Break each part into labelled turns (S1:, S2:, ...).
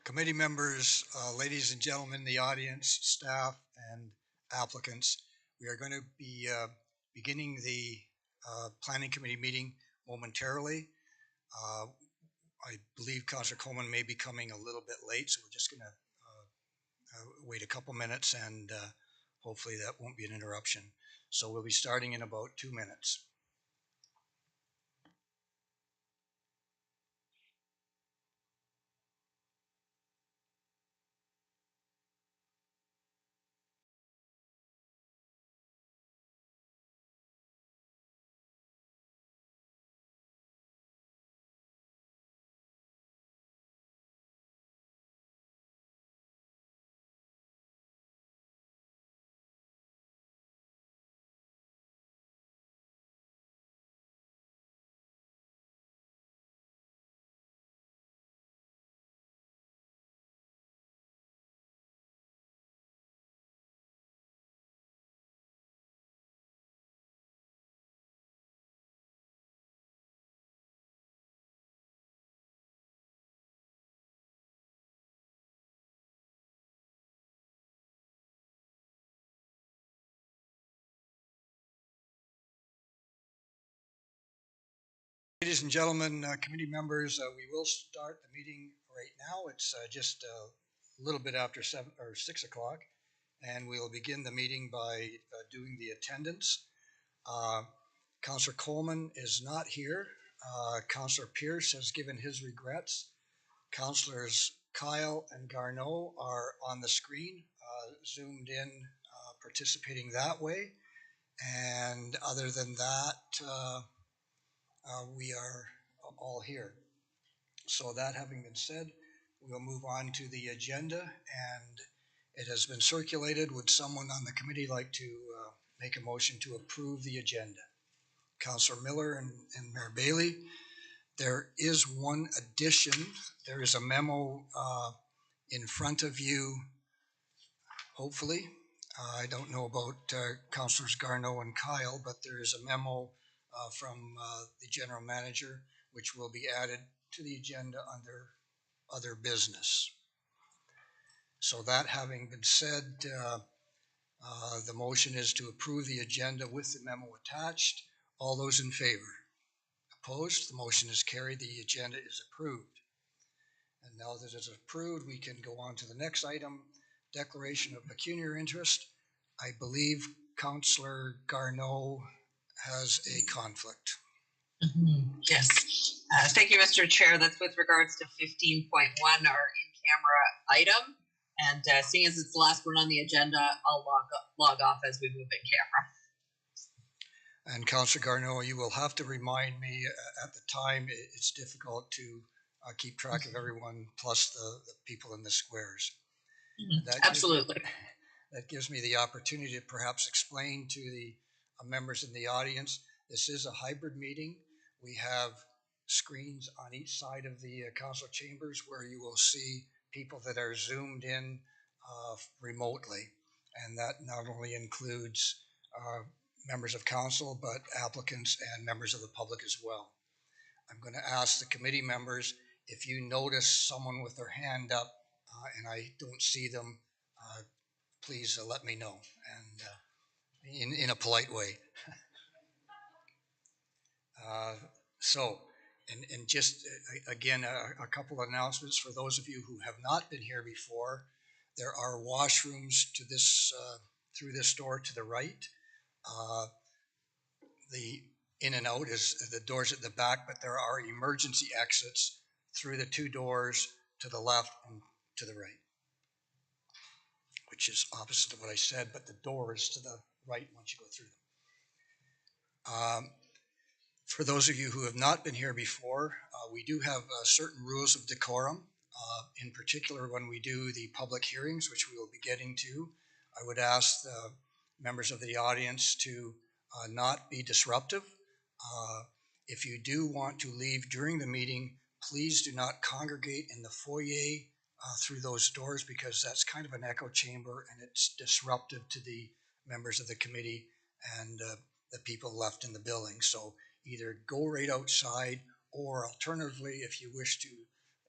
S1: Committee members, ladies and gentlemen, the audience, staff, and applicants, we are going to be beginning the Planning Committee meeting momentarily. Uh, I believe Councillor Coleman may be coming a little bit late, so we're just going to wait a couple minutes and hopefully that won't be an interruption. So we'll be starting in about 2 minutes. Ladies and gentlemen, committee members, we will start the meeting right now. It's just a little bit after 6 o'clock, and we'll begin the meeting by doing the attendance. Uh, Councillor Coleman is not here. Councillor Pierce has given his regrets. Councillors Kyle and Garneau are on the screen, zoomed in, participating that way. And other than that, we are all here. So that having been said, we'll move on to the agenda, and it has been circulated. Would someone on the committee like to make a motion to approve the agenda? Councillor Miller and Mayor Bailey. There is one addition. There is a memo in front of you, hopefully. I don't know about Councillors Garneau and Kyle, but there is a memo from the general manager, which will be added to the agenda under other business. So that having been said, the motion is to approve the agenda with the memo attached. All those in favor? Opposed? The motion is carried. The agenda is approved. And now that it's approved, we can go on to the next item, declaration of pecuniary interest. I believe Councillor Garneau has a conflict.
S2: Yes. Thank you, Mr. Chair. That's with regards to 15.1, our in-camera item. And seeing as it's the last one on the agenda, I'll log off as we move in camera.
S1: And Councillor Garneau, you will have to remind me at the time. It's difficult to keep track of everyone, plus the people in the squares.
S2: Absolutely.
S1: That gives me the opportunity to perhaps explain to the members in the audience, this is a hybrid meeting. We have screens on each side of the council chambers where you will see people that are zoomed in remotely. And that not only includes members of council, but applicants and members of the public as well. I'm going to ask the committee members, if you notice someone with their hand up and I don't see them, please let me know, and in a polite way. And just again, a couple of announcements for those of you who have not been here before. There are washrooms to this through this door to the right. The in and out is the doors at the back, but there are emergency exits through the two doors to the left and to the right, which is opposite of what I said, but the door is to the right once you go through them. For those of you who have not been here before, we do have certain rules of decorum. In particular, when we do the public hearings, which we will be getting to, I would ask the members of the audience to not be disruptive. If you do want to leave during the meeting, please do not congregate in the foyer through those doors, because that's kind of an echo chamber and it's disruptive to the members of the committee and the people left in the building. So either go right outside, or alternatively, if you wish to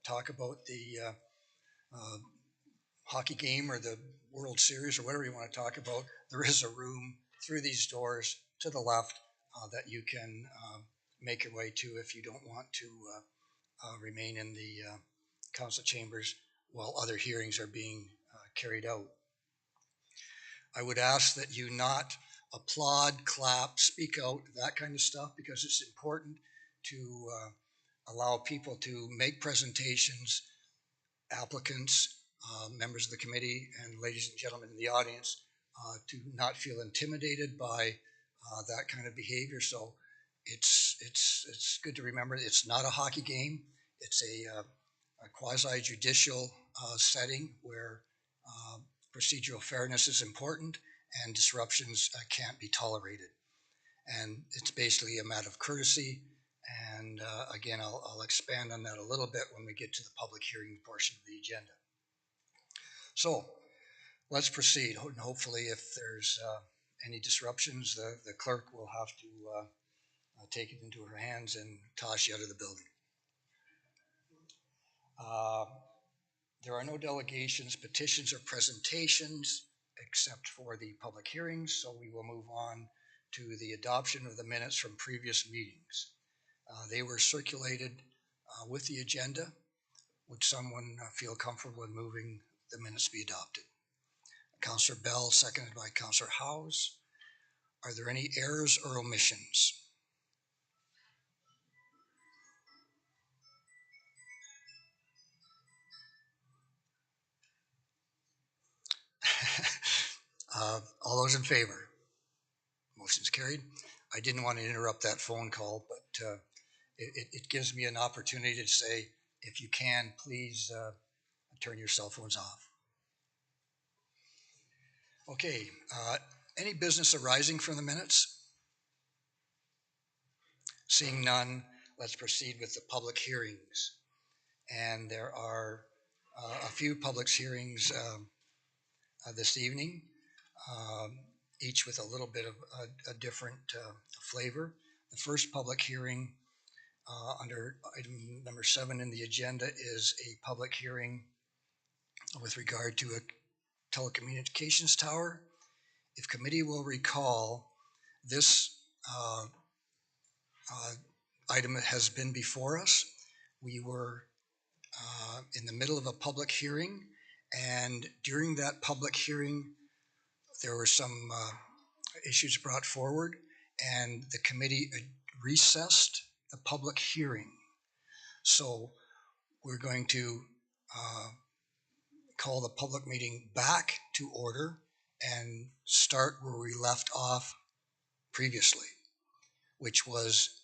S1: talk about the hockey game or the World Series or whatever you want to talk about, there is a room through these doors to the left that you can make your way to if you don't want to remain in the council chambers while other hearings are being carried out. I would ask that you not applaud, clap, speak out, that kind of stuff, because it's important to allow people to make presentations, applicants, members of the committee, and ladies and gentlemen in the audience to not feel intimidated by that kind of behavior. So it's good to remember it's not a hockey game. It's a quasi-judicial setting where procedural fairness is important and disruptions can't be tolerated. And it's basically a matter of courtesy. And again, I'll expand on that a little bit when we get to the public hearing portion of the agenda. So let's proceed. And hopefully if there's any disruptions, the clerk will have to take it into her hands and toss you out of the building. There are no delegations, petitions, or presentations except for the public hearings, so we will move on to the adoption of the minutes from previous meetings. They were circulated with the agenda. Would someone feel comfortable in moving the minutes be adopted? Councillor Bell, seconded by Councillor Howes. Are there any errors or omissions? All those in favor? Motion's carried. I didn't want to interrupt that phone call, but it gives me an opportunity to say, if you can, please turn your cell phones off. Okay, any business arising from the minutes? Seeing none, let's proceed with the public hearings. And there are a few public hearings this evening, each with a little bit of a different flavor. The first public hearing under item number 7 in the agenda is a public hearing with regard to a telecommunications tower. If committee will recall, this item has been before us. We were in the middle of a public hearing, and during that public hearing, there were some issues brought forward, and the committee recessed the public hearing. So we're going to call the public meeting back to order and start where we left off previously, which was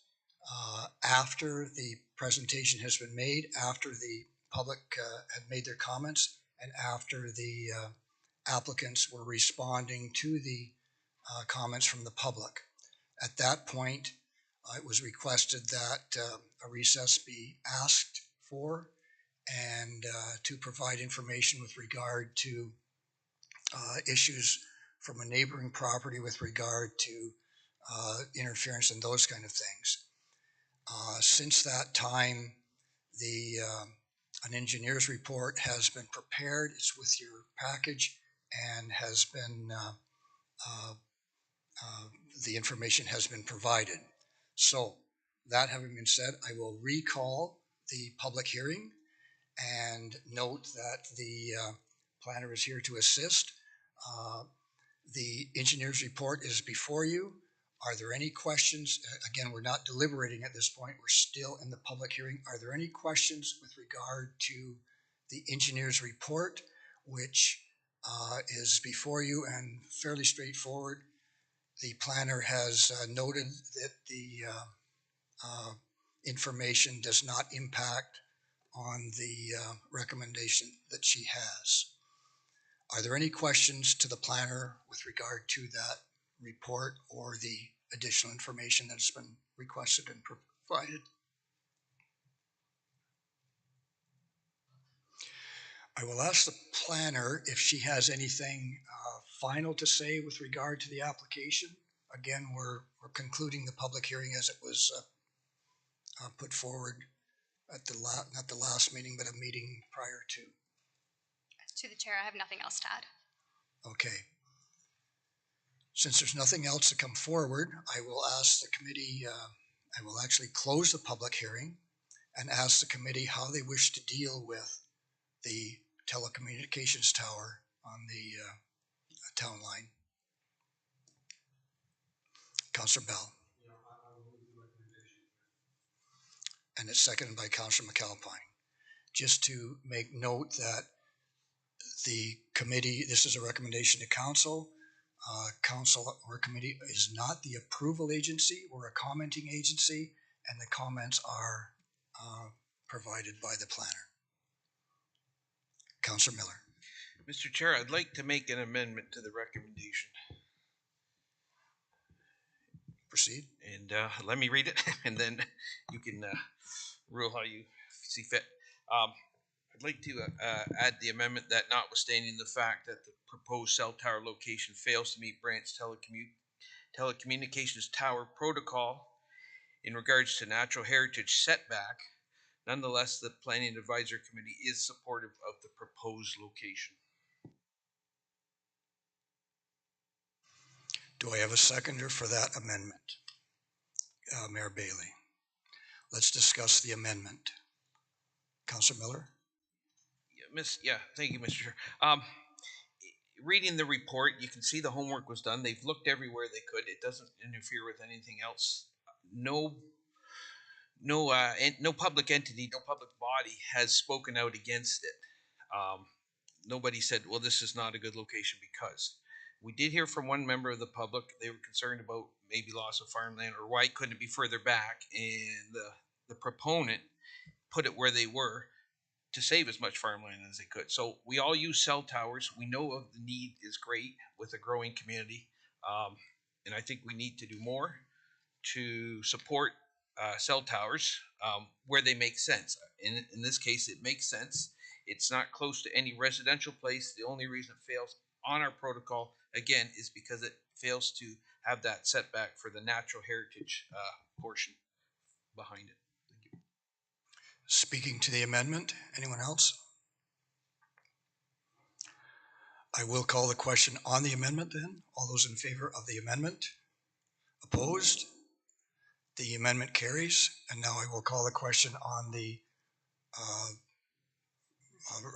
S1: after the presentation has been made, after the public had made their comments, and after the applicants were responding to the comments from the public. At that point, it was requested that a recess be asked for and to provide information with regard to issues from a neighboring property with regard to interference and those kind of things. Since that time, an engineer's report has been prepared. It's with your package and has been, the information has been provided. So that having been said, I will recall the public hearing and note that the planner is here to assist. The engineer's report is before you. Are there any questions? Again, we're not deliberating at this point. We're still in the public hearing. Are there any questions with regard to the engineer's report, which is before you and fairly straightforward? The planner has noted that the information does not impact on the recommendation that she has. Are there any questions to the planner with regard to that report or the additional information that's been requested and provided? I will ask the planner if she has anything final to say with regard to the application. Again, we're concluding the public hearing as it was put forward at not the last meeting, but a meeting prior to.
S3: To the chair, I have nothing else to add.
S1: Okay. Since there's nothing else to come forward, I will ask the committee, I will actually close the public hearing and ask the committee how they wish to deal with the telecommunications tower on the town line. Councillor Bell. And it's seconded by Councillor McAlpine. Just to make note that the committee, this is a recommendation to council. Council or committee is not the approval agency or a commenting agency, and the comments are provided by the planner. Councillor Miller.
S4: Mr. Chair, I'd like to make an amendment to the recommendation.
S1: Proceed.
S4: And let me read it, and then you can rule how you see fit. I'd like to add the amendment that notwithstanding the fact that the proposed cell tower location fails to meet branch telecommunications tower protocol in regards to natural heritage setback, nonetheless, the Planning Advisory Committee is supportive of the proposed location.
S1: Do I have a seconder for that amendment? Mayor Bailey. Let's discuss the amendment. Councillor Miller?
S4: Thank you, Mr. Chair. Reading the report, you can see the homework was done. They've looked everywhere they could. It doesn't interfere with anything else. No public entity, no public body has spoken out against it. Nobody said, well, this is not a good location because. We did hear from one member of the public. They were concerned about maybe loss of farmland or why couldn't it be further back, and the proponent put it where they were to save as much farmland as they could. So we all use cell towers. We know of the need is great with a growing community, and I think we need to do more to support cell towers where they make sense. In this case, it makes sense. It's not close to any residential place. The only reason it fails on our protocol, again, is because it fails to have that setback for the natural heritage portion behind it. Thank you.
S1: Speaking to the amendment, anyone else? I will call the question on the amendment then. All those in favor of the amendment? Opposed? The amendment carries. And now I will call the question on the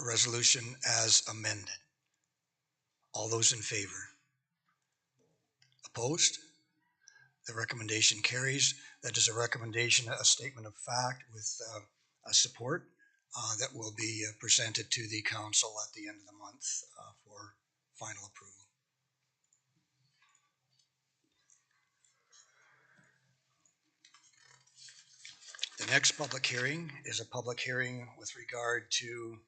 S1: resolution as amended. All those in favor? Opposed? The recommendation carries. That is a recommendation, a statement of fact with a support that will be presented to the council at the end of the month for final approval. The next public hearing is a public hearing with regard to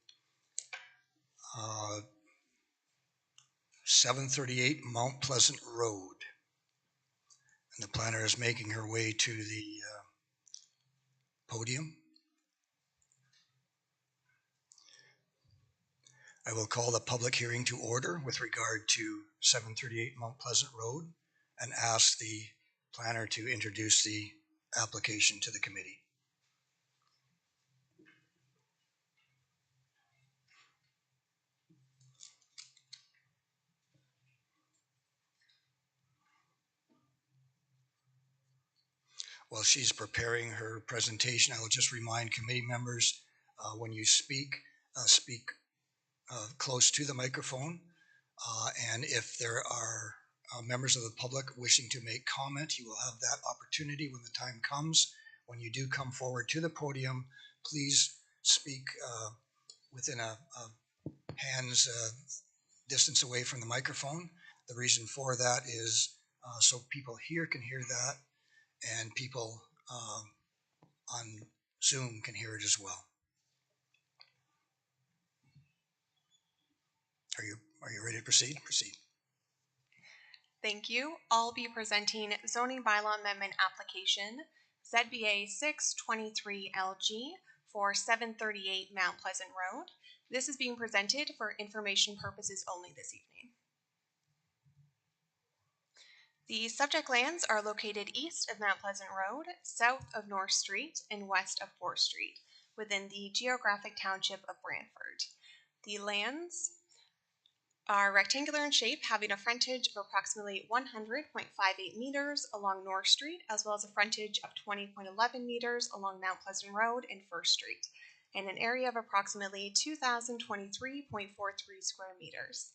S1: 738 Mount Pleasant Road. And the planner is making her way to the podium. I will call the public hearing to order with regard to 738 Mount Pleasant Road and ask the planner to introduce the application to the committee. While she's preparing her presentation, I will just remind committee members when you speak, speak close to the microphone. And if there are members of the public wishing to make comment, you will have that opportunity when the time comes. When you do come forward to the podium, please speak within a hand's distance away from the microphone. The reason for that is so people here can hear that, and people on Zoom can hear it as well. Are you ready to proceed? Proceed.
S3: Thank you. I'll be presenting zoning bylaw amendment application ZBA 623LG for 738 Mount Pleasant Road. This is being presented for information purposes only this evening. The subject lands are located east of Mount Pleasant Road, south of North Street, and west of 4th Street, within the geographic township of Brantford. The lands are rectangular in shape, having a frontage of approximately 100.58 meters along North Street, as well as a frontage of 20.11 meters along Mount Pleasant Road and First Street, and an area of approximately 2,023.43 square meters.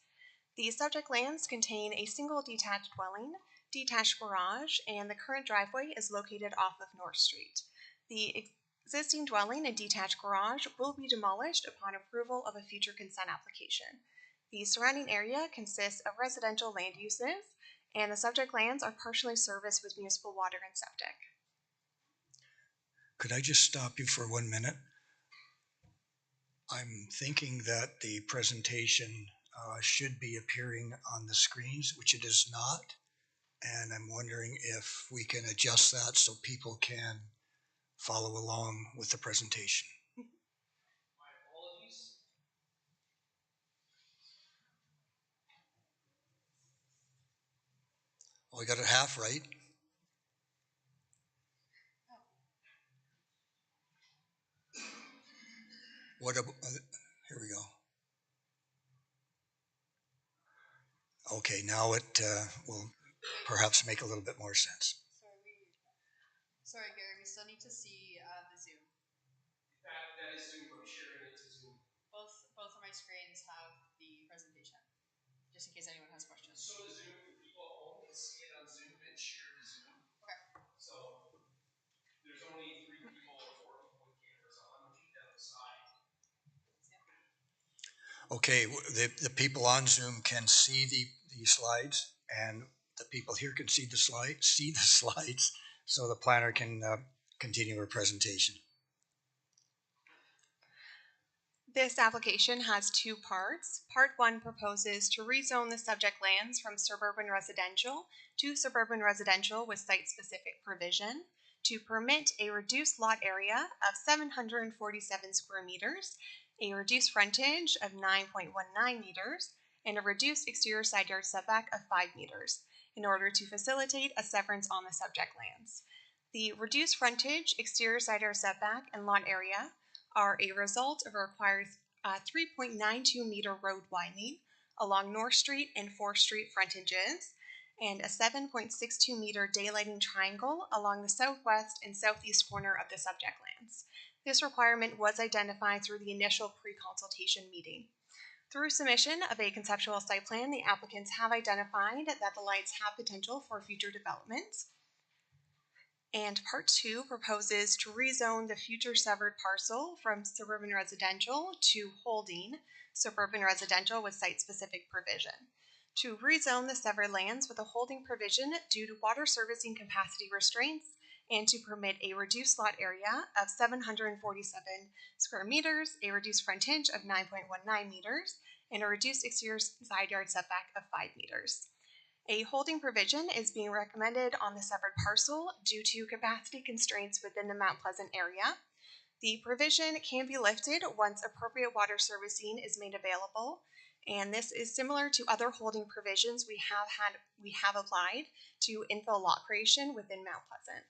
S3: The subject lands contain a single detached dwelling, detached garage, and the current driveway is located off of North Street. The existing dwelling and detached garage will be demolished upon approval of a future consent application. The surrounding area consists of residential land uses, and the subject lands are partially serviced with municipal water and septic.
S1: Could I just stop you for 1 minute? I'm thinking that the presentation should be appearing on the screens, which it is not. And I'm wondering if we can adjust that so people can follow along with the presentation.
S4: My apologies.
S1: Well, I got it half right. What about, here we go. Okay, now it will perhaps make a little bit more sense.
S5: Sorry, Gary, we still need to see the Zoom.
S4: That is Zoom. I'm sharing it to Zoom.
S5: Both of my screens have the presentation, just in case anyone has questions.
S4: So the Zoom, people at home can see it on Zoom and share the Zoom.
S5: Okay.
S4: So there's only 3 people or 4 people with cameras on, which is down the side.
S1: Okay, the people on Zoom can see the slides, and the people here can see the slides, so the planner can continue her presentation.
S3: This application has 2 parts. Part 1 proposes to rezone the subject lands from suburban residential to suburban residential with site-specific provision to permit a reduced lot area of 747 square meters, a reduced frontage of 9.19 meters, and a reduced exterior side yard setback of 5 meters in order to facilitate a severance on the subject lands. The reduced frontage, exterior side yard setback, and lot area are a result of a required 3.92 meter road widening along North Street and 4th Street frontages, and a 7.62 meter daylighting triangle along the southwest and southeast corner of the subject lands. This requirement was identified through the initial pre-consultation meeting. Through submission of a conceptual site plan, the applicants have identified that the lights have potential for future development. And part 2 proposes to rezone the future severed parcel from suburban residential to holding suburban residential with site-specific provision. To rezone the severed lands with a holding provision due to water servicing capacity restraints and to permit a reduced lot area of 747 square meters, a reduced frontage of 9.19 meters, and a reduced exterior side yard setback of 5 meters. A holding provision is being recommended on the severed parcel due to capacity constraints within the Mount Pleasant area. The provision can be lifted once appropriate water servicing is made available, and this is similar to other holding provisions we have applied to infill lot creation within Mount Pleasant.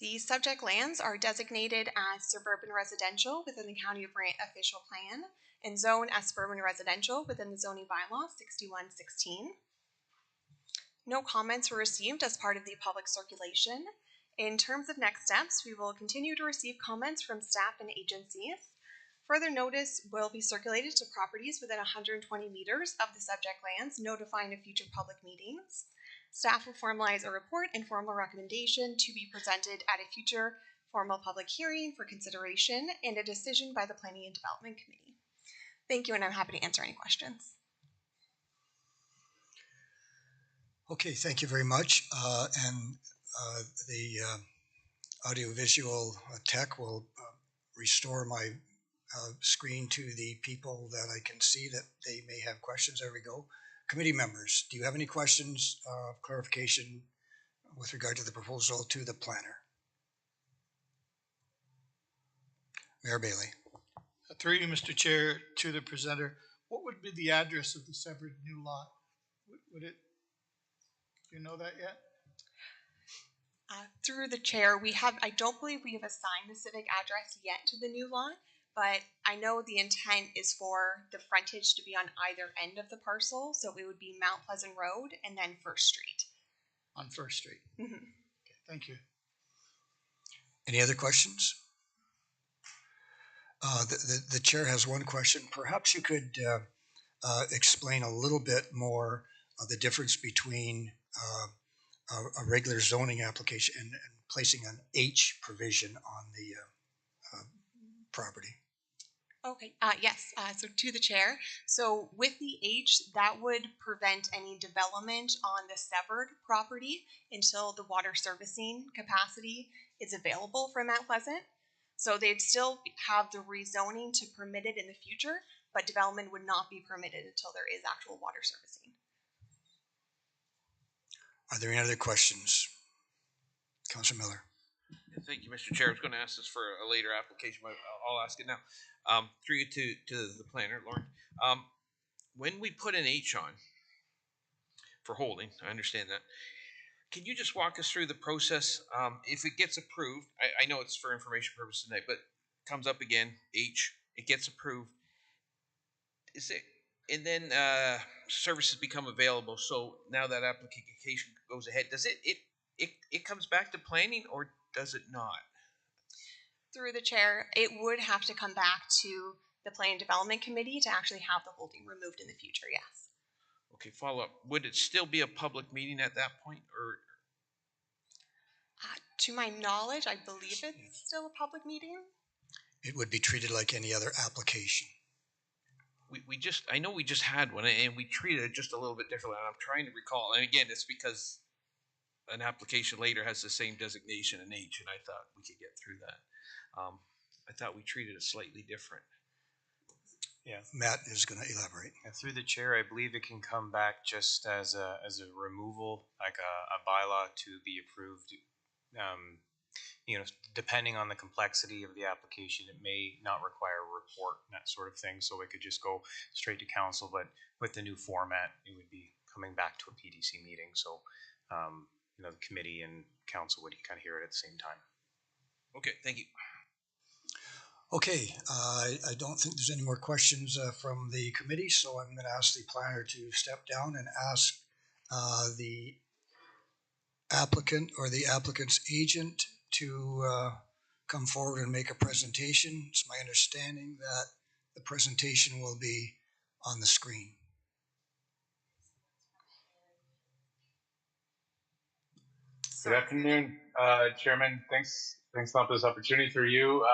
S3: The subject lands are designated as suburban residential within the County of Brant official plan and zoned as suburban residential within the zoning bylaw 6116. No comments were received as part of the public circulation. In terms of next steps, we will continue to receive comments from staff and agencies. Further notice will be circulated to properties within 120 meters of the subject lands, notifying of future public meetings. Staff will formalize a report and formal recommendation to be presented at a future formal public hearing for consideration and a decision by the Planning and Development Committee. Thank you, and I'm happy to answer any questions.
S1: Okay, thank you very much. The audiovisual tech will restore my screen to the people that I can see that they may have questions. There we go. Committee members, do you have any questions, clarification with regard to the proposal to the planner? Mayor Bailey.
S6: Through you, Mr. Chair, to the presenter, what would be the address of the severed new lot? Would it, do you know that yet?
S3: Through the chair, I don't believe we have assigned the civic address yet to the new lot, but I know the intent is for the frontage to be on either end of the parcel, so it would be Mount Pleasant Road and then First Street.
S6: On First Street.
S3: Mhm.
S6: Okay, thank you.
S1: Any other questions? The chair has one question. Perhaps you could explain a little bit more the difference between a regular zoning application and placing an H provision on the property.
S3: Okay, yes, so to the chair. So with the H, that would prevent any development on the severed property until the water servicing capacity is available for Mount Pleasant. So they'd still have the rezoning to permit it in the future, but development would not be permitted until there is actual water servicing.
S1: Are there any other questions? Councilor Miller.
S4: Thank you, Mr. Chair. I was going to ask this for a later application, but I'll ask it now. Through you to the planner, Lauren. When we put an H on for holding, I understand that. Can you just walk us through the process? If it gets approved, I know it's for information purposes tonight, but comes up again, H, it gets approved. Is it, and then services become available. So now that application goes ahead, does it comes back to planning, or does it not?
S3: Through the chair, it would have to come back to the Plan Development Committee to actually have the holding removed in the future, yes.
S4: Okay, follow up. Would it still be a public meeting at that point, or?
S3: To my knowledge, I believe it's still a public meeting.
S1: It would be treated like any other application.
S4: I know we just had one, and we treated it just a little bit differently. And I'm trying to recall, and again, it's because an application later has the same designation in H, and I thought we could get through that. I thought we treated it slightly different.
S7: Yeah,
S1: Matt is going to elaborate.
S7: through the chair, I believe it can come back just as a removal, like a bylaw to be approved. Depending on the complexity of the application, it may not require a report and that sort of thing. So it could just go straight to council, but with the new format, it would be coming back to a PDC meeting. So, the committee and council would kind of hear it at the same time.
S4: Okay, thank you.
S1: Okay, I don't think there's any more questions from the committee, so I'm going to ask the planner to step down and ask the applicant or the applicant's agent to come forward and make a presentation. It's my understanding that the presentation will be on the screen.
S8: Good afternoon, Chairman. Thanks a lot for this opportunity for you.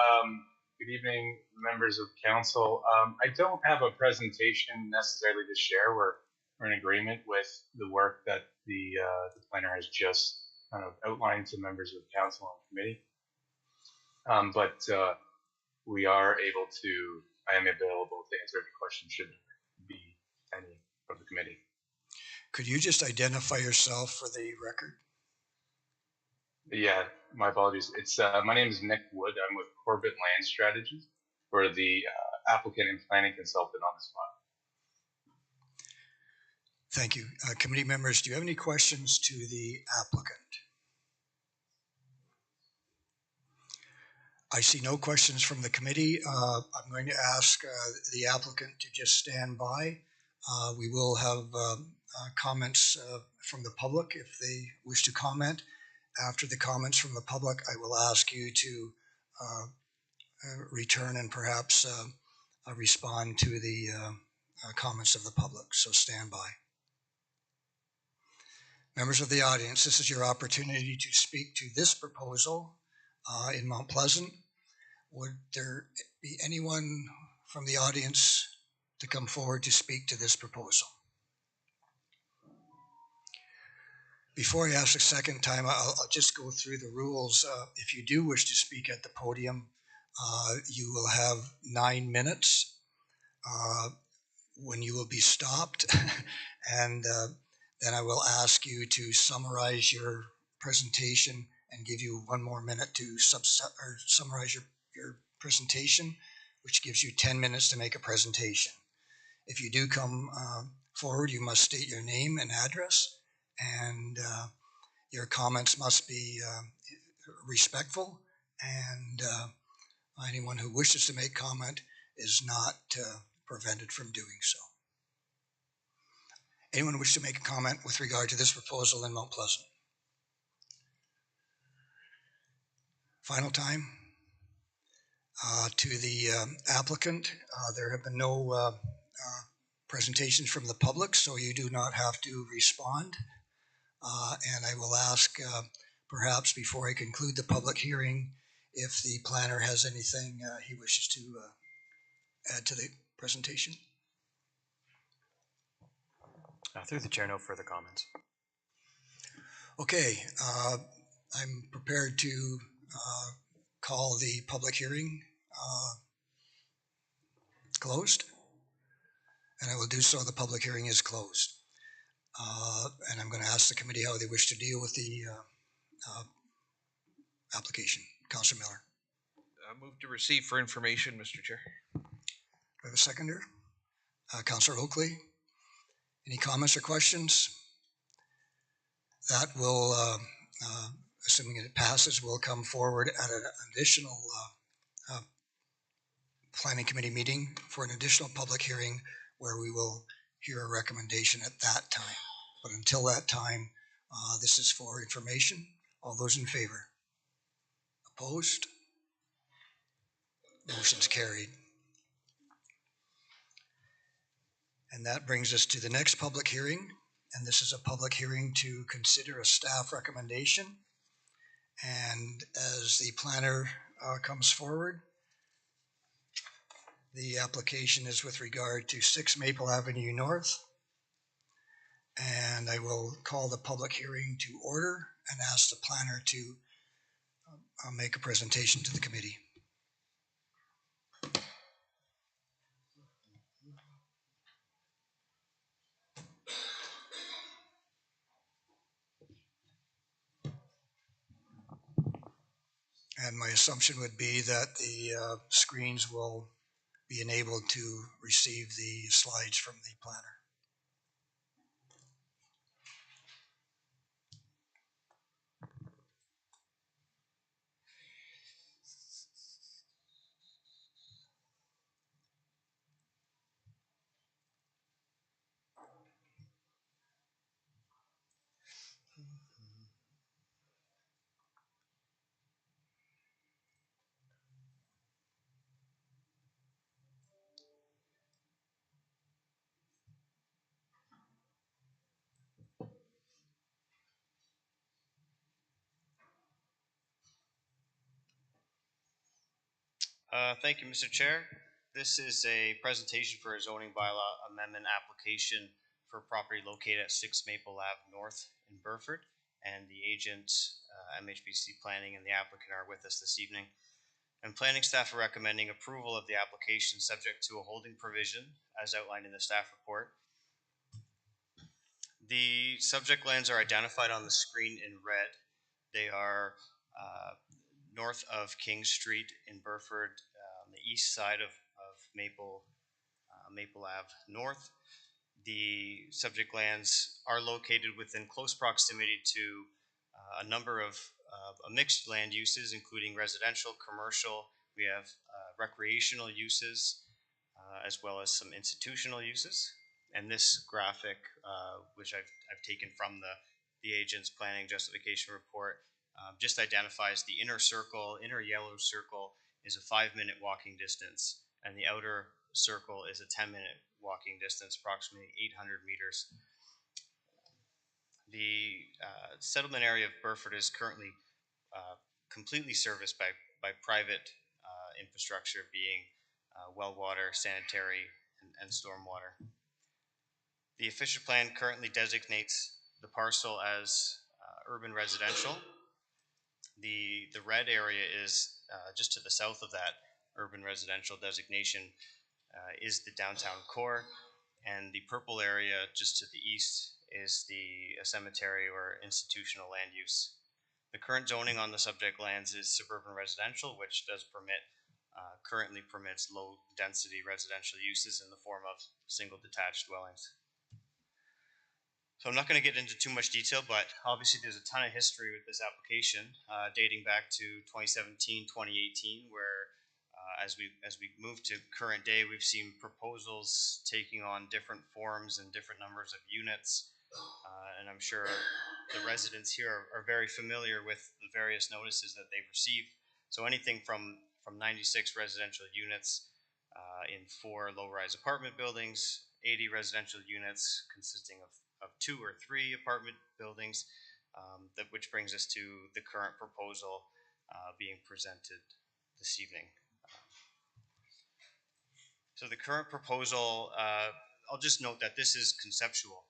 S8: Good evening, members of council. I don't have a presentation necessarily to share. We're in agreement with the work that the planner has just kind of outlined to members of council and committee. But we are able to. I am available to answer any questions should there be any from the committee.
S1: Could you just identify yourself for the record?
S8: Yeah, my apologies. It's my name is Nick Wood. I'm with Corbett Land Strategies. We're the applicant and planning consultant on this file.
S1: Thank you. Committee members, do you have any questions to the applicant? I see no questions from the committee. I'm going to ask the applicant to just stand by. We will have comments from the public if they wish to comment. After the comments from the public, I will ask you to return and perhaps respond to the comments of the public. So stand by. Members of the audience, this is your opportunity to speak to this proposal in Mount Pleasant. Would there be anyone from the audience to come forward to speak to this proposal? Before I ask a second time, I'll just go through the rules. If you do wish to speak at the podium, you will have 9 minutes when you will be stopped. And then I will ask you to summarize your presentation and give you 1 more minute to summarize your presentation, which gives you 10 minutes to make a presentation. If you do come forward, you must state your name and address, and your comments must be respectful and Anyone who wishes to make comment is not prevented from doing so. Anyone wish to make a comment with regard to this proposal in Mount Pleasant? Final time. To the applicant, there have been no presentations from the public, so you do not have to respond. And I will ask, perhaps before I conclude the public hearing, if the planner has anything he wishes to add to the presentation.
S7: Through the chair, no further comments.
S1: Okay, I'm prepared to call the public hearing closed, and I will do so. The public hearing is closed. And I'm going to ask the committee how they wish to deal with the application. Councillor Miller.
S4: Move to receive for information, Mr. Chair.
S1: Do I have a seconder? Councillor Oakley. Any comments or questions? That will, assuming it passes, will come forward at an additional planning committee meeting for an additional public hearing where we will hear a recommendation at that time. But until that time, this is for information. All those in favor? Opposed? Motion's carried. And that brings us to the next public hearing. And this is a public hearing to consider a staff recommendation. And as the planner comes forward, the application is with regard to 6 Maple Avenue North. And I will call the public hearing to order and ask the planner to make a presentation to the committee. And my assumption would be that the screens will be enabled to receive the slides from the planner.
S9: Thank you, Mr. Chair. This is a presentation for a zoning bylaw amendment application for property located at 6 Maple Ave North in Burford. And the agent, MHBC Planning, and the applicant are with us this evening. And planning staff are recommending approval of the application subject to a holding provision as outlined in the staff report. The subject lands are identified on the screen in red. They are north of King Street in Burford, on the east side of Maple Ave North. The subject lands are located within close proximity to a number of mixed land uses, including residential, commercial. We have recreational uses, as well as some institutional uses. And this graphic, which I've taken from the agent's planning justification report, just identifies the inner yellow circle is a 5-minute walking distance, and the outer circle is a 10-minute walking distance, approximately 800 meters. The settlement area of Burford is currently completely serviced by private infrastructure, being well water, sanitary, and stormwater. The official plan currently designates the parcel as urban residential. The red area is just to the south of that urban residential designation is the downtown core, and the purple area just to the east is the cemetery or institutional land use. The current zoning on the subject lands is suburban residential, which does currently permits low density residential uses in the form of single detached dwellings. So I'm not going to get into too much detail, but obviously there's a ton of history with this application dating back to 2017, 2018, where as we move to current day, we've seen proposals taking on different forms and different numbers of units, and I'm sure the residents here are very familiar with the various notices that they've received. So anything from 96 residential units in 4 low-rise apartment buildings, 80 residential units consisting of 2 or 3 apartment buildings, which brings us to the current proposal being presented this evening. So the current proposal, I'll just note that this is conceptual.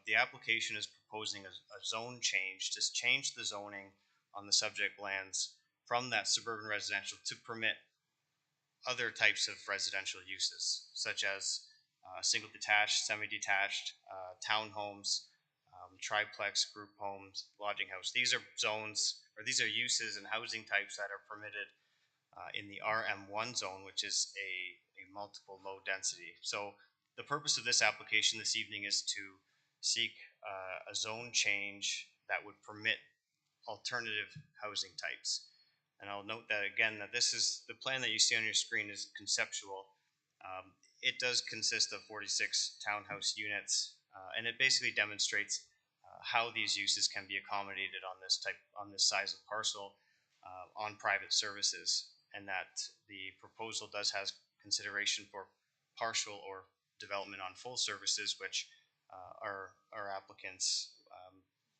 S9: The application is proposing a zone change to change the zoning on the subject lands from that suburban residential to permit other types of residential uses, such as single detached, semi-detached, townhomes, triplex, group homes, lodging house. These are zones, or these are uses and housing types that are permitted in the RM1 zone, which is a multiple low density. So the purpose of this application this evening is to seek a zone change that would permit alternative housing types. And I'll note that again, that this is the plan that you see on your screen is conceptual. It does consist of 46 townhouse units, and it basically demonstrates how these uses can be accommodated on this size of parcel on private services, and that the proposal does have consideration for partial or development on full services, which our applicants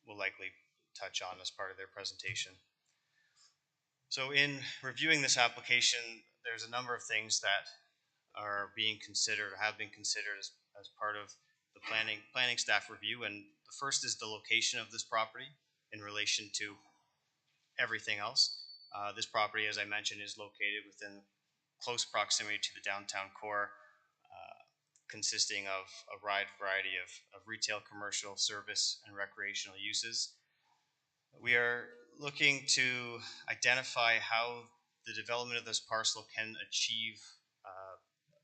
S9: will likely touch on as part of their presentation. So in reviewing this application, there's a number of things that are being considered or have been considered as part of the planning staff review. And the first is the location of this property in relation to everything else. This property, as I mentioned, is located within close proximity to the downtown core, consisting of a wide variety of retail, commercial, service, and recreational uses. We are looking to identify how the development of this parcel can achieve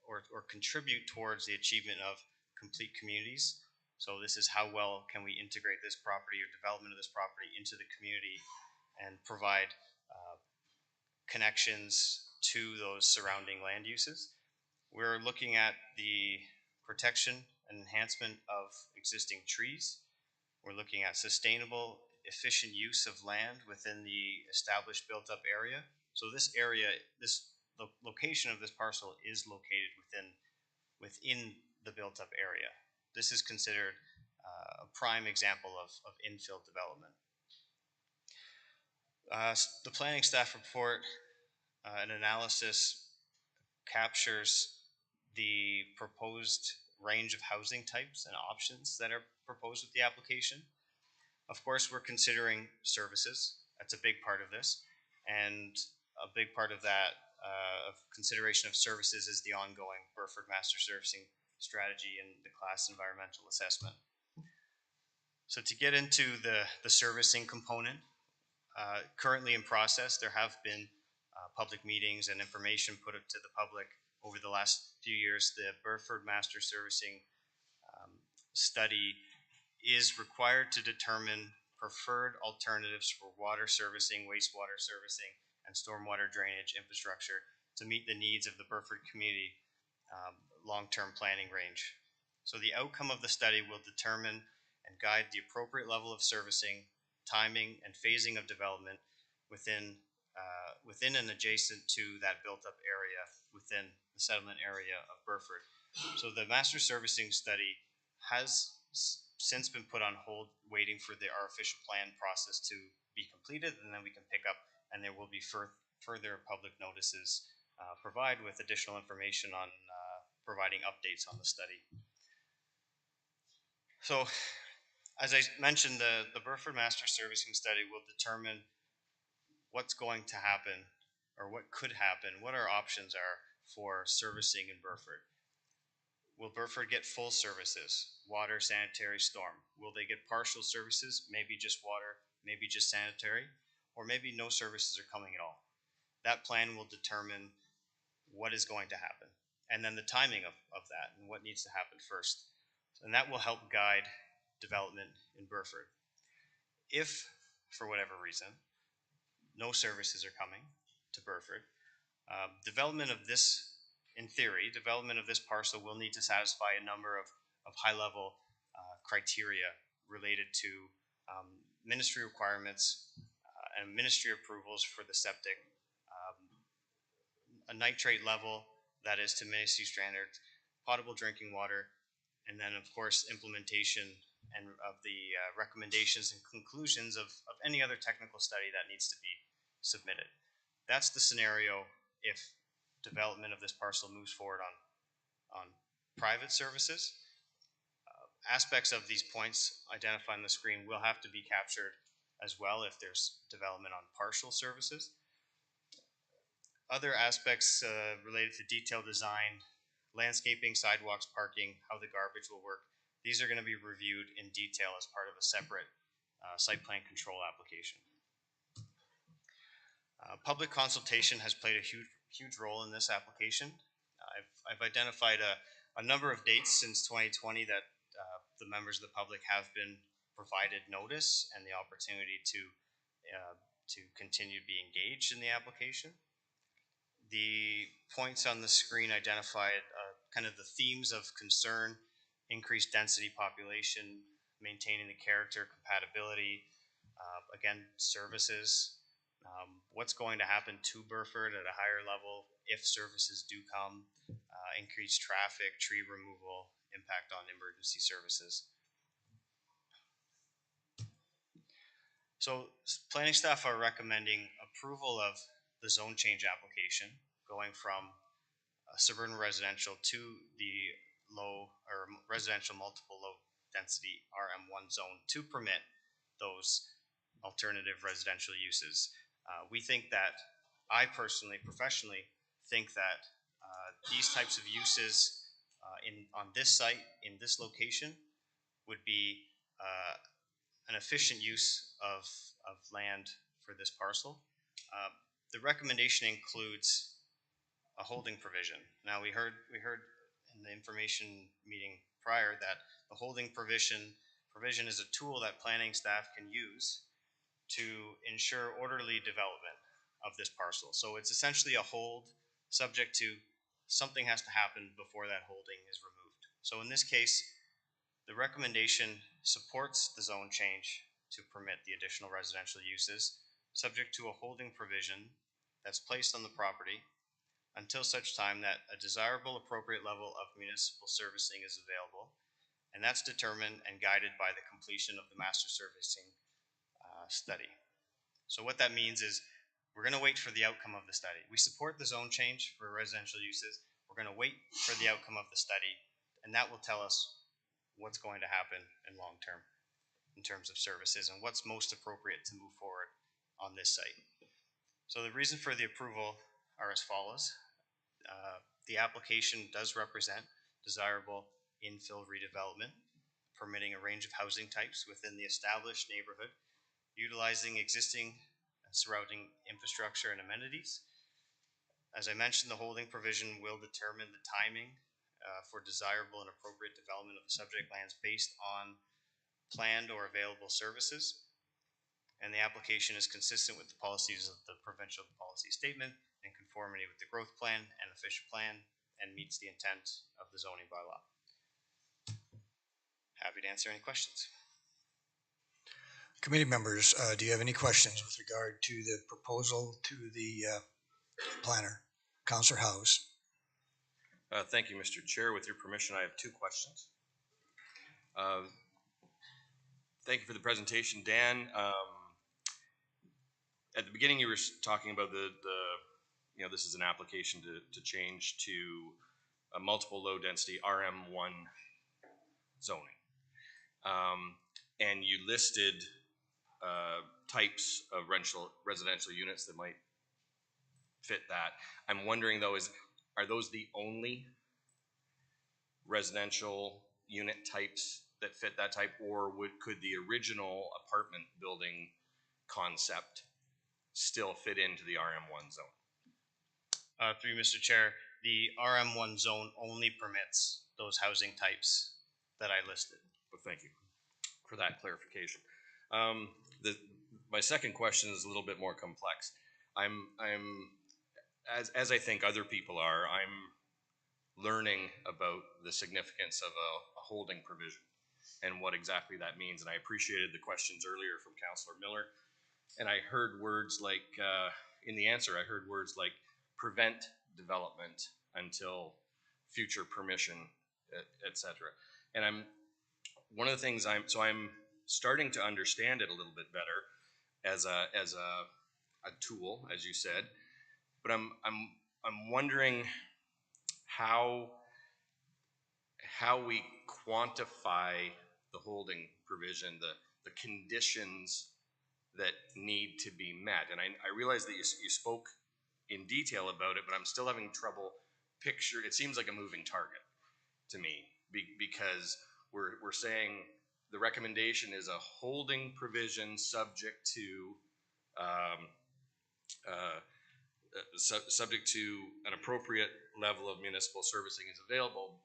S9: or contribute towards the achievement of complete communities. So this is how well can we integrate this property or development of this property into the community and provide connections to those surrounding land uses. We're looking at the protection and enhancement of existing trees. We're looking at sustainable, efficient use of land within the established built-up area. So this area, the location of this parcel is located within the built-up area. This is considered a prime example of infill development. The planning staff report, an analysis captures the proposed range of housing types and options that are proposed with the application. Of course, we're considering services. That's a big part of this. And a big part of that, of consideration of services, is the ongoing Burford Master Servicing Strategy and the class environmental assessment. So to get into the servicing component, currently in process, there have been public meetings and information put up to the public over the last few years. The Burford Master Servicing study is required to determine preferred alternatives for water servicing, wastewater servicing, and stormwater drainage infrastructure to meet the needs of the Burford community long-term planning range. So the outcome of the study will determine and guide the appropriate level of servicing, timing, and phasing of development within and adjacent to that built-up area within the settlement area of Burford. So the master servicing study has since been put on hold, waiting for our official plan process to be completed, and then we can pick up, and there will be further public notices provide with additional information on providing updates on the study. So, as I mentioned, the Burford Master Servicing Study will determine what's going to happen, or what could happen, what our options are for servicing in Burford. Will Burford get full services, water, sanitary, storm? Will they get partial services, maybe just water, maybe just sanitary, or maybe no services are coming at all? That plan will determine what is going to happen, and then the timing of that, and what needs to happen first. And that will help guide development in Burford. If, for whatever reason, no services are coming to Burford, Development of this, in theory, development of this parcel will need to satisfy a number of high-level criteria related to ministry requirements and ministry approvals for the septic, a nitrate level that is to ministry standards, potable drinking water, and then of course implementation and of the recommendations and conclusions of any other technical study that needs to be submitted. That's the scenario if development of this parcel moves forward on private services. Aspects of these points identified on the screen will have to be captured as well if there's development on partial services. Other aspects related to detailed design, landscaping, sidewalks, parking, how the garbage will work, these are going to be reviewed in detail as part of a separate site plan control application. Public consultation has played a huge role in this application. I've identified a number of dates since 2020 that the members of the public have been provided notice and the opportunity to continue to be engaged in the application. The points on the screen identified kind of the themes of concern: increased density population, maintaining the character, compatibility, again, services, what's going to happen to Burford at a higher level if services do come, increased traffic, tree removal, impact on emergency services. So planning staff are recommending approval of the zone change application going from suburban residential to the low or residential multiple low density RM1 zone to permit those alternative residential uses. We think that, I personally, professionally, think that these types of uses on this site, in this location, would be an efficient use of land for this parcel. The recommendation includes a holding provision. Now we heard in the information meeting prior that the holding provision is a tool that planning staff can use to ensure orderly development of this parcel. So it's essentially a hold subject to something has to happen before that holding is removed. So in this case, the recommendation supports the zone change to permit the additional residential uses, subject to a holding provision that's placed on the property until such time that a desirable appropriate level of municipal servicing is available, and that's determined and guided by the completion of the master servicing study. So what that means is we're going to wait for the outcome of the study. We support the zone change for residential uses. We're going to wait for the outcome of the study, and that will tell us what's going to happen in long term in terms of services and what's most appropriate to move forward on this site. So the reason for the approval are as follows. The application does represent desirable infill redevelopment, permitting a range of housing types within the established neighborhood, utilizing existing surrounding infrastructure and amenities. As I mentioned, the holding provision will determine the timing for desirable and appropriate development of the subject lands based on planned or available services. And the application is consistent with the policies of the provincial policy statement in conformity with the growth plan and official plan and meets the intent of the zoning bylaw. Happy to answer any questions.
S1: Committee members, do you have any questions with regard to the proposal to the planner? Councillor House.
S10: Thank you, Mr. Chair. With your permission, I have two questions. Thank you for the presentation, Dan. At the beginning, you were talking about this is an application to change to a multiple low density RM1 zoning. And you listed types of residential units that might fit that. I'm wondering though, are those the only residential unit types that fit that type, or could the original apartment building concept still fit into the RM1 zone?
S9: Through Mr. Chair, the RM1 zone only permits those housing types that I listed.
S10: Well, thank you for that clarification. My second question is a little bit more complex. as I think other people are, I'm learning about the significance of a holding provision and what exactly that means. And I appreciated the questions earlier from Councillor Miller. And I heard words like, in the answer, I heard words like prevent development until future permission, et cetera. And one of the things I'm starting to understand it a little bit better as a tool, as you said, but I'm wondering how we quantify the holding provision, the conditions that need to be met. And I realize that you spoke in detail about it, but I'm still having trouble it seems like a moving target to me, because we're saying the recommendation is a holding provision subject to subject to an appropriate level of municipal servicing is available,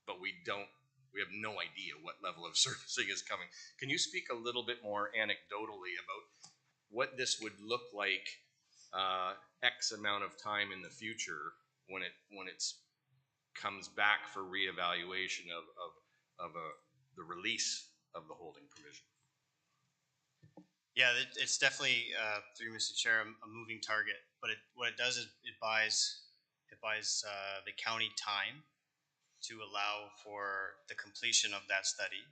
S10: but we have no idea what level of servicing is coming. Can you speak a little bit more anecdotally about what this would look like X amount of time in the future when it comes back for reevaluation of the release of the holding provision?
S9: Yeah, it's definitely through Mr. Chair a moving target, but what it does is it buys the county time to allow for the completion of that study,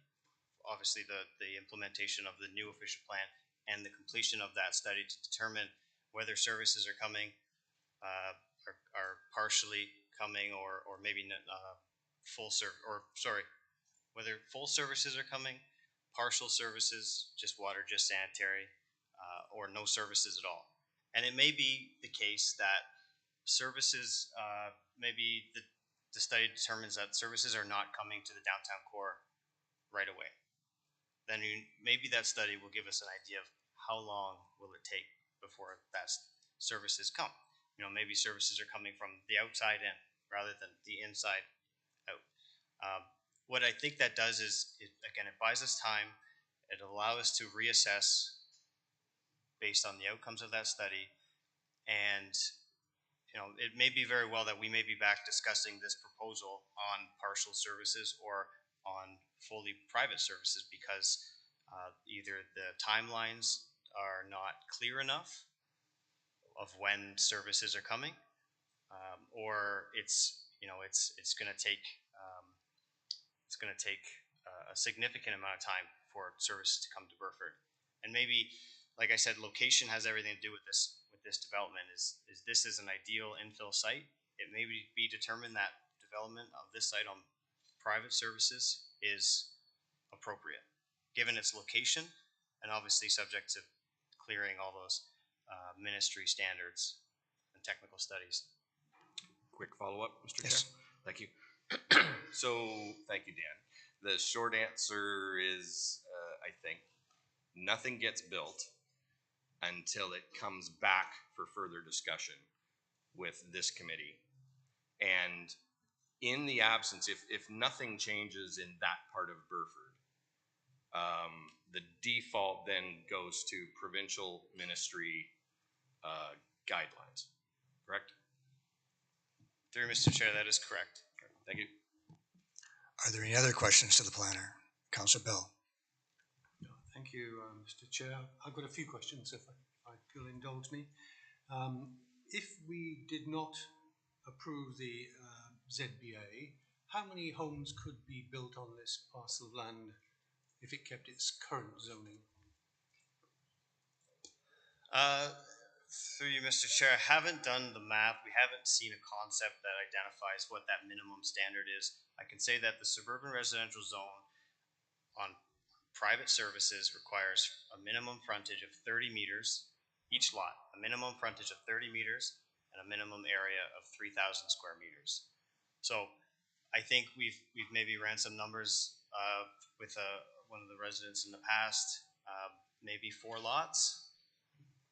S9: obviously the implementation of the new official plan and the completion of that study to determine whether services are coming, are partially coming, or maybe whether full services are coming, partial services, just water, just sanitary, or no services at all. And it may be the case that services, maybe the study determines that services are not coming to the downtown core right away. Then maybe that study will give us an idea of how long will it take before that services come. Maybe services are coming from the outside in rather than the inside out. What I think that does is, it buys us time. It allows us to reassess based on the outcomes of that study. And, it may be very well that we may be back discussing this proposal on partial services or on fully private services because either the timelines are not clear enough of when services are coming, or it's going to take a significant amount of time for services to come to Burford. And maybe, like I said, location has everything to do with this development. This is an ideal infill site. It may be determined that development of this site on private services is appropriate, given its location, and obviously subject to clearing all those ministry standards and technical studies.
S10: Quick follow-up, Mr.
S1: Yes.
S10: Chair? Thank you. So, thank you, Dan. The short answer is, I think, nothing gets built until it comes back for further discussion with this committee. And in the absence, if nothing changes in that part of Burford, the default then goes to provincial ministry guidelines, correct?
S9: Through Mr. Chair, that is correct.
S10: Thank you.
S1: Are there any other questions to the planner? Councillor Bell.
S11: Thank you, Mr. Chair. I've got a few questions, if you'll indulge me. If we did not approve the ZBA, how many homes could be built on this parcel of land if it kept its current zoning?
S9: Through you, Mr. Chair, I haven't done the math. We haven't seen a concept that identifies what that minimum standard is. I can say that the suburban residential zone on private services requires a minimum frontage of 30 meters each lot, a minimum frontage of 30 meters, and a minimum area of 3,000 square meters. So I think we've maybe ran some numbers with one of the residents in the past, maybe 4 lots.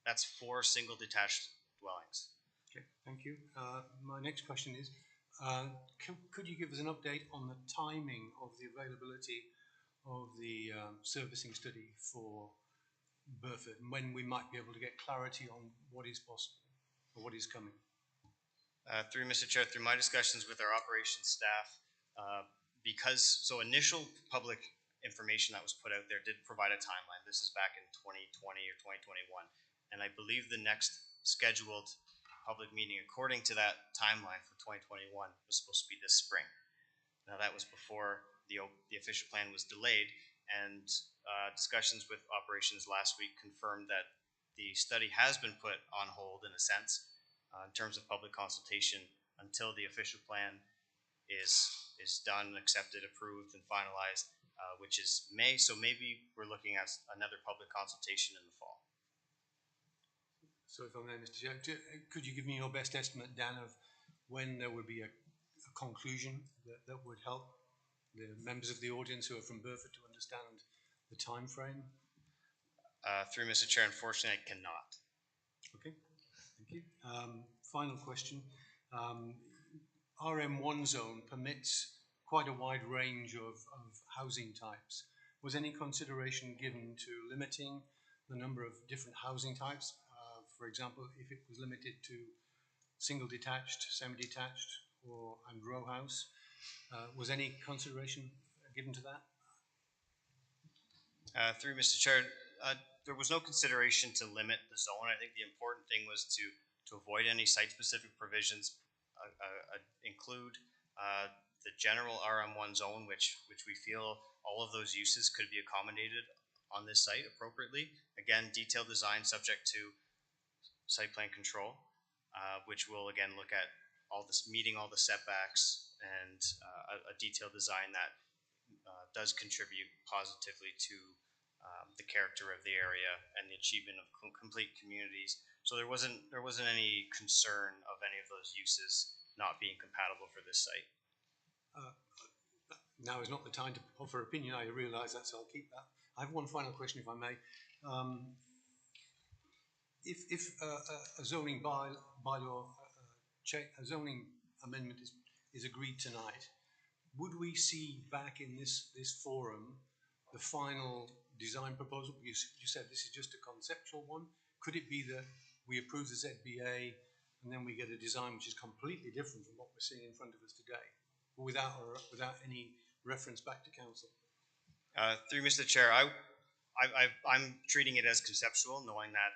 S9: That's 4 single detached dwellings.
S11: Okay, thank you. My next question is, could you give us an update on the timing of the availability of the servicing study for Burford, and when we might be able to get clarity on what is possible or what is coming?
S9: Through Mr. Chair, through my discussions with our operations staff, initial public information that was put out there did provide a timeline. This is back in 2020 or 2021. And I believe the next scheduled public meeting according to that timeline for 2021 was supposed to be this spring. Now that was before the official plan was delayed, and discussions with operations last week confirmed that the study has been put on hold in a sense in terms of public consultation until the official plan is done, accepted, approved, and finalized, which is May. So maybe we're looking at another public consultation in the fall.
S11: So if I may, Mr. Chair, could you give me your best estimate, Dan, of when there would be a conclusion that would help the members of the audience who are from Burford to understand the time frame?
S9: Through Mr. Chair, unfortunately, I cannot.
S11: Okay, thank you. Final question. RM1 zone permits quite a wide range of housing types. Was any consideration given to limiting the number of different housing types? For example, if it was limited to single detached, semi-detached, and row house, was any consideration given to that?
S9: Through Mr. Chair, there was no consideration to limit the zone. I think the important thing was to avoid any site-specific provisions, include the general RM1 zone, which we feel all of those uses could be accommodated on this site appropriately. Again, detailed design subject to site plan control, which will again look at all this, meeting all the setbacks, and a detailed design that does contribute positively to the character of the area and the achievement of complete communities. So there wasn't any concern of any of those uses not being compatible for this site.
S11: Now is not the time to offer opinion. I realise that, so I'll keep that. I have one final question, if I may. If a zoning bylaw, a zoning amendment is agreed tonight, would we see back in this forum the final design proposal? You said this is just a conceptual one. Could it be that we approve the ZBA and then we get a design which is completely different from what we're seeing in front of us today, without any reference back to council?
S9: Through Mr. Chair, I'm treating it as conceptual, knowing that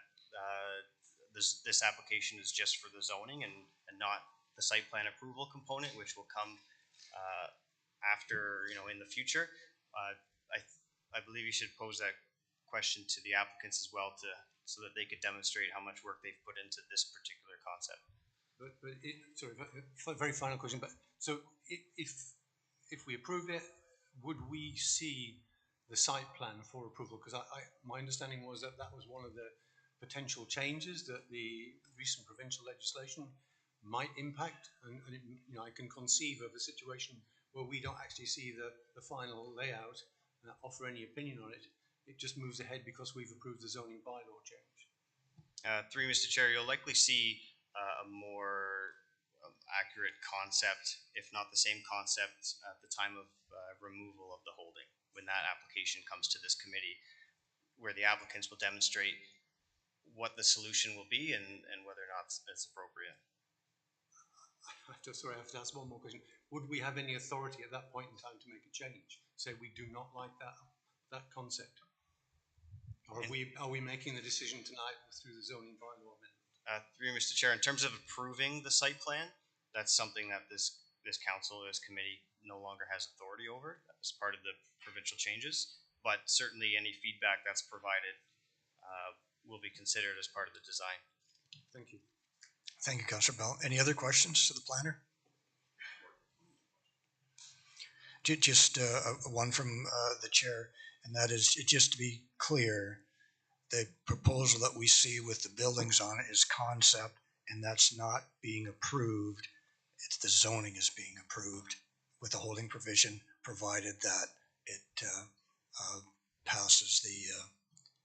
S9: this application is just for the zoning and not the site plan approval component, which will come after, in the future. I believe you should pose that question to the applicants as well, so that they could demonstrate how much work they've put into this particular concept.
S11: Sorry, very final question. But so if we approve it, would we see the site plan for approval? Because my understanding was that was one of the potential changes that the recent provincial legislation might impact, and I can conceive of a situation where we don't actually see the final layout and offer any opinion on it. It just moves ahead because we've approved the zoning bylaw change.
S9: Through Mr. Chair, you'll likely see a more accurate concept, if not the same concept, at the time of removal of the holding, when that application comes to this committee, where the applicants will demonstrate what the solution will be and whether or not it's appropriate.
S11: I have to ask one more question. Would we have any authority at that point in time to make a change? Say we do not like that concept? Or are we making the decision tonight through the zoning bylaw amendment?
S9: Through Mr. Chair, in terms of approving the site plan, that's something that this council, this committee, no longer has authority over as part of the provincial changes. But certainly any feedback that's provided will be considered as part of the design.
S11: Thank you.
S1: Thank you, Councillor Bell. Any other questions to the planner? Just one from the chair, and that is, just to be clear, the proposal that we see with the buildings on it is concept, and that's not being approved. It's the zoning is being approved with the holding provision, provided that it passes the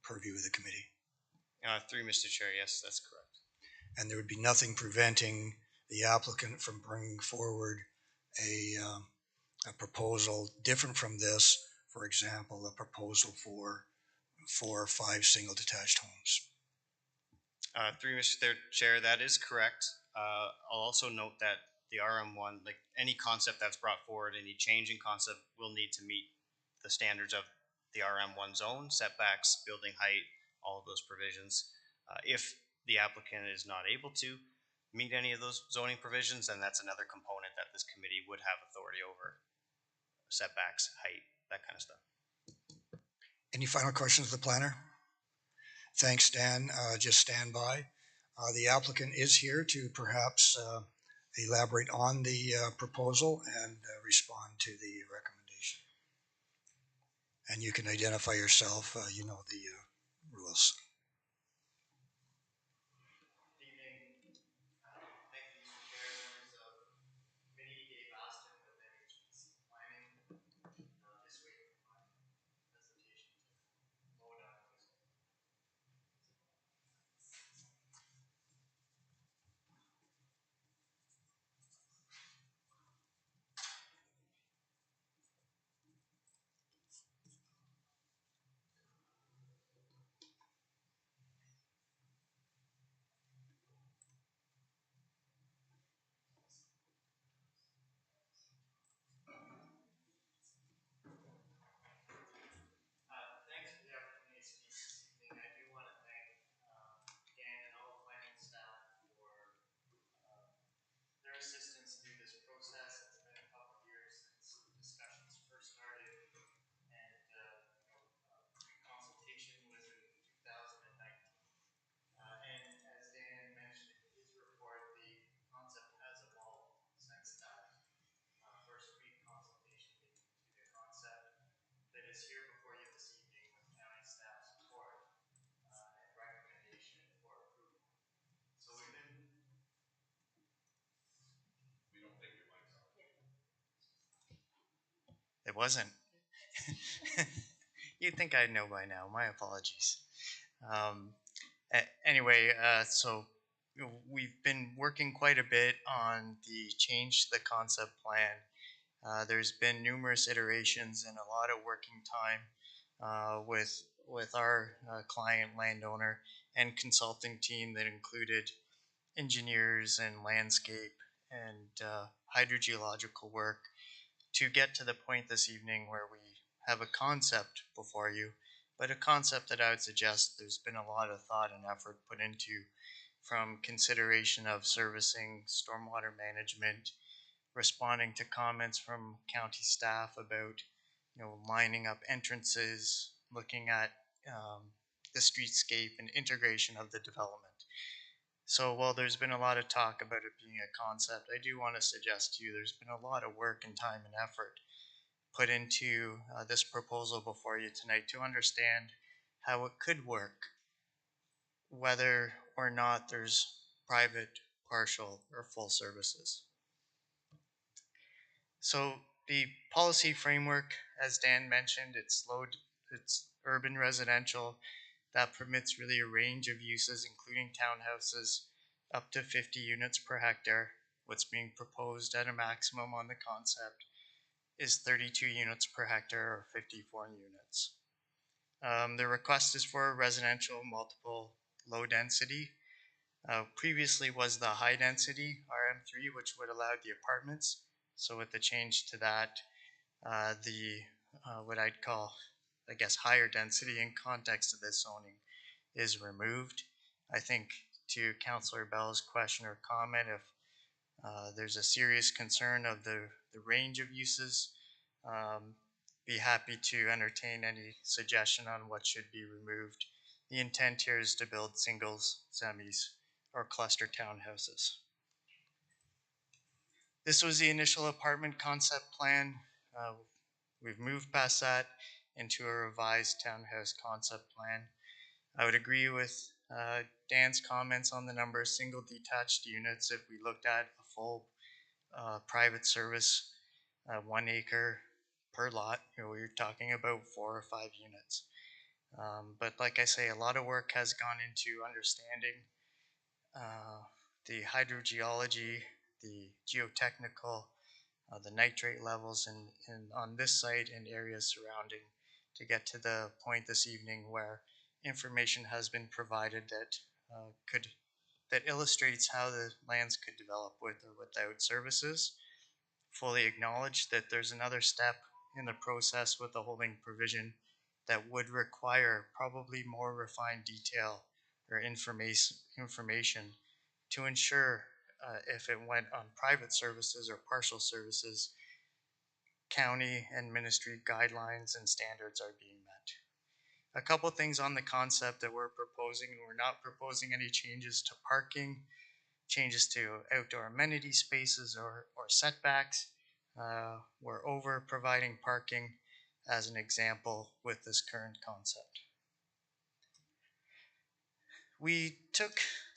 S1: purview of the committee.
S9: Through Mr. Chair, yes, that's correct.
S1: And there would be nothing preventing the applicant from bringing forward a proposal different from this, for example, a proposal for 4 or 5 single detached homes.
S9: Through Mr. Chair, that is correct. I'll also note that the RM1, like any concept that's brought forward, any change in concept will need to meet the standards of the RM1 zone, setbacks, building height, all of those provisions. If the applicant is not able to meet any of those zoning provisions, then that's another component that this committee would have authority over. Setbacks, height, that kind of stuff.
S1: Any final questions of the planner? Thanks, Dan. Just stand by. The applicant is here to perhaps elaborate on the proposal and respond to the recommendation. And you can identify yourself, you know the rules.
S12: Thanks for the opportunity to speak this evening. I do want to thank Dan and all the planning staff for their assistance through this process. It's been a couple of years since discussions first started, and consultation was in 2019. And as Dan mentioned in his report, the concept has evolved since that first pre-consultation meeting to the concept that is here before you this evening with county staff support and recommendation for approval. So we've been.
S10: We don't think your mic's on.
S12: It wasn't. You'd think I'd know by now. My apologies. Anyway, so we've been working quite a bit on the change to the concept plan. There's been numerous iterations and a lot of working time with our client landowner and consulting team that included engineers and landscape and hydrogeological work to get to the point this evening where we have a concept before you, but a concept that I would suggest there's been a lot of thought and effort put into, from consideration of servicing stormwater management, responding to comments from county staff about, lining up entrances, looking at the streetscape and integration of the development. So while there's been a lot of talk about it being a concept, I do want to suggest to you there's been a lot of work and time and effort put into this proposal before you tonight to understand how it could work, whether or not there's private, partial, or full services. So the policy framework, as Dan mentioned, it's urban residential that permits really a range of uses, including townhouses, up to 50 units per hectare. What's being proposed at a maximum on the concept is 32 units per hectare, or 54 units. The request is for residential multiple low density. Previously was the high density RM3, which would allow the apartments. So with the change to that, what I'd call, I guess, higher density in context of this zoning is removed. I think to Councillor Bell's question or comment, if there's a serious concern of the range of uses, be happy to entertain any suggestion on what should be removed. The intent here is to build singles, semis, or cluster townhouses. This was the initial apartment concept plan. We've moved past that into a revised townhouse concept plan. I would agree with Dan's comments on the number of single detached units. If we looked at a full private service, 1 acre per lot, we're talking about 4 or 5 units. But like I say, a lot of work has gone into understanding the hydrogeology, the geotechnical, the nitrate levels on this site and areas surrounding, to get to the point this evening where information has been provided that could that illustrates how the lands could develop with or without services. Fully acknowledge that there's another step in the process with the holding provision that would require probably more refined detail or information to ensure if it went on private services or partial services, county and ministry guidelines and standards are being met. A couple things on the concept that we're proposing. We're not proposing any changes to parking, changes to outdoor amenity spaces or setbacks. We're over providing parking as an example with this current concept.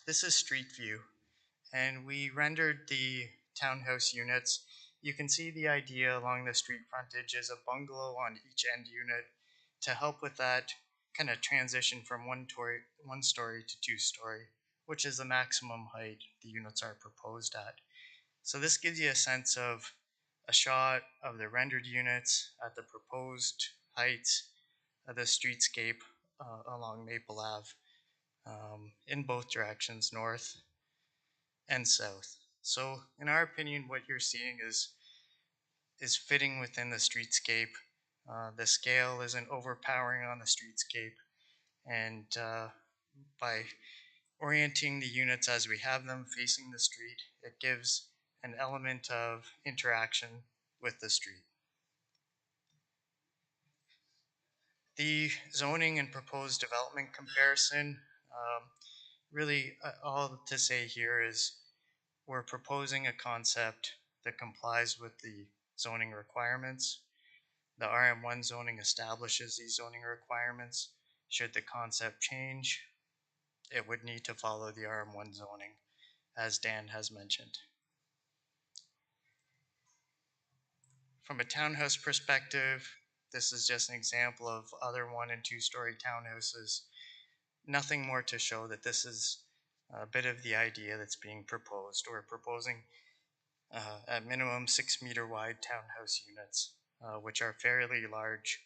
S12: This is street view, and we rendered the townhouse units. You can see the idea along the street frontage is a bungalow on each end unit to help with that kind of transition from one story to 2-story, which is the maximum height the units are proposed at. So this gives you a sense of a shot of the rendered units at the proposed heights of the streetscape along Maple Ave in both directions, north and south. So in our opinion, what you're seeing is fitting within the streetscape. The scale isn't overpowering on the streetscape, and by orienting the units as we have them facing the street, it gives an element of interaction with the street. The zoning and proposed development comparison, really all to say here is we're proposing a concept that complies with the zoning requirements. The RM1 zoning establishes these zoning requirements. Should the concept change, it would need to follow the RM1 zoning, as Dan has mentioned. From a townhouse perspective, this is just an example of other 1- and 2-story townhouses. Nothing more to show that this is a bit of the idea that's being proposed. We're proposing at minimum 6-meter wide townhouse units, which are fairly large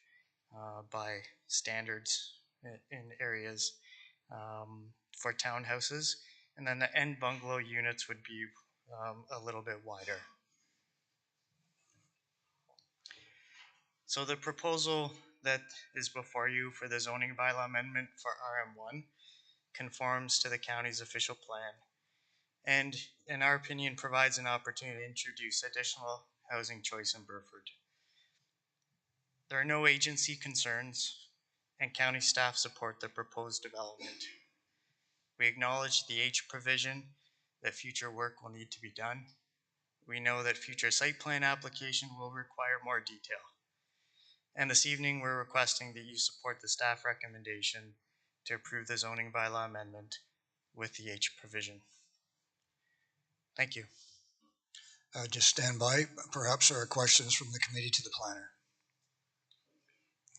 S12: by standards in areas for townhouses. And then the end bungalow units would be a little bit wider. So the proposal that is before you for the zoning bylaw amendment for RM1 conforms to the county's official plan, and in our opinion provides an opportunity to introduce additional housing choice in Burford. There are no agency concerns, and county staff support the proposed development. We acknowledge the H provision that future work will need to be done. We know that future site plan application will require more detail. And this evening, we're requesting that you support the staff recommendation to approve the zoning bylaw amendment with the H provision. Thank you.
S1: Just stand by. Perhaps there are questions from the committee to the planner.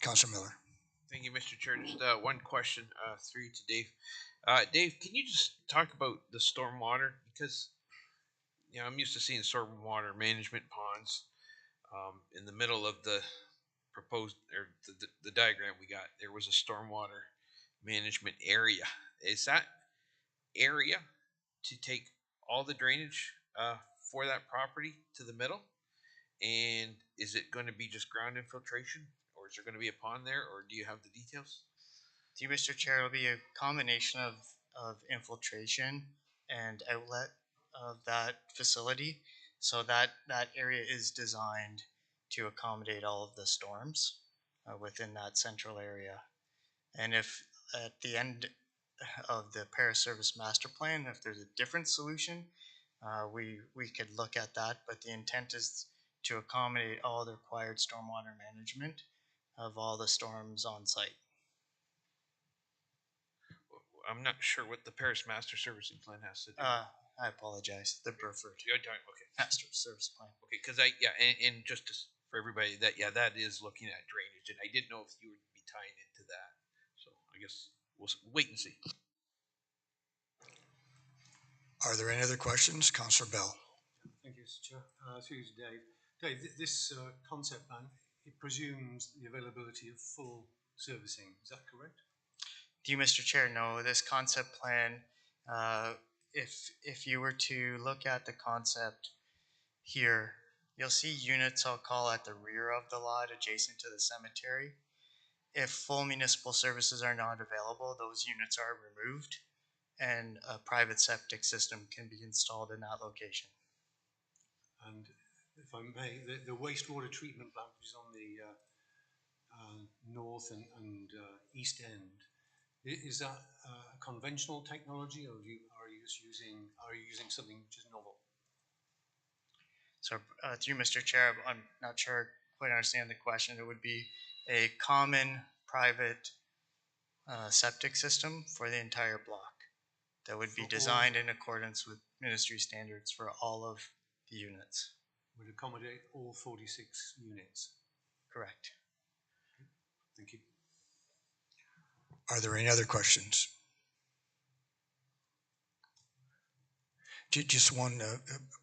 S1: Councilor Miller.
S4: Thank you, Mr. Chair. Just one question through to Dave. Dave, can you just talk about the stormwater? Because I'm used to seeing stormwater management ponds in the middle of the proposed or the diagram we got. There was a stormwater management area. Is that area to take all the drainage for that property to the middle? And is it going to be just ground infiltration, or is there going to be a pond there, or do you have the details?
S12: To you, Mr. Chair, it'll be a combination of infiltration and outlet of that facility. So that area is designed to accommodate all of the storms within that central area. And if at the end of the Paris Service Master Plan, if there's a different solution, we could look at that, but the intent is to accommodate all the required stormwater management of all the storms on site.
S4: I'm not sure what the Paris Master Servicing Plan has to do.
S12: I apologize. The Burford
S4: Okay.
S12: Master Service Plan.
S4: Okay, because and just for everybody, that is looking at drainage, and I didn't know if you would be tying into that. So I guess we'll wait and see.
S1: Are there any other questions? Councillor Bell.
S11: Thank you, Mr. Chair. Through to Dave. Dave, this concept plan, it presumes the availability of full servicing. Is that correct?
S12: To you, Mr. Chair, no. This concept plan if you were to look at the concept here, you'll see units I'll call at the rear of the lot adjacent to the cemetery. If full municipal services are not available, those units are removed and a private septic system can be installed in that location.
S11: And if I may, the wastewater treatment plant, which is on the north and east end, is that conventional technology, or are you using something which is novel?
S12: So through Mr. Chair, I'm not sure I quite understand the question. It would be a common private septic system for the entire block that would be designed in accordance with ministry standards for all of the units.
S11: Would accommodate all 46 units.
S12: Correct.
S11: Thank you.
S1: Are there any other questions? Just one,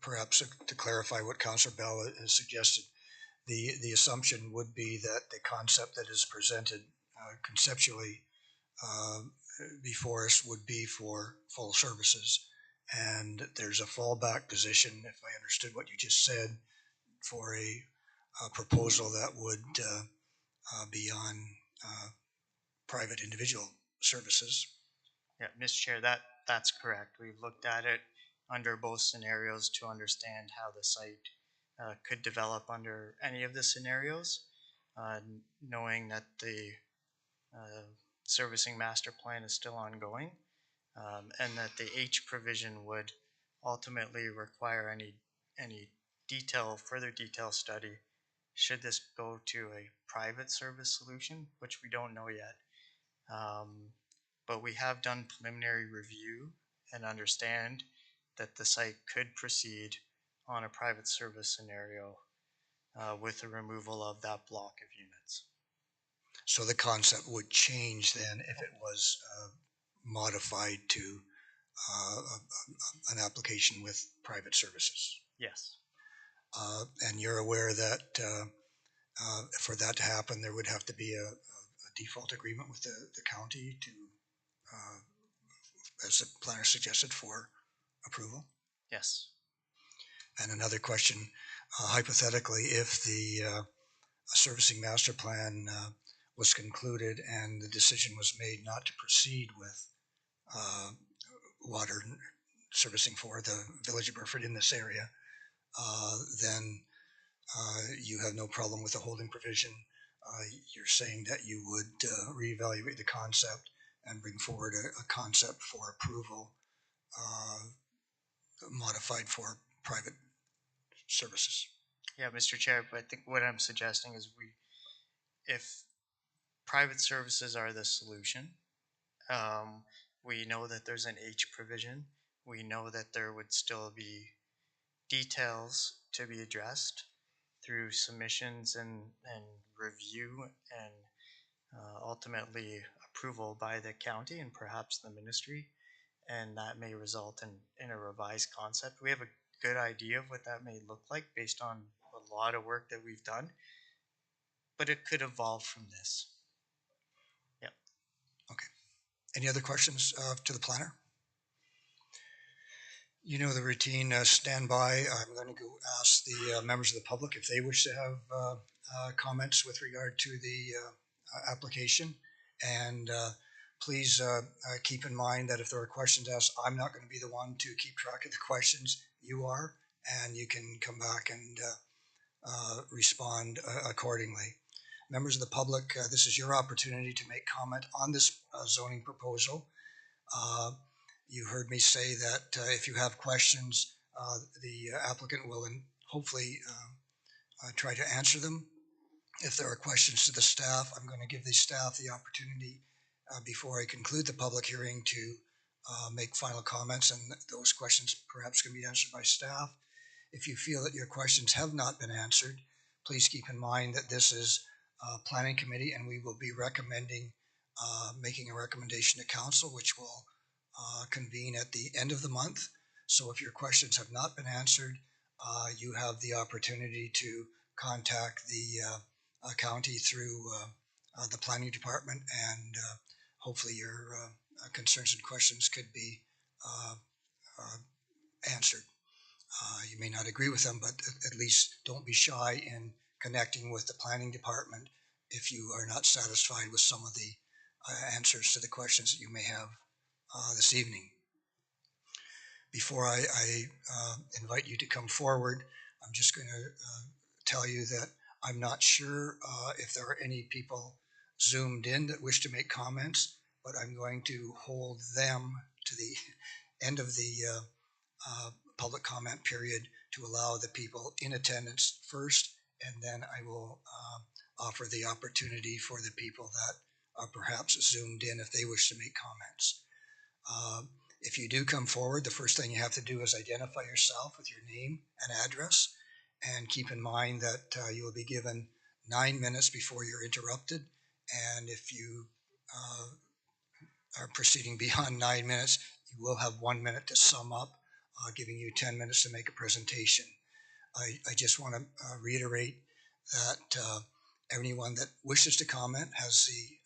S1: perhaps to clarify what Councillor Bell has suggested. The assumption would be that the concept that is presented conceptually before us would be for full services. And there's a fallback position, if I understood what you just said, for a proposal that would be on private individual services.
S12: Yeah, Mr. Chair, that's correct. We've looked at it under both scenarios to understand how the site could develop under any of the scenarios, knowing that the servicing master plan is still ongoing, and that the H provision would ultimately require any further detail study should this go to a private service solution, which we don't know yet. But we have done preliminary review and understand that the site could proceed on a private service scenario with the removal of that block of units.
S1: So the concept would change then if it was modified to an application with private services.
S12: Yes.
S1: And you're aware that for that to happen, there would have to be a default agreement with the county to, as the planner suggested, for approval?
S12: Yes.
S1: And another question, hypothetically, if the servicing master plan was concluded and the decision was made not to proceed with water servicing for the village of Burford in this area, then you have no problem with the holding provision. You're saying that you would reevaluate the concept and bring forward a concept for approval modified for private services.
S12: Yeah, Mr. Chair, but I think what I'm suggesting is if private services are the solution, we know that there's an H provision. We know that there would still be details to be addressed through submissions and review and ultimately approval by the county and perhaps the ministry, and that may result in a revised concept. We have a good idea of what that may look like based on a lot of work that we've done, but it could evolve from this. Yeah.
S1: Okay. Any other questions to the planner? You know the routine, stand by. I'm going to go ask the members of the public if they wish to have comments with regard to the application. And please keep in mind that if there are questions asked, I'm not going to be the one to keep track of the questions. You are, and you can come back and respond accordingly. Members of the public, this is your opportunity to make comment on this zoning proposal. You heard me say that if you have questions, the applicant will hopefully try to answer them. If there are questions to the staff, I'm going to give the staff the opportunity before I conclude the public hearing to make final comments, and those questions perhaps can be answered by staff. If you feel that your questions have not been answered, please keep in mind that this is a planning committee and we will be recommending making a recommendation to council, which will convene at the end of the month. So if your questions have not been answered, you have the opportunity to contact the county through the planning department, and hopefully your concerns and questions could be answered. You may not agree with them, but at least don't be shy in connecting with the planning department if you are not satisfied with some of the answers to the questions that you may have this evening. Before I invite you to come forward, I'm just going to tell you that I'm not sure if there are any people zoomed in that wish to make comments, but I'm going to hold them to the end of the public comment period to allow the people in attendance first, and then I will offer the opportunity for the people that are perhaps zoomed in if they wish to make comments. If you do come forward, the first thing you have to do is identify yourself with your name and address, and keep in mind that you will be given 9 minutes before you're interrupted, and if you are proceeding beyond 9 minutes, you will have 1 minute to sum up, giving you 10 minutes to make a presentation. I just want to reiterate that anyone that wishes to comment has the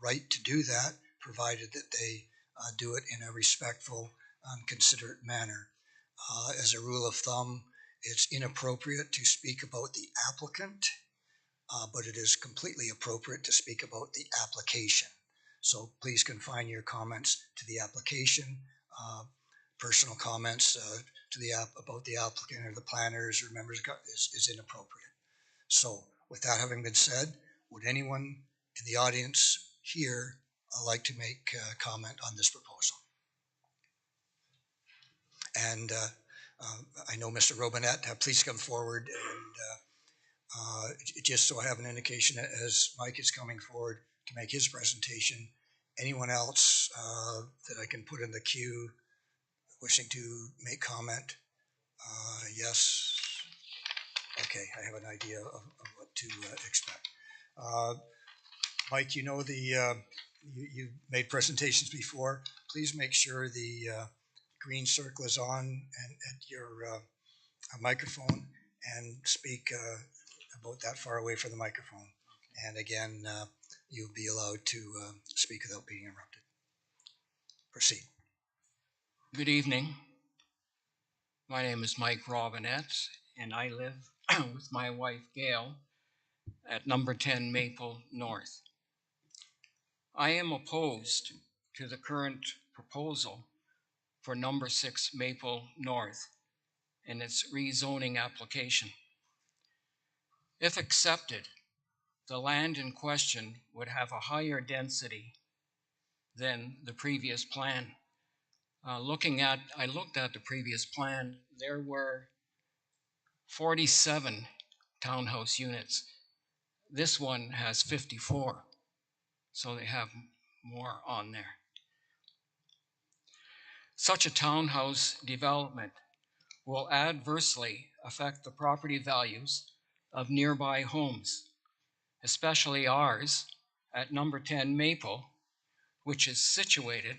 S1: right to do that, provided that they do it in a respectful and considerate manner. As a rule of thumb, it's inappropriate to speak about the applicant, but it is completely appropriate to speak about the application. So please confine your comments to the application. Personal comments to the about the applicant or the planners or members is inappropriate. So with that having been said, would anyone in the audience here like to make a comment on this proposal? And I know Mr. Robinette, please come forward, and just so I have an indication as Mike is coming forward to make his presentation, anyone else that I can put in the queue wishing to make comment? Yes. Okay, I have an idea of what to expect. Mike, you know you made presentations before. Please make sure the green circle is on and at your microphone, and speak about that far away from the microphone. And again, you'll be allowed to speak without being interrupted. Proceed.
S13: Good evening. My name is Mike Robinette, and I live with my wife Gail at number 10 Maple North. I am opposed to the current proposal for number 6 Maple North and its rezoning application. If accepted, the land in question would have a higher density than the previous plan. I looked at the previous plan. There were 47 townhouse units. This one has 54, so they have more on there. Such a townhouse development will adversely affect the property values of nearby homes, especially ours at number 10 Maple, which is situated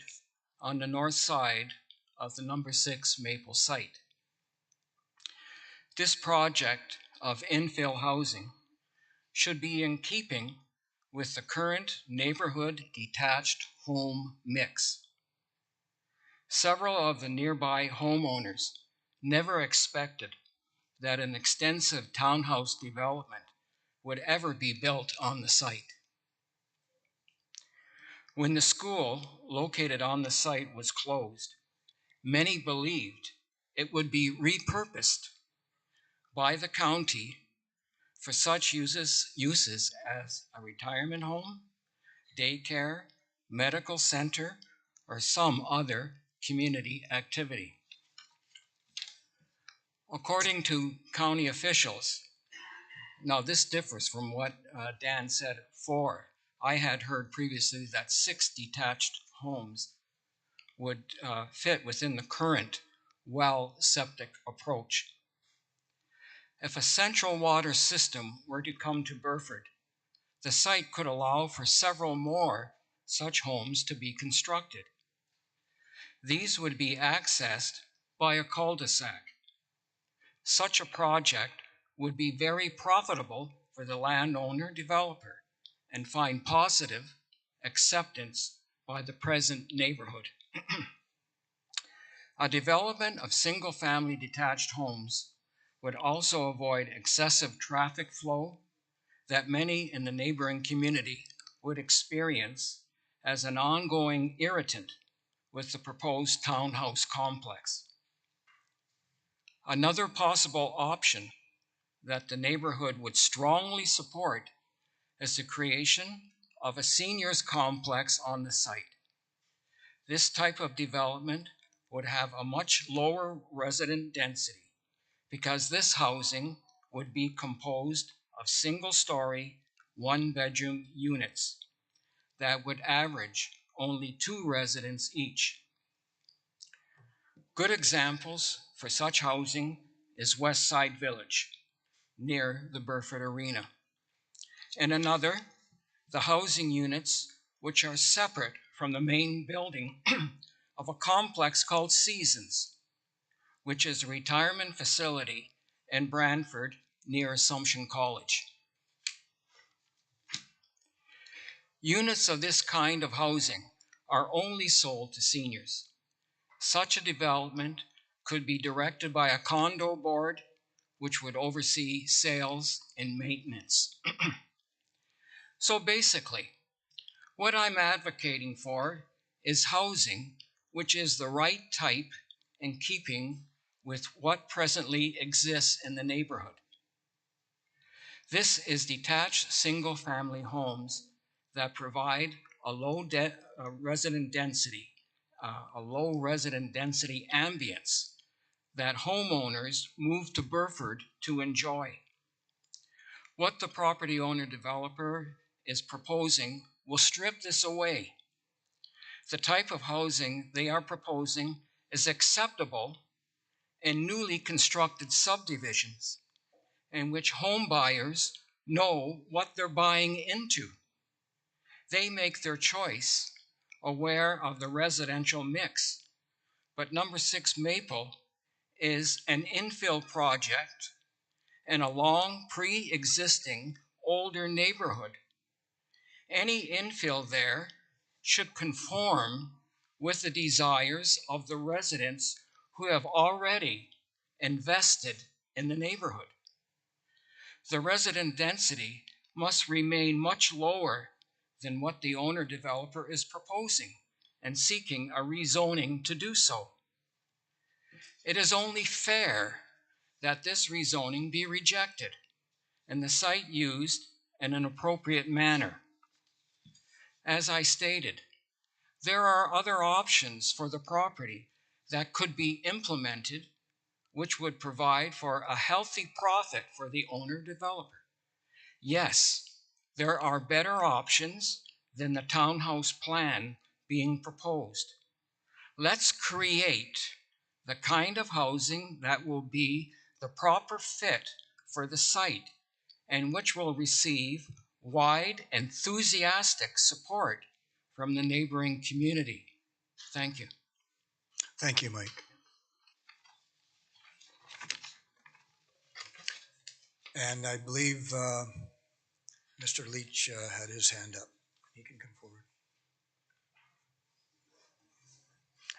S13: on the north side of the number 6 Maple site. This project of infill housing should be in keeping with the current neighborhood detached home mix. Several of the nearby homeowners never expected that an extensive townhouse development would ever be built on the site. When the school located on the site was closed, many believed it would be repurposed by the county for such uses as a retirement home, daycare, medical center, or some other community activity. According to county officials, now this differs from what Dan said before. I had heard previously that 6 detached homes would fit within the current well septic approach. If a central water system were to come to Burford, the site could allow for several more such homes to be constructed. These would be accessed by a cul-de-sac. Such a project would be very profitable for the landowner developer and find positive acceptance by the present neighborhood. A development of single-family detached homes would also avoid excessive traffic flow that many in the neighboring community would experience as an ongoing irritant with the proposed townhouse complex. Another possible option that the neighborhood would strongly support is the creation of a seniors complex on the site. This type of development would have a much lower resident density because this housing would be composed of single-story, one-bedroom units that would average only 2 residents each. Good examples for such housing is West Side Village, near the Burford Arena. And another, the housing units which are separate from the main building of a complex called Seasons, which is a retirement facility in Brantford near Assumption College. Units of this kind of housing are only sold to seniors. Such a development could be directed by a condo board, which would oversee sales and maintenance. So basically, what I'm advocating for is housing which is the right type in keeping with what presently exists in the neighborhood. This is detached single-family homes that provide a low resident density ambience that homeowners move to Burford to enjoy. What the property owner developer is proposing will strip this away. The type of housing they are proposing is acceptable in newly constructed subdivisions in which home buyers know what they're buying into. They make their choice aware of the residential mix. But number 6 Maple is an infill project in a long pre-existing older neighborhood. Any infill there should conform with the desires of the residents who have already invested in the neighborhood. The resident density must remain much lower than what the owner developer is proposing and seeking a rezoning to do so. It is only fair that this rezoning be rejected and the site used in an appropriate manner. As I stated, there are other options for the property that could be implemented which would provide for a healthy profit for the owner developer. Yes, there are better options than the townhouse plan being proposed. Let's create the kind of housing that will be the proper fit for the site and which will receive wide, enthusiastic support from the neighboring community. Thank you.
S1: Thank you, Mike. And I believe Mr. Leach had his hand up. He can come forward.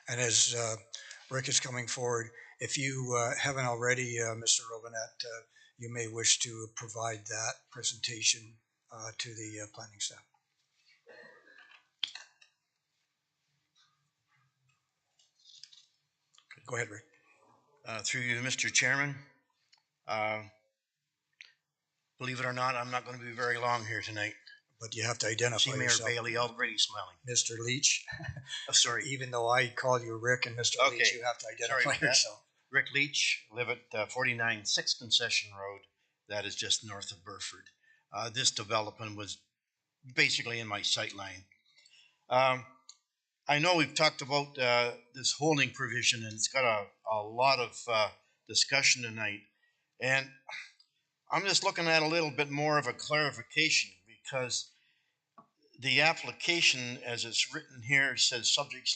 S1: And as Rick is coming forward, if you haven't already, Mr. Robinette, you may wish to provide that presentation to the planning staff. Go ahead, Rick.
S14: Through you, Mr. Chairman. Believe it or not, I'm not going to be very long here tonight.
S1: But you have to identify
S14: See Mayor
S1: yourself.
S14: Bailey already smiling.
S1: Mr. Leach.
S14: Oh, sorry.
S1: Even though I call you Rick and Mr. Leach, you have to identify yourself.
S14: Rick Leach, live at 49 6th Concession Road. That is just north of Burford. This development was basically in my sight line. I know we've talked about this holding provision, and it's got a lot of discussion tonight. And I'm just looking at a little bit more of a clarification, because the application, as it's written here, says subjects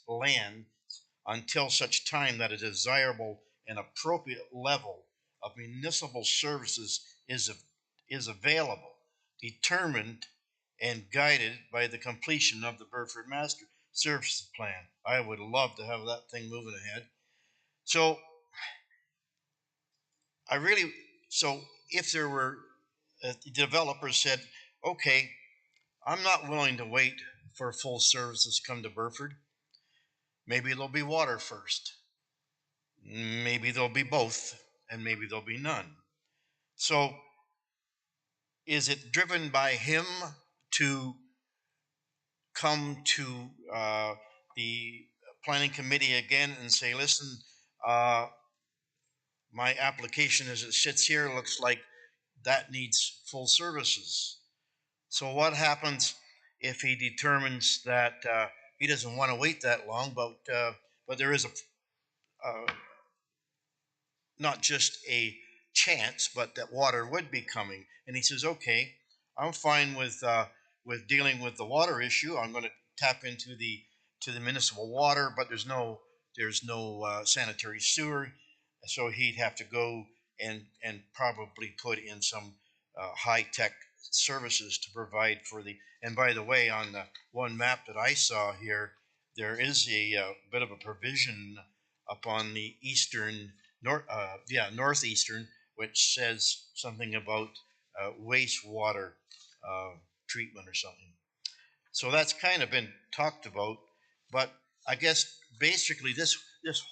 S14: land until such time that a desirable and appropriate level of municipal services is available, determined and guided by the completion of the Burford Master services plan. I would love to have that thing moving ahead. So so if there were, developers said, okay, I'm not willing to wait for full services to come to Burford. Maybe there'll be water first. Maybe there'll be both, and maybe there'll be none. So is it driven by him to come to the planning committee again and say, listen, my application as it sits here looks like that needs full services? So what happens if he determines that he doesn't want to wait that long, but there is not just a chance, but that water would be coming, and he says, okay, I'm fine with dealing with the water issue. I'm going to tap into the municipal water, but there's no sanitary sewer, so he'd have to go and probably put in some high tech services to provide for the. And by the way, on the one map that I saw here, there is a bit of a provision up on the northeastern, which says something about wastewater treatment or something. So that's kind of been talked about, but I guess basically this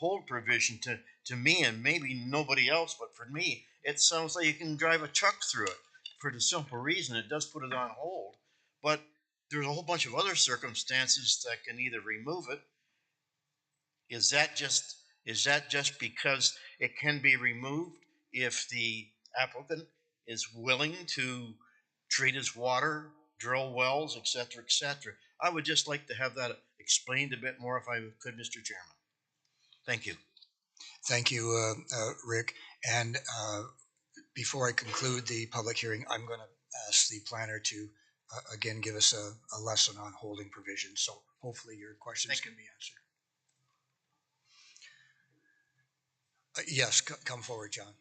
S14: whole provision to me, and maybe nobody else, but for me, it sounds like you can drive a truck through it, for the simple reason it does put it on hold. But there's a whole bunch of other circumstances that can either remove it. Is that just because it can be removed if the applicant is willing to treat his water, drill wells, et cetera, et cetera? I would just like to have that explained a bit more if I could, Mr. Chairman. Thank you.
S1: Thank you, Rick. And before I conclude the public hearing, I'm going to ask the planner to again give us a lesson on holding provisions. So hopefully your questions can be answered. Yes, come forward, John.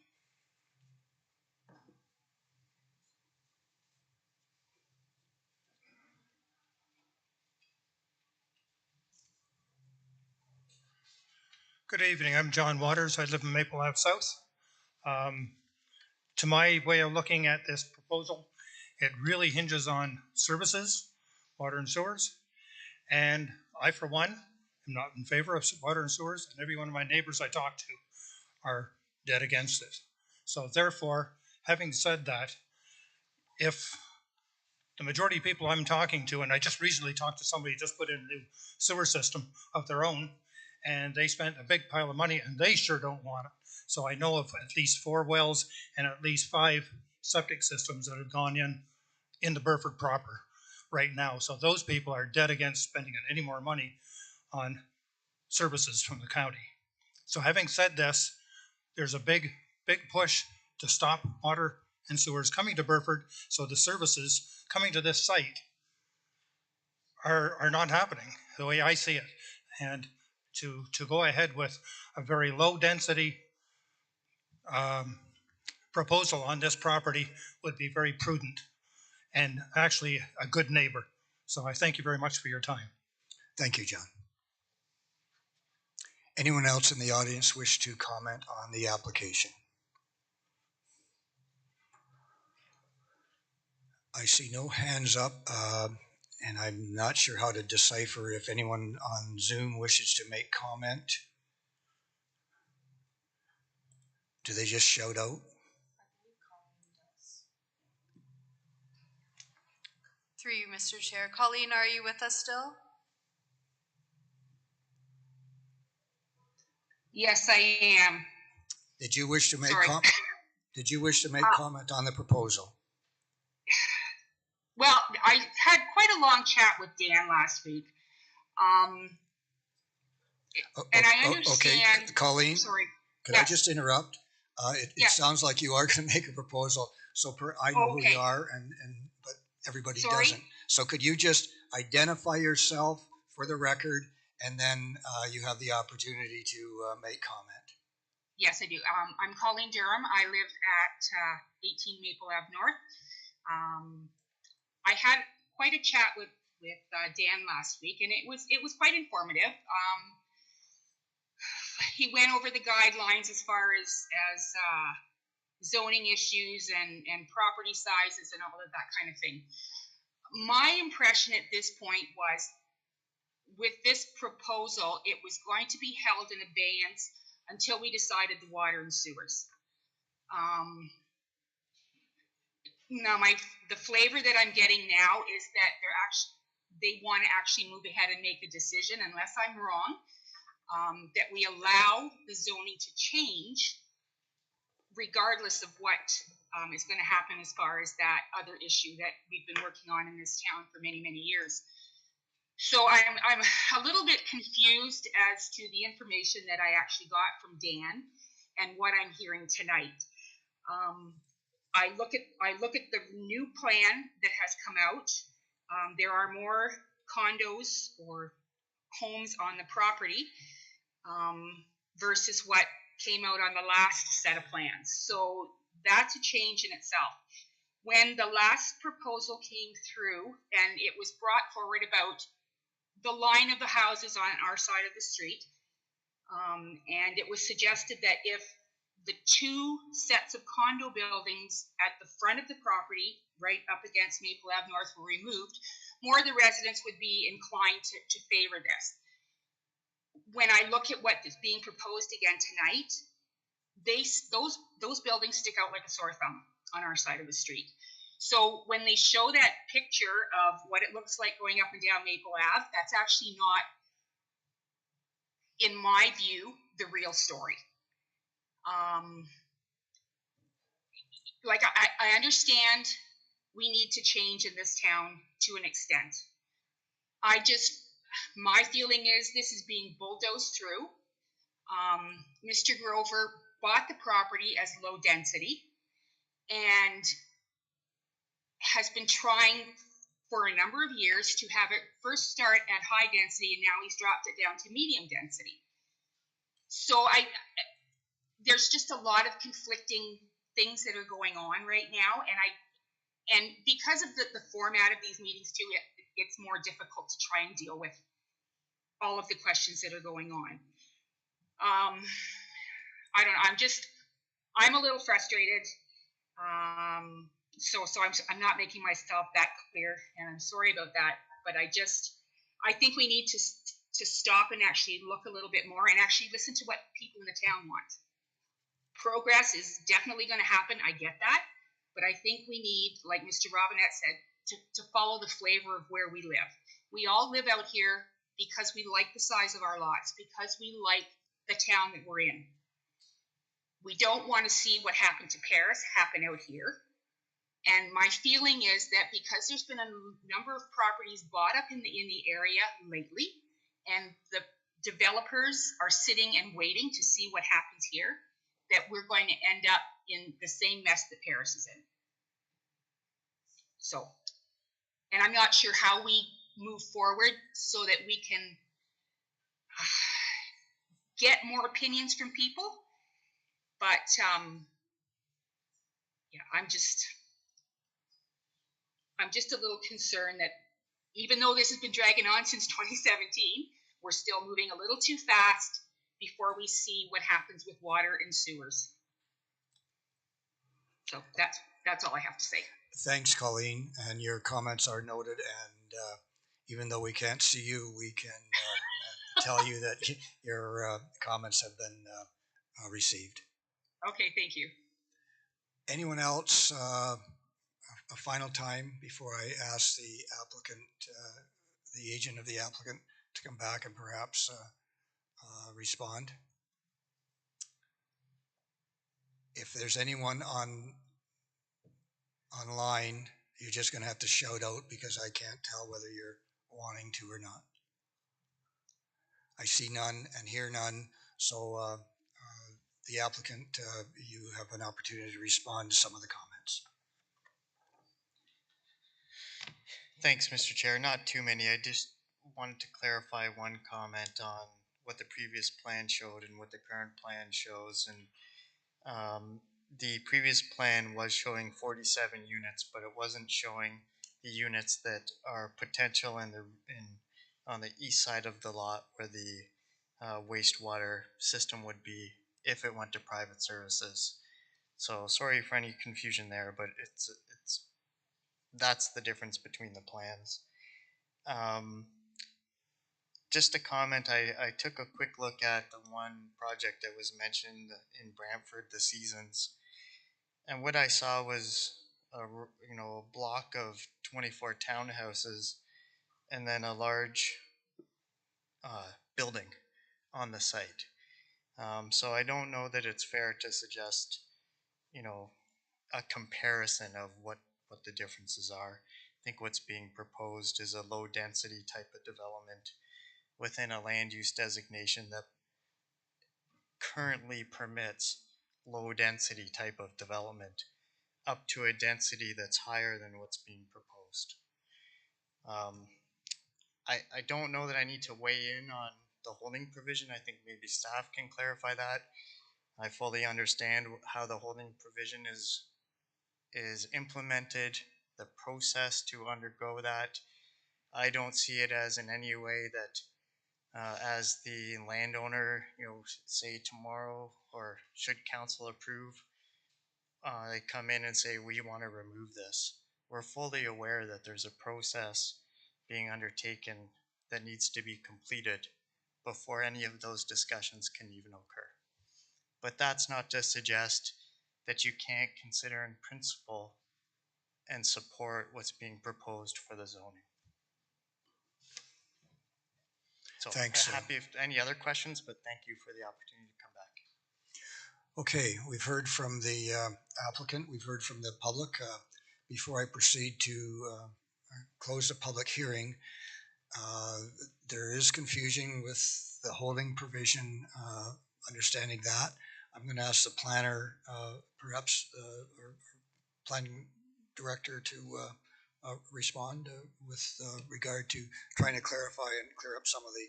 S15: Good evening. I'm John Waters. I live in Maple Ave South. To my way of looking at this proposal, it really hinges on services, water and sewers. And I, for one, am not in favor of water and sewers, and every one of my neighbors I talk to are dead against it. So therefore, having said that, if the majority of people I'm talking to, and I just recently talked to somebody who just put in a new sewer system of their own, and they spent a big pile of money, and they sure don't want it. So I know of at least 4 wells and at least 5 septic systems that have gone in the Burford proper right now. So those people are dead against spending any more money on services from the county. So having said this, there's a big push to stop water and sewers coming to Burford, so the services coming to this site are not happening the way I see it. And to go ahead with a very low density proposal on this property would be very prudent and actually a good neighbor. So I thank you very much for your time.
S1: Thank you, John. Anyone else in the audience wish to comment on the application? I see no hands up, and I'm not sure how to decipher if anyone on Zoom wishes to make comment. Do they just shout out?
S5: Through you, Mr. Chair. Colleen, are you with us still?
S16: Yes, I am.
S1: Did you wish to make comment on the proposal?
S16: Well, I had quite a long chat with Dan last week. And I understand.
S1: Okay, Colleen,
S16: sorry.
S1: Could I just interrupt? It sounds like you are going to make a proposal. So I know who you are, but everybody doesn't. So could you just identify yourself for the record, and then you have the opportunity to make comment.
S16: Yes, I do. I'm Colleen Durham. I live at 18 Maple Ave North. I had quite a chat with Dan last week, and it was quite informative. He went over the guidelines as far as zoning issues and property sizes and all of that kind of thing. My impression at this point was, with this proposal, it was going to be held in abeyance until we decided the water and sewers. Now, the flavor that I'm getting now is that they want to actually move ahead and make a decision, unless I'm wrong, that we allow the zoning to change regardless of what is going to happen as far as that other issue that we've been working on in this town for many, many years. So I'm a little bit confused as to the information that I actually got from Dan and what I'm hearing tonight. I look at the new plan that has come out. There are more condos or homes on the property versus what came out on the last set of plans. So that's a change in itself. When the last proposal came through and it was brought forward about the line of the houses on our side of the street, and it was suggested that if the two sets of condo buildings at the front of the property, right up against Maple Ave North, were removed, more of the residents would be inclined to favor this. When I look at what is being proposed again tonight, those buildings stick out like a sore thumb on our side of the street. So when they show that picture of what it looks like going up and down Maple Ave, that's actually not, in my view, the real story. Like I understand we need to change in this town to an extent. My feeling is this is being bulldozed through. Mr. Grover bought the property as low density and has been trying for a number of years to have it first start at high density, and now he's dropped it down to medium density. So there's just a lot of conflicting things that are going on right now, and because of the format of these meetings too, it's more difficult to try and deal with all of the questions that are going on. I don't know. I'm a little frustrated. So I'm not making myself that clear, and I'm sorry about that. But I think we need to stop and actually look a little bit more and actually listen to what people in the town want. Progress is definitely going to happen. I get that, but I think we need, like Mr. Robinette said, to follow the flavor of where we live. We all live out here because we like the size of our lots, because we like the town that we're in. We don't want to see what happened to Paris happen out here. And my feeling is that because there's been a number of properties bought up in the area lately, and the developers are sitting and waiting to see what happens here, that we're going to end up in the same mess that Paris is in. So, and I'm not sure how we move forward so that we can get more opinions from people. But yeah, I'm just a little concerned that even though this has been dragging on since 2017, we're still moving a little too fast before we see what happens with water and sewers. So that's all I have to say.
S1: Thanks, Colleen, and your comments are noted, and even though we can't see you, we can tell you that your comments have been received.
S16: Okay, thank you.
S1: Anyone else? A final time before I ask the applicant, the agent of the applicant, to come back and perhaps respond. If there's anyone online, you're just going to have to shout out because I can't tell whether you're wanting to or not. I see none and hear none, so the applicant, you have an opportunity to respond to some of the comments.
S12: Thanks, Mr. Chair. Not too many. I just wanted to clarify one comment on what the previous plan showed and what the current plan shows. And the previous plan was showing 47 units, but it wasn't showing units that are potential on the east side of the lot where the wastewater system would be if it went to private services. So sorry for any confusion there, but that's the difference between the plans. Just a comment, I took a quick look at the one project that was mentioned in Brantford, the Seasons, and what I saw was a block of 24 townhouses and then a large building on the site. So I don't know that it's fair to suggest, a comparison of what the differences are. I think what's being proposed is a low density type of development within a land use designation that currently permits low density type of development up to a density that's higher than what's being proposed. I don't know that I need to weigh in on the holding provision. I think maybe staff can clarify that. I fully understand how the holding provision is implemented, the process to undergo that. I don't see it as in any way that as the landowner, say tomorrow, or should council approve, they come in and say, we want to remove this. We're fully aware that there's a process being undertaken that needs to be completed before any of those discussions can even occur. But that's not to suggest that you can't consider in principle and support what's being proposed for the zoning. So
S1: Thanks.
S12: Happy if any other questions, but thank you for the opportunity to come back.
S1: Okay, we've heard from the applicant, we've heard from the public. Before I proceed to close the public hearing, there is confusion with the holding provision, understanding that. I'm going to ask the planner, perhaps, or planning director to respond with regard to trying to clarify and clear up some of the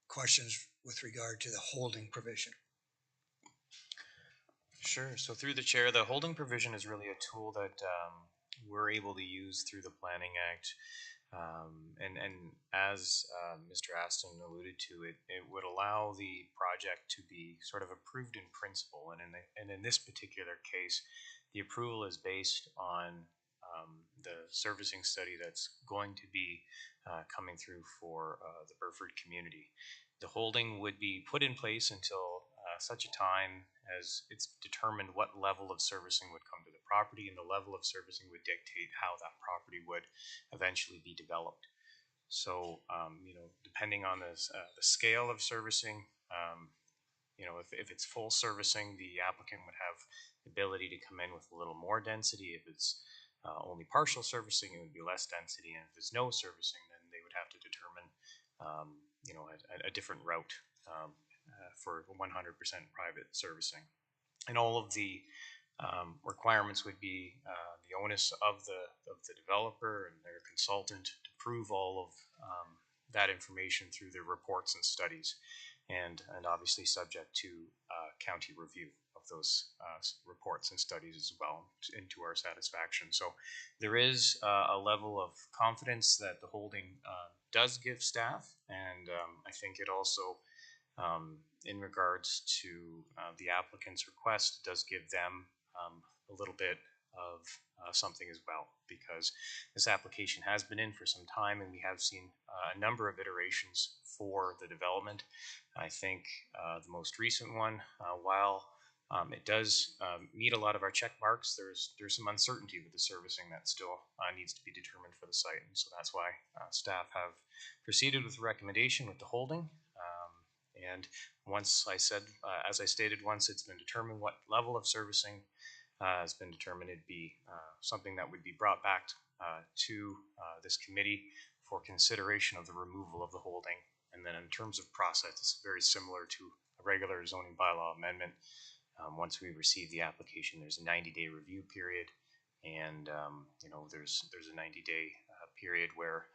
S1: questions with regard to the holding provision.
S7: Sure. So through the chair, the holding provision is really a tool that we're able to use through the Planning Act. And as Mr. Aston alluded to, it would allow the project to be sort of approved in principle. And in this particular case, the approval is based on the servicing study that's going to be coming through for the Burford community. The holding would be put in place until such a time as it's determined what level of servicing would come to the property, and the level of servicing would dictate how that property would eventually be developed. So, depending on the scale of servicing, if it's full servicing, the applicant would have the ability to come in with a little more density. If it's only partial servicing, it would be less density, and if there's no servicing, then they would have to determine, a different route for 100% private servicing. And all of the requirements would be the onus of the developer and their consultant to prove all of that information through their reports and studies, and obviously subject to county review of those reports and studies as well, and to our satisfaction. So there is a level of confidence that the holding does give staff, and I think it also, in regards to the applicant's request, does give them a little bit of something as well, because this application has been in for some time and we have seen a number of iterations for the development. I think the most recent one, while it does meet a lot of our check marks, there's some uncertainty with the servicing that still needs to be determined for the site, and so that's why staff have proceeded with the recommendation with the holding. And once as I stated, once it's been determined what level of servicing has been determined, it'd be something that would be brought back to this committee for consideration of the removal of the holding. And then in terms of process, it's very similar to a regular zoning bylaw amendment. Once we receive the application, there's a 90-day review period, and there's a 90-day period where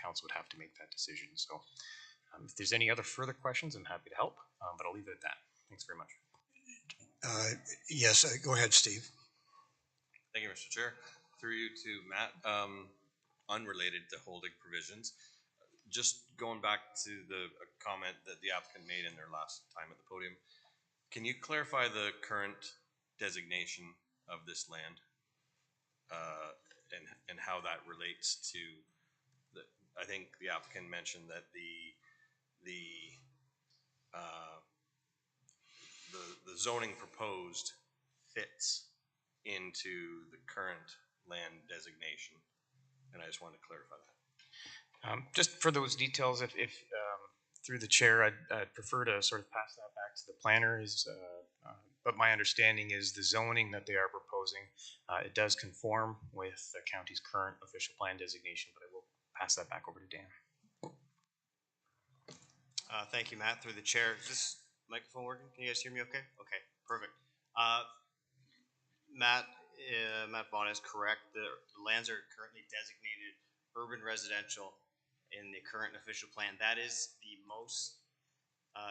S7: council would have to make that decision. So if there's any other further questions, I'm happy to help, but I'll leave it at that. Thanks very much.
S1: Yes, go ahead, Steve.
S10: Thank you, Mr. Chair. Through you to Matt. unrelated to holding provisions. Just going back to the comment that the applicant made in their last time at the podium, can you clarify the current designation of this land and how that relates to the? I think the applicant mentioned that the zoning proposed fits into the current land designation, and I just wanted to clarify that.
S7: Just for those details, if through the chair, I'd prefer to sort of pass that back to the planner. But my understanding is the zoning that they are proposing, it does conform with the county's current official plan designation, but I will pass that back over to Dan.
S9: Thank you, Matt. Through the chair, is this microphone working? Can you guys hear me okay? Okay, perfect. Matt Vaughn is correct. The lands are currently designated urban residential in the current official plan. That is the most,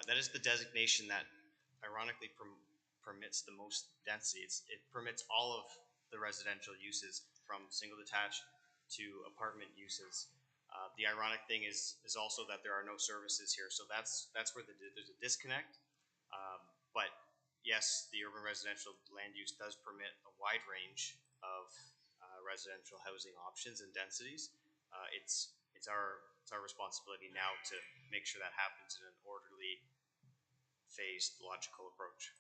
S9: that is the designation that ironically permits the most density. It permits all of the residential uses from single detached to apartment uses. The ironic thing is also that there are no services here, so that's where there's a disconnect. But yes, the urban residential land use does permit a wide range of residential housing options and densities. It's our responsibility now to make sure that happens in an orderly, phased, logical approach.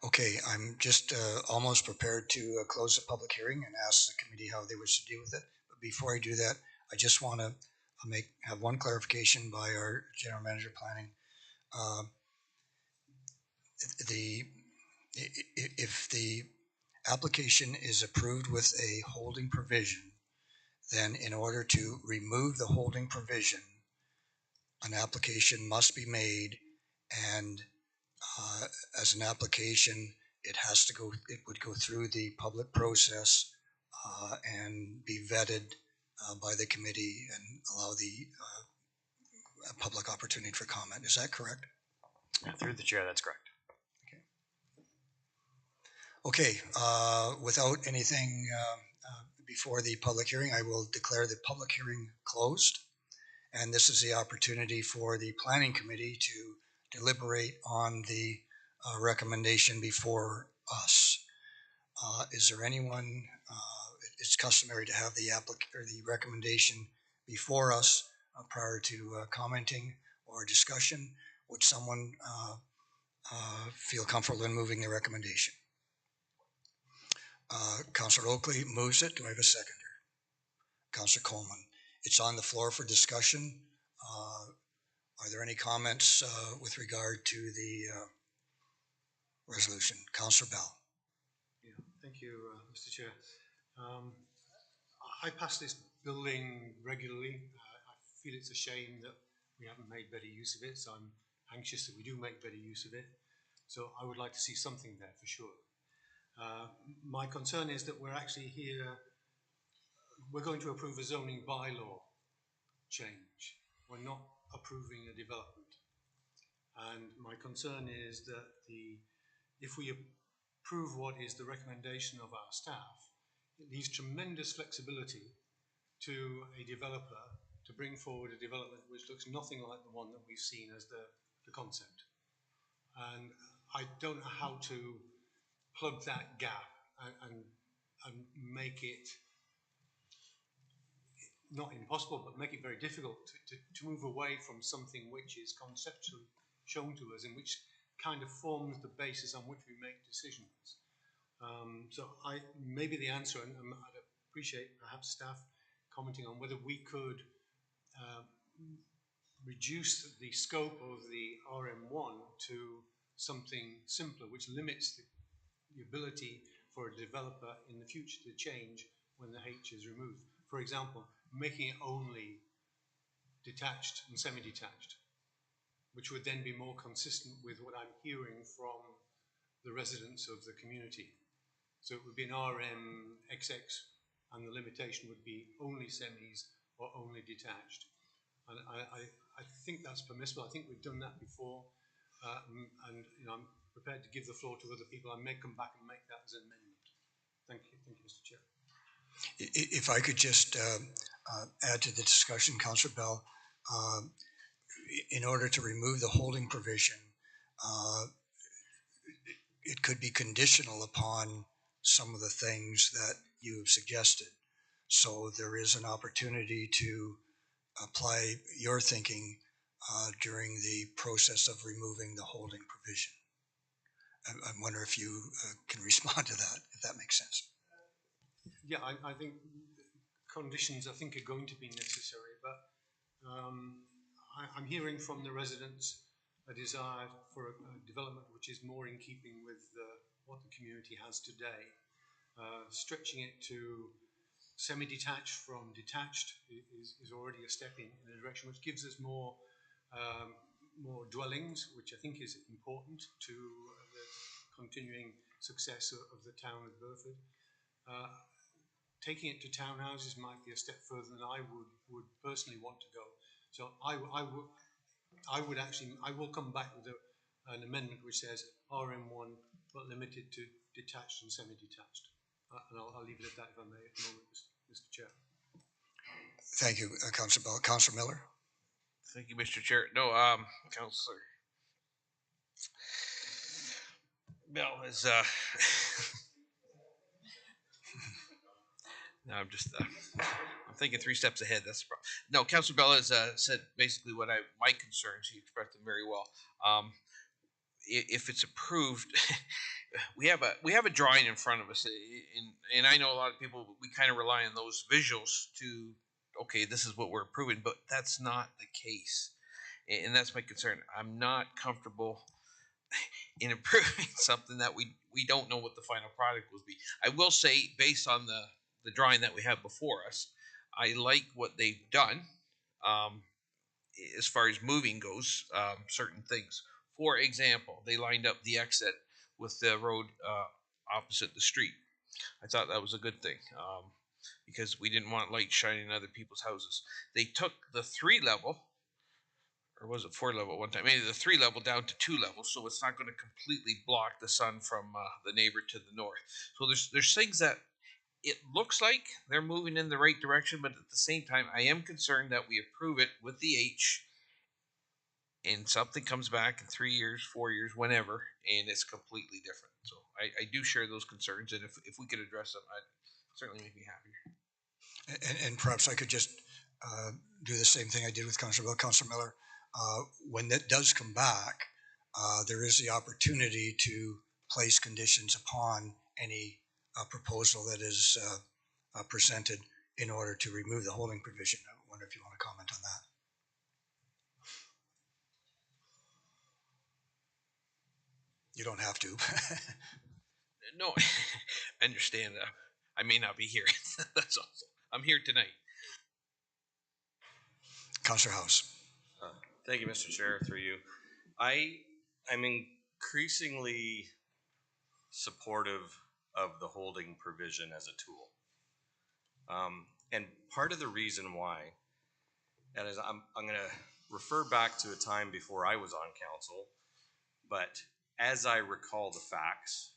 S1: Okay, I'm just almost prepared to close the public hearing and ask the committee how they wish to deal with it. But before I do that, I just want to have one clarification by our general manager planning. If the application is approved with a holding provision, then in order to remove the holding provision, an application must be made, and as an application, it would go through the public process and be vetted by the committee and allow the public opportunity for comment. Is that correct?
S7: Through the chair, that's correct.
S1: Okay, without anything before the public hearing, I will declare the public hearing closed. And this is the opportunity for the planning committee to deliberate on the recommendation before us. Is there anyone, it's customary to have the recommendation before us prior to commenting or discussion. Would someone feel comfortable in moving the recommendation? Councillor Oakley moves it. Do I have a seconder? Councillor Coleman. It's on the floor for discussion. Are there any comments with regard to the resolution? Councillor Bell.
S11: Yeah, thank you, Mr. Chair. I pass this building regularly. I feel it's a shame that we haven't made better use of it, so I'm anxious that we do make better use of it. So I would like to see something there for sure. My concern is that we're actually here, we're going to approve a zoning bylaw change. We're not approving a development. And my concern is that if we approve what is the recommendation of our staff, it leaves tremendous flexibility to a developer to bring forward a development which looks nothing like the one that we've seen as the concept. And I don't know how to plug that gap and make it not impossible, but make it very difficult to move away from something which is conceptually shown to us and which kind of forms the basis on which we make decisions. So maybe the answer, and I'd appreciate perhaps staff commenting on whether we could reduce the scope of the RM1 to something simpler, which limits the ability for a developer in the future to change when the H is removed. For example, making it only detached and semi-detached, which would then be more consistent with what I'm hearing from the residents of the community. So it would be an RM XX, and the limitation would be only semis or only detached. And I think that's permissible. I think we've done that before, and I'm prepared to give the floor to other people. I may come back and make that as an amendment. Thank you, Mr. Chair.
S1: If I could just add to the discussion, Councillor Bell, in order to remove the holding provision, it could be conditional upon some of the things that you have suggested. So there is an opportunity to apply your thinking during the process of removing the holding provision. I wonder if you can respond to that, if that makes sense.
S11: Yeah, I think conditions are going to be necessary, but I'm hearing from the residents a desire for a development which is more in keeping with what the community has today. Stretching it to semi-detached from detached is already a step in a direction which gives us more dwellings, which I think is important to the continuing success of the town of Burford. Taking it to townhouses might be a step further than I would personally want to go. So I will come back with an amendment which says RM1 but limited to detached and semi-detached. And I'll leave it at that if I may at the moment, Mr. Chair.
S1: Thank you, Councillor Bell. Councillor Miller?
S4: Thank you, Mr. Chair. No, Councillor Bell is, no, I'm just, I'm thinking 3 steps ahead. That's the problem. No, Councillor Bell has said basically what my concerns. He expressed them very well. If it's approved, we have a drawing in front of us, and I know a lot of people, we kind of rely on those visuals to, okay, this is what we're approving, but that's not the case, and that's my concern. I'm not comfortable in approving something that we don't know what the final product will be. I will say, based on the drawing that we have before us, I like what they've done as far as moving goes, certain things. For example, they lined up the exit with the road opposite the street. I thought that was a good thing because we didn't want light shining in other people's houses. They took the 3-level, or was it 4-level at one time? Maybe the 3-level down to 2 levels, so it's not going to completely block the sun from the neighbor to the north. So there's things that it looks like they're moving in the right direction, but at the same time, I am concerned that we approve it with the H, and something comes back in 3 years, 4 years, whenever, and it's completely different. So I do share those concerns, and if we could address them, I'd certainly make me happier.
S1: And perhaps I could just do the same thing I did with Councillor Bell. Councillor Miller, when that does come back, there is the opportunity to place conditions upon any proposal that is presented in order to remove the holding provision. I wonder if you want to comment on that. You don't have to.
S4: No, I understand. I may not be here. That's all. I'm here tonight.
S1: Councillor House.
S10: Thank you, Mr. Chair, through you. I'm increasingly supportive of the holding provision as a tool. And part of the reason why, and is I'm going to refer back to a time before I was on council, but as I recall the facts,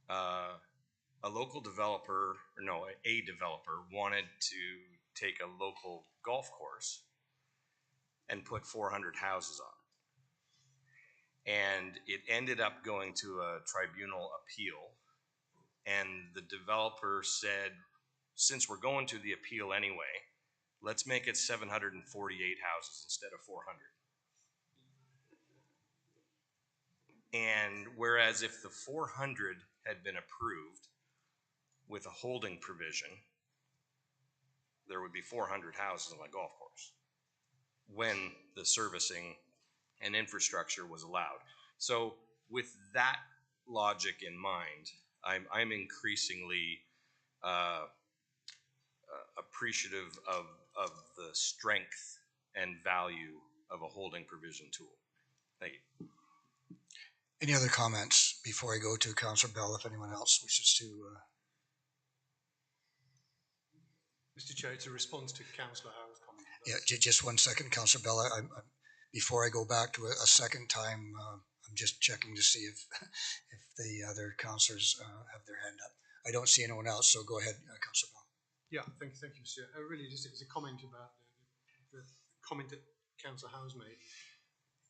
S10: a local developer, or no, a developer wanted to take a local golf course and put 400 houses on it. And it ended up going to a tribunal appeal. And the developer said, since we're going to the appeal anyway, let's make it 748 houses instead of 400. And whereas if the 400 had been approved with a holding provision, there would be 400 houses on the golf course when the servicing and infrastructure was allowed. So with that logic in mind, I'm increasingly appreciative of the strength and value of a holding provision tool. Thank you.
S1: Any other comments before I go to Councillor Bell, if anyone else wishes to?
S11: Mr. Chair, it's a response to Councillor Howe's comment.
S1: Yeah, just 1 second, Councillor Bell. Before I go back to a second time, I'm just checking to see if the other councillors have their hand up. I don't see anyone else, so go ahead, Councillor
S11: Yeah, thank you, Mr. Chair. Really, just it's a comment about the comment that Councillor Howes made.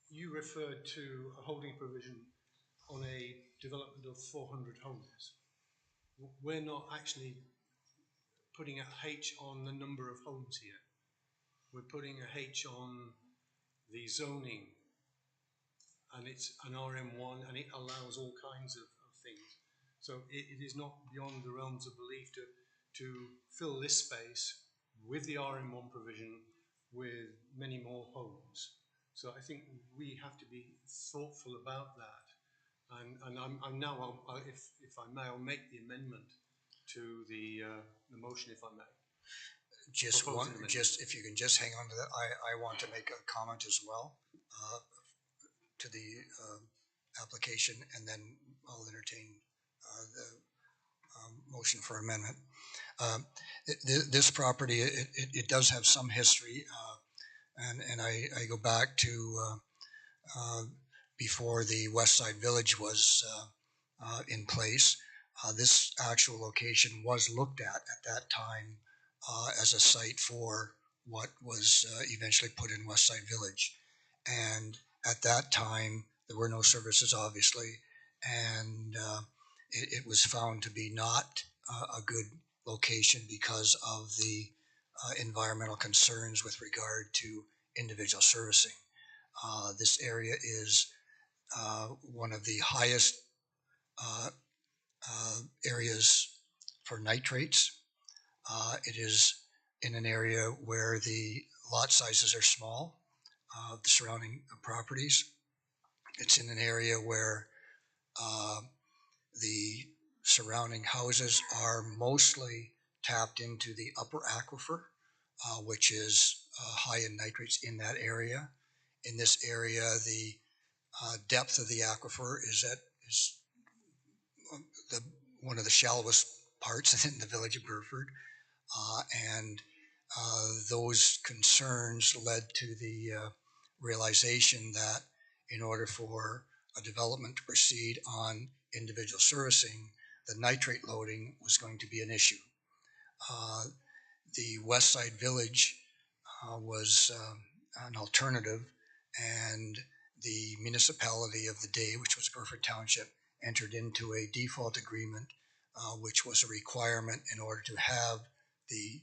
S11: You referred to a holding provision on a development of 400 homes. We're not actually putting a H on the number of homes here. We're putting a H on the zoning, and it's an RM1, and it allows all kinds of things. So it is not beyond the realms of belief to fill this space with the RM1 provision with many more homes. So I think we have to be thoughtful about that. And I'm now, if I may, I'll make the amendment to the motion, if I may.
S1: Just one, just if you can just hang on to that, I want to make a comment as well to the application, and then I'll entertain the motion for amendment. This property, it does have some history, and I go back to before the West Side Village was in place. This actual location was looked at that time as a site for what was eventually put in West Side Village. And at that time, there were no services, obviously, and it was found to be not a good location because of the environmental concerns with regard to individual servicing. This area is one of the highest areas for nitrates. It is in an area where the lot sizes are small, the surrounding properties. It's in an area where the surrounding houses are mostly tapped into the upper aquifer, which is high in nitrates in that area. In this area, the depth of the aquifer is one of the shallowest parts in the village of Burford, and those concerns led to the realization that in order for a development to proceed on individual servicing, the nitrate loading was going to be an issue. The West Side Village was an alternative, and the municipality of the day, which was Burford Township, entered into a default agreement, which was a requirement in order to have the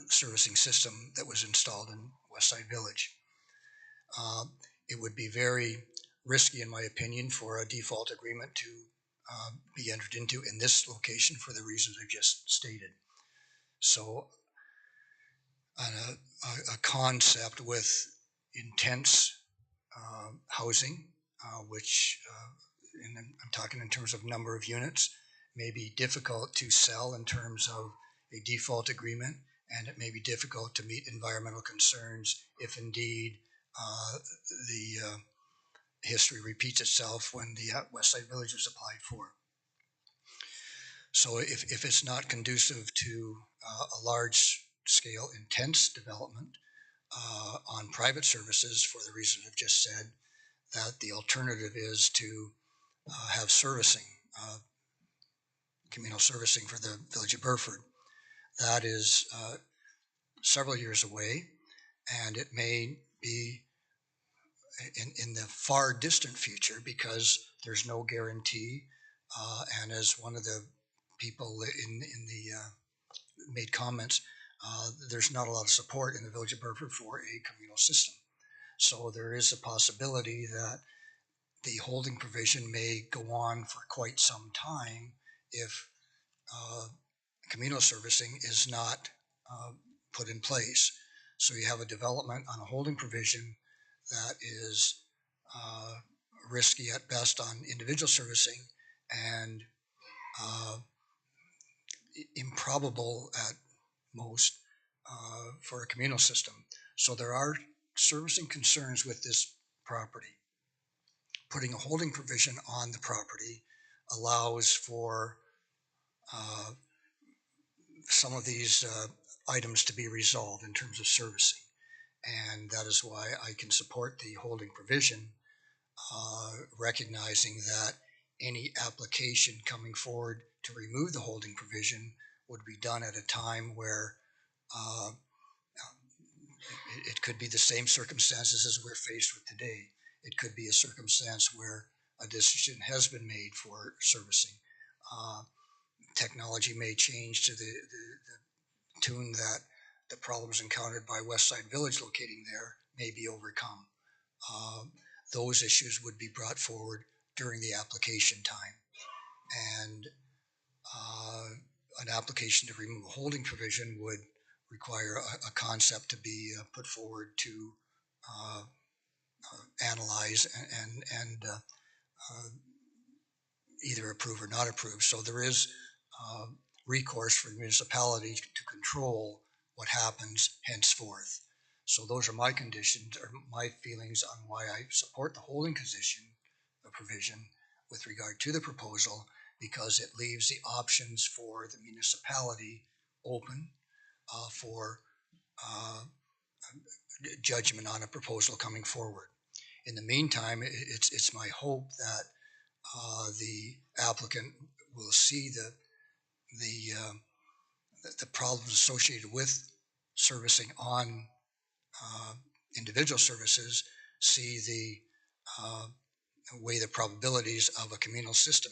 S1: servicing system that was installed in West Side Village. It would be very risky, in my opinion, for a default agreement to be entered into in this location for the reasons I just stated. So a concept with intense housing, which and I'm talking in terms of number of units, may be difficult to sell in terms of a default agreement, and it may be difficult to meet environmental concerns if indeed the history repeats itself when the West Side Village was applied for. So if it's not conducive to a large scale intense development on private services for the reasons I've just said, that the alternative is to have servicing, communal servicing for the village of Burford. That is several years away, and it may be in the far distant future because there's no guarantee. And as one of the people in the made comments, there's not a lot of support in the village of Burford for a communal system. So there is a possibility that the holding provision may go on for quite some time if communal servicing is not put in place. So you have a development on a holding provision that is risky at best on individual servicing and improbable at most for a communal system. So there are servicing concerns with this property. Putting a holding provision on the property allows for some of these items to be resolved in terms of servicing. And that is why I can support the holding provision, recognizing that any application coming forward to remove the holding provision would be done at a time where it could be the same circumstances as we're faced with today. It could be a circumstance where a decision has been made for servicing. Technology may change to the tune that the problems encountered by Westside Village locating there may be overcome. Those issues would be brought forward during the application time. And an application to remove a holding provision would require a concept to be put forward to analyze and either approve or not approve. So there is recourse for the municipality to control what happens henceforth. So those are my conditions or my feelings on why I support the holding provision with regard to the proposal, because it leaves the options for the municipality open for judgment on a proposal coming forward. In the meantime, it's my hope that the applicant will see the problems associated with servicing on individual services, see weigh the probabilities of a communal system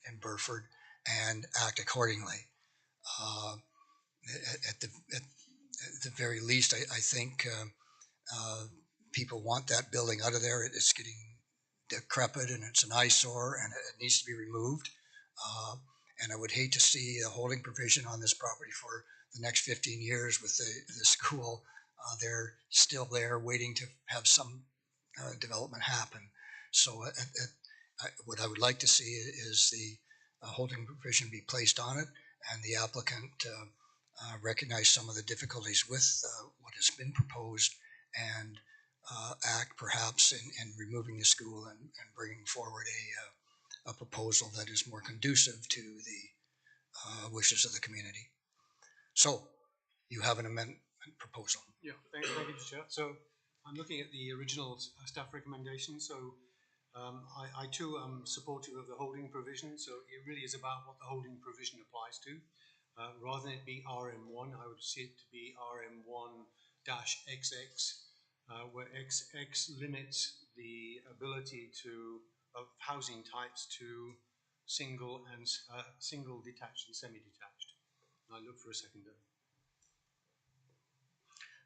S1: in Burford and act accordingly. At the very least, I think people want that building out of there. It's getting decrepit and it's an eyesore and it needs to be removed. And I would hate to see a holding provision on this property for the next 15 years with the school. They're still there waiting to have some development happen. So what I would like to see is the holding provision be placed on it and the applicant recognize some of the difficulties with what has been proposed and act perhaps in removing the school and bringing forward a proposal that is more conducive to the wishes of the community. So you have an amendment proposal.
S11: Yeah, thank you, Chair. So I'm looking at the original staff recommendation. So I too am supportive of the holding provision. So it really is about what the holding provision applies to. Rather than it be RM1, I would see it to be RM1-XX, where XX limits the ability of housing types to single, detached, and semi-detached. I look for a seconder.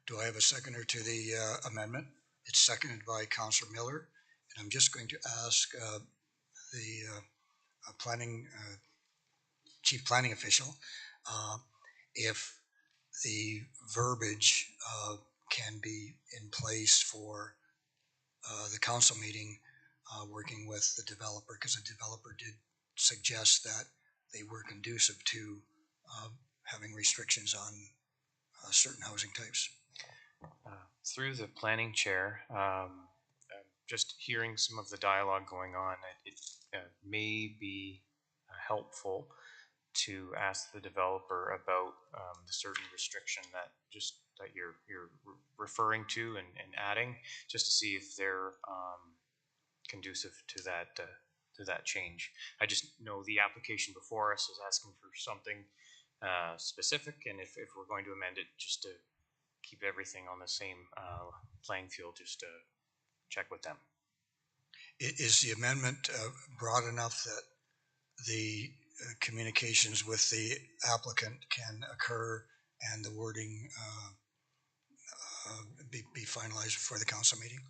S1: Do I have a seconder to the amendment? It's seconded by Councillor Miller, and I'm just going to ask the chief planning official if the verbiage can be in place for the council meeting working with the developer, because the developer did suggest that they were conducive to having restrictions on certain housing types.
S7: Through the planning chair, just hearing some of the dialogue going on, it may be helpful to ask the developer about the certain restriction that you're referring to and adding, just to see if they're conducive to that change. I just know the application before us is asking for something specific, and if we're going to amend it, just to keep everything on the same playing field, just to check with them.
S1: Is the amendment broad enough that the communications with the applicant can occur and the wording be finalized before the council meeting?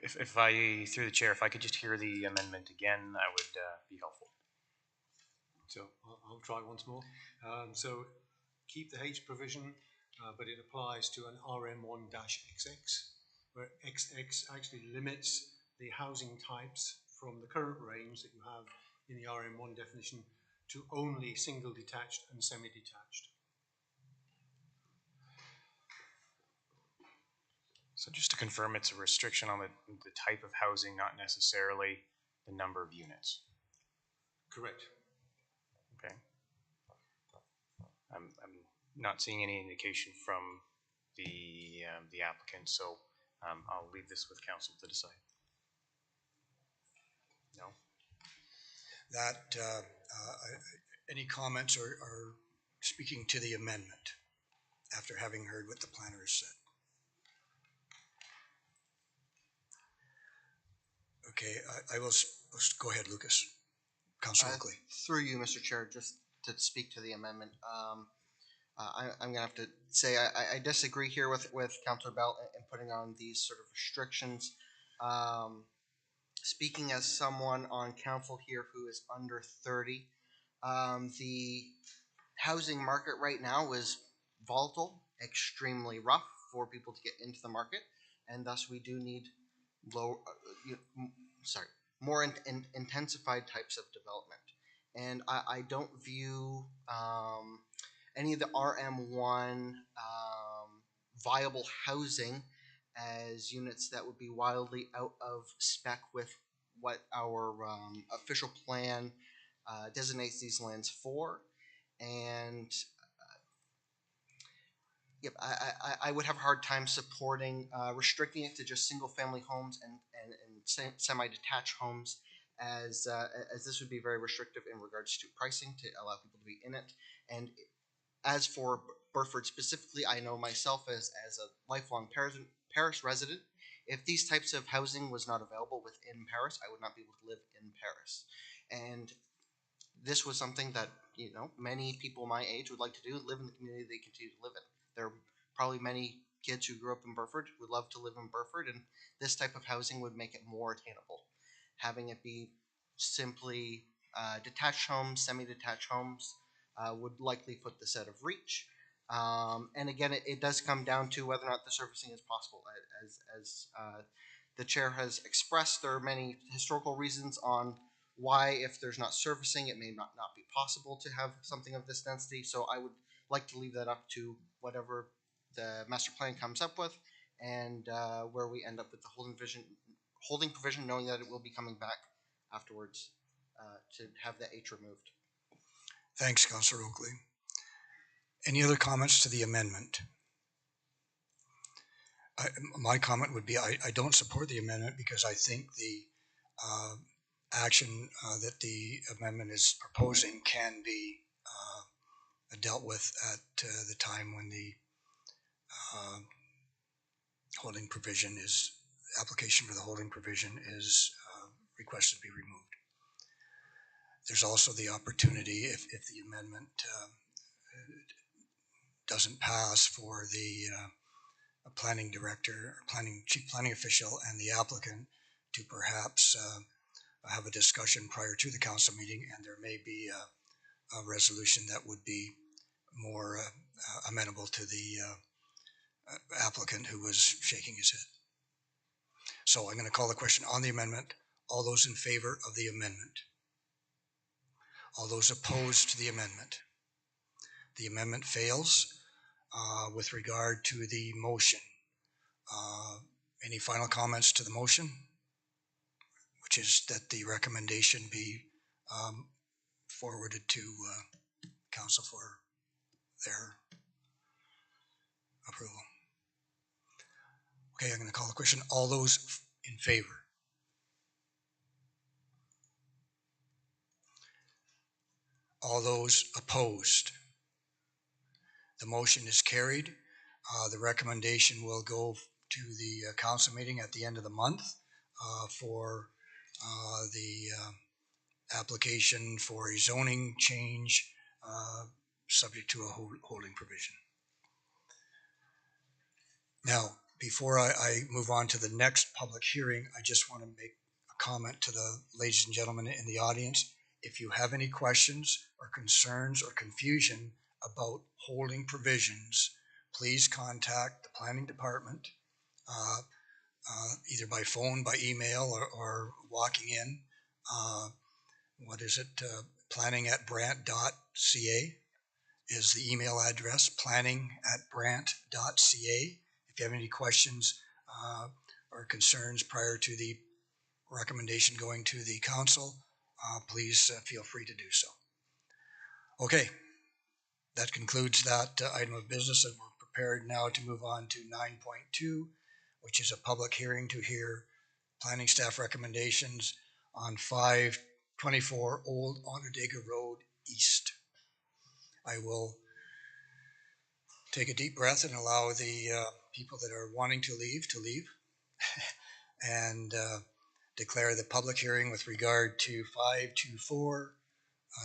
S7: If I, through the chair, if I could just hear the amendment again, that would be helpful.
S11: So I'll try once more. So keep the H provision, but it applies to an RM1-XX, where XX actually limits the housing types from the current range that you have in the RM1 definition to only single detached and semi-detached.
S7: So just to confirm, it's a restriction on the type of housing, not necessarily the number of units.
S11: Correct.
S7: Okay. I'm not seeing any indication from the applicant, so I'll leave this with council to decide. No.
S1: that, any comments or speaking to the amendment after having heard what the planner has said? Okay, I will, go ahead, Lucas. Councillor Oakley.
S17: Through you, Mr. Chair, just to speak to the amendment, I'm gonna have to say I disagree here with Councillor Bell in putting on these sort of restrictions. Speaking as someone on council here who is under 30, the housing market right now is volatile, extremely rough for people to get into the market, and thus we do need more intensified types of development. And I don't view any of the RM1 viable housing as units that would be wildly out of spec with what our official plan designates these lands for. And yep, I would have a hard time supporting restricting it to just single family homes and semi-detached homes, as this would be very restrictive in regards to pricing to allow people to be in it. And as for Burford specifically, I know myself as a lifelong Paris resident, if these types of housing was not available within Paris, I would not be able to live in Paris. And this was something that, you know, many people my age would like to do, live in the community they continue to live in. There are probably many kids who grew up in Burford who would love to live in Burford, and this type of housing would make it more attainable. Having it be simply detached homes, semi-detached homes, would likely put this out of reach. And again, it does come down to whether or not the surfacing is possible. As the chair has expressed, there are many historical reasons on why, if there's not surfacing, it may not be possible to have something of this density. So I would like to leave that up to whatever the master plan comes up with, and where we end up with the holding provision, knowing that it will be coming back afterwards to have the H removed.
S1: Thanks, Councillor Oakley. Any other comments to the amendment? My comment would be I don't support the amendment because I think the action that the amendment is proposing can be dealt with at the time when the holding provision is, application for the holding provision is requested to be removed. There's also the opportunity, if the amendment doesn't pass, for the planning director, chief planning official, and the applicant to perhaps have a discussion prior to the council meeting, and there may be a resolution that would be more amenable to the applicant who was shaking his head. So I'm going to call the question on the amendment. All those in favor of the amendment? All those opposed to the amendment? The amendment fails. With regard to the motion, any final comments to the motion, which is that the recommendation be forwarded to council for their approval? Okay, I'm going to call the question. All those in favor? All those opposed? The motion is carried. The recommendation will go to the council meeting at the end of the month for the application for a zoning change subject to a holding provision. Now, before I move on to the next public hearing, I just want to make a comment to the ladies and gentlemen in the audience. If you have any questions or concerns or confusion about holding provisions, please contact the planning department, either by phone, by email, or walking in. What is it? planning@brant.ca is the email address, planning@brant.ca. If you have any questions or concerns prior to the recommendation going to the council, please feel free to do so. Okay, that concludes that item of business, and we're prepared now to move on to 9.2, which is a public hearing to hear planning staff recommendations on 5 524 Old Onondaga Road East. I will take a deep breath and allow the people that are wanting to leave and declare the public hearing with regard to 524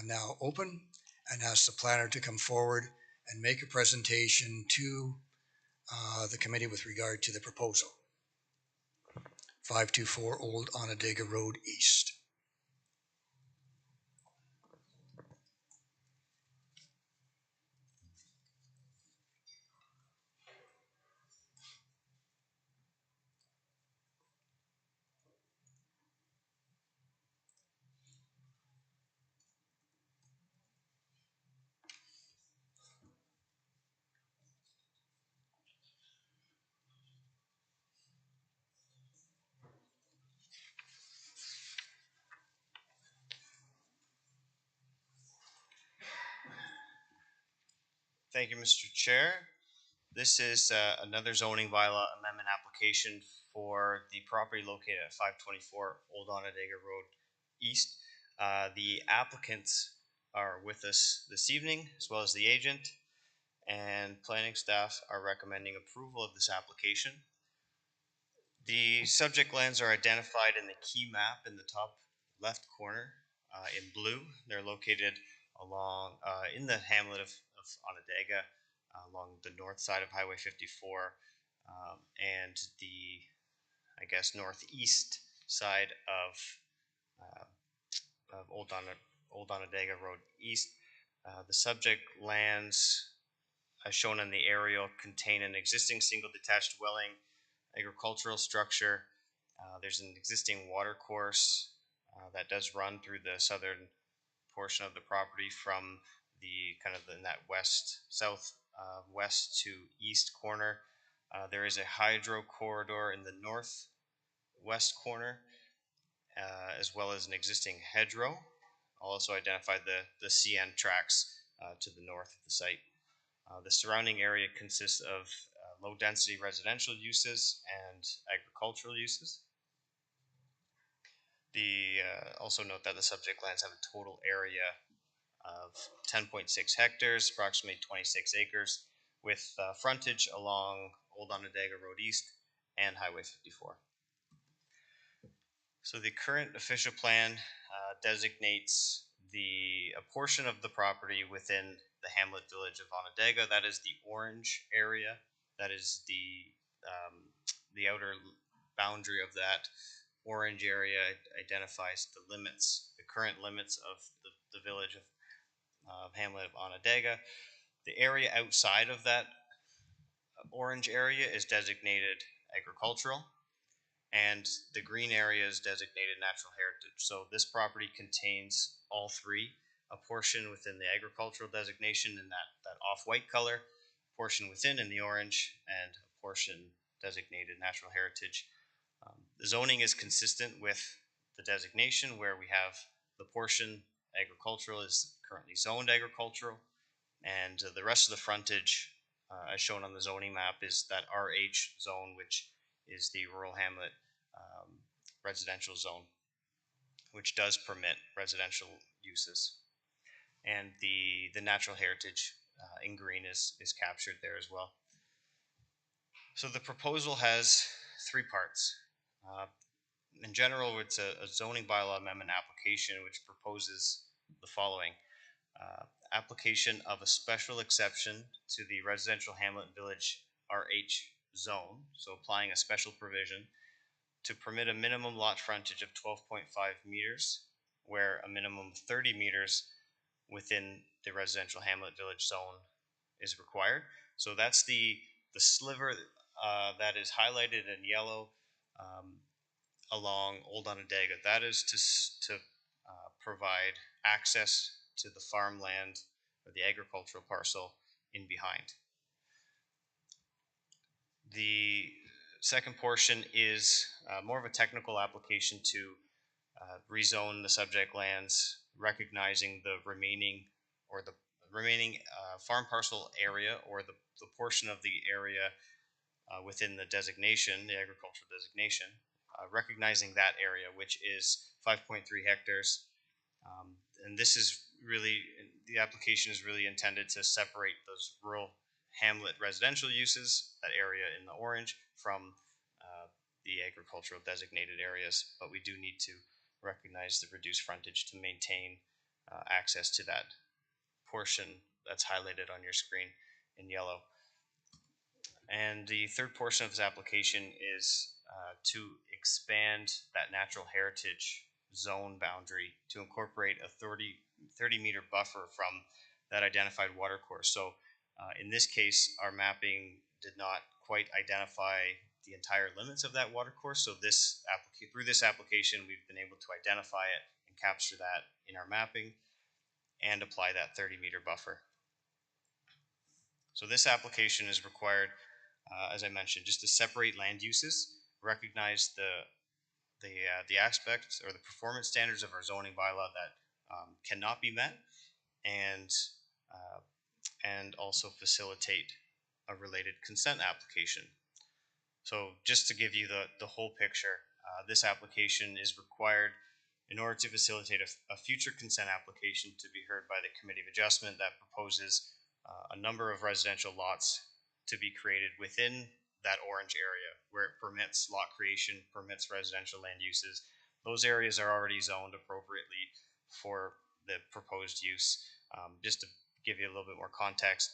S1: now open, and ask the planner to come forward and make a presentation to the committee with regard to the proposal. 524 Old Onondaga Road East.
S9: Thank you, Mr. Chair. This is another zoning bylaw amendment application for the property located at 524 Old Onondaga Road East. The applicants are with us this evening, as well as the agent, and planning staff are recommending approval of this application. The subject lands are identified in the key map in the top left corner in blue. They're located along in the hamlet of Onondaga, along the north side of Highway 54, and the, I guess, northeast side of Old Onondaga Road East. The subject lands, as shown in the aerial, contain an existing single detached dwelling, agricultural structure. There's an existing water course that does run through the southern portion of the property from the kind of in that south west to east corner. There is a hydro corridor in the northwest corner, as well as an existing hedgerow. I'll also identify the CN tracks to the north of the site. The surrounding area consists of low-density residential uses and agricultural uses. Also note that the subject lands have a total area of 10.6 hectares, approximately 26 acres, with frontage along Old Onondaga Road East and Highway 54. So the current official plan designates a portion of the property within the hamlet village of Onondaga. That is the orange area. That is the outer boundary of that orange area. Identifies the limits, the current limits of the village of hamlet of Onondaga. The area outside of that orange area is designated agricultural, and the green area is designated natural heritage. So this property contains all three: a portion within the agricultural designation in that off-white color, a portion within in the orange, and a portion designated natural heritage. The zoning is consistent with the designation, where we have the portion agricultural is currently zoned agricultural, and the rest of the frontage, as shown on the zoning map, is that RH zone, which is the rural hamlet residential zone, which does permit residential uses. And the natural heritage in green is captured there as well. So the proposal has three parts. In general, it's a zoning bylaw amendment application which proposes the following. Application of a special exception to the residential hamlet village RH zone, so applying a special provision to permit a minimum lot frontage of 12.5 meters, where a minimum of 30 meters within the residential hamlet village zone is required. So that's the sliver that is highlighted in yellow along Old Onondaga. That is to provide access to the farmland or the agricultural parcel in behind. The second portion is more of a technical application to rezone the subject lands, recognizing the remaining farm parcel area, or the portion of the area within the designation, the agricultural designation, recognizing that area, which is 5.3 hectares, And this is really, the application is really intended to separate those rural hamlet residential uses, that area in the orange, from the agricultural designated areas. But we do need to recognize the reduced frontage to maintain access to that portion that's highlighted on your screen in yellow. And the third portion of this application is to expand that natural heritage zone boundary to incorporate a 30 meter buffer from that identified water course. So in this case, our mapping did not quite identify the entire limits of that water course. So through this application, we've been able to identify it and capture that in our mapping and apply that 30 meter buffer. So this application is required, as I mentioned, just to separate land uses, recognize the aspects or the performance standards of our zoning bylaw that cannot be met, and also facilitate a related consent application. So just to give you the whole picture, this application is required in order to facilitate a future consent application to be heard by the Committee of Adjustment that proposes a number of residential lots to be created within that orange area where it permits lot creation, permits residential land uses. Those areas are already zoned appropriately for the proposed use. Just to give you a little bit more context,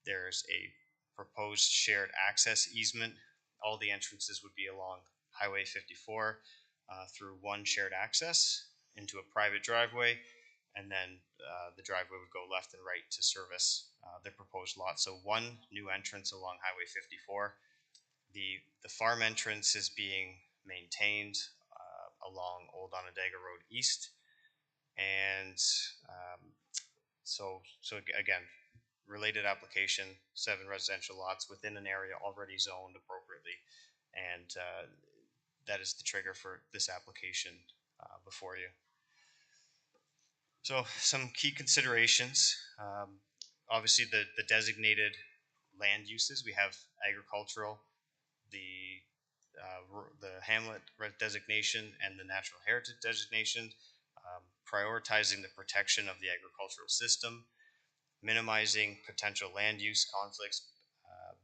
S9: there's a proposed shared access easement. All the entrances would be along Highway 54 through one shared access into a private driveway, and then the driveway would go left and right to service the proposed lot. So one new entrance along Highway 54. The farm entrance is being maintained along Old Onondaga Road East, and so again, related application, 7 residential lots within an area already zoned appropriately, and that is the trigger for this application before you. So some key considerations, obviously the designated land uses, we have agricultural, the hamlet designation, and the natural heritage designation, prioritizing the protection of the agricultural system, minimizing potential land use conflicts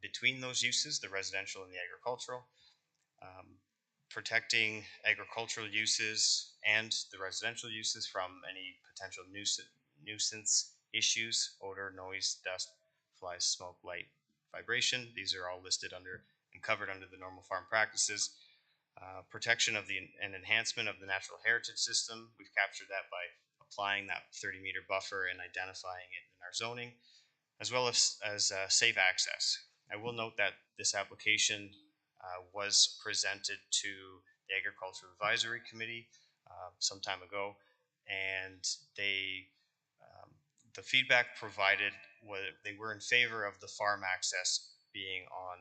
S9: between those uses, the residential and the agricultural, protecting agricultural uses and the residential uses from any potential nuisance issues, odor, noise, dust, flies, smoke, light, vibration. These are all listed under and covered under the normal farm practices. Protection of and enhancement of the natural heritage system. We've captured that by applying that 30 meter buffer and identifying it in our zoning, as well as safe access. I will note that this application was presented to the Agricultural Advisory Committee some time ago, and the feedback provided was they were in favor of the farm access being on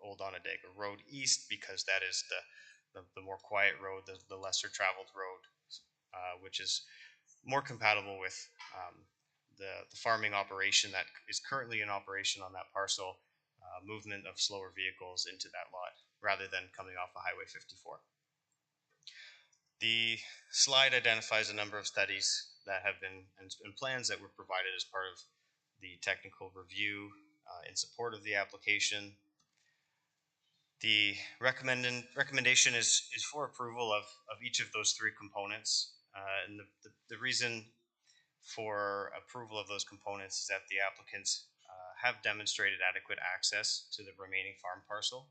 S9: Old Onondaga Road East because that is the more quiet road, the lesser traveled road, which is more compatible with the farming operation that is currently in operation on that parcel, movement of slower vehicles into that lot rather than coming off of Highway 54. The slide identifies a number of studies that have been and plans that were provided as part of the technical review in support of the application. The recommendation is for approval of each of those 3 components. And the reason for approval of those components is that the applicants have demonstrated adequate access to the remaining farm parcel.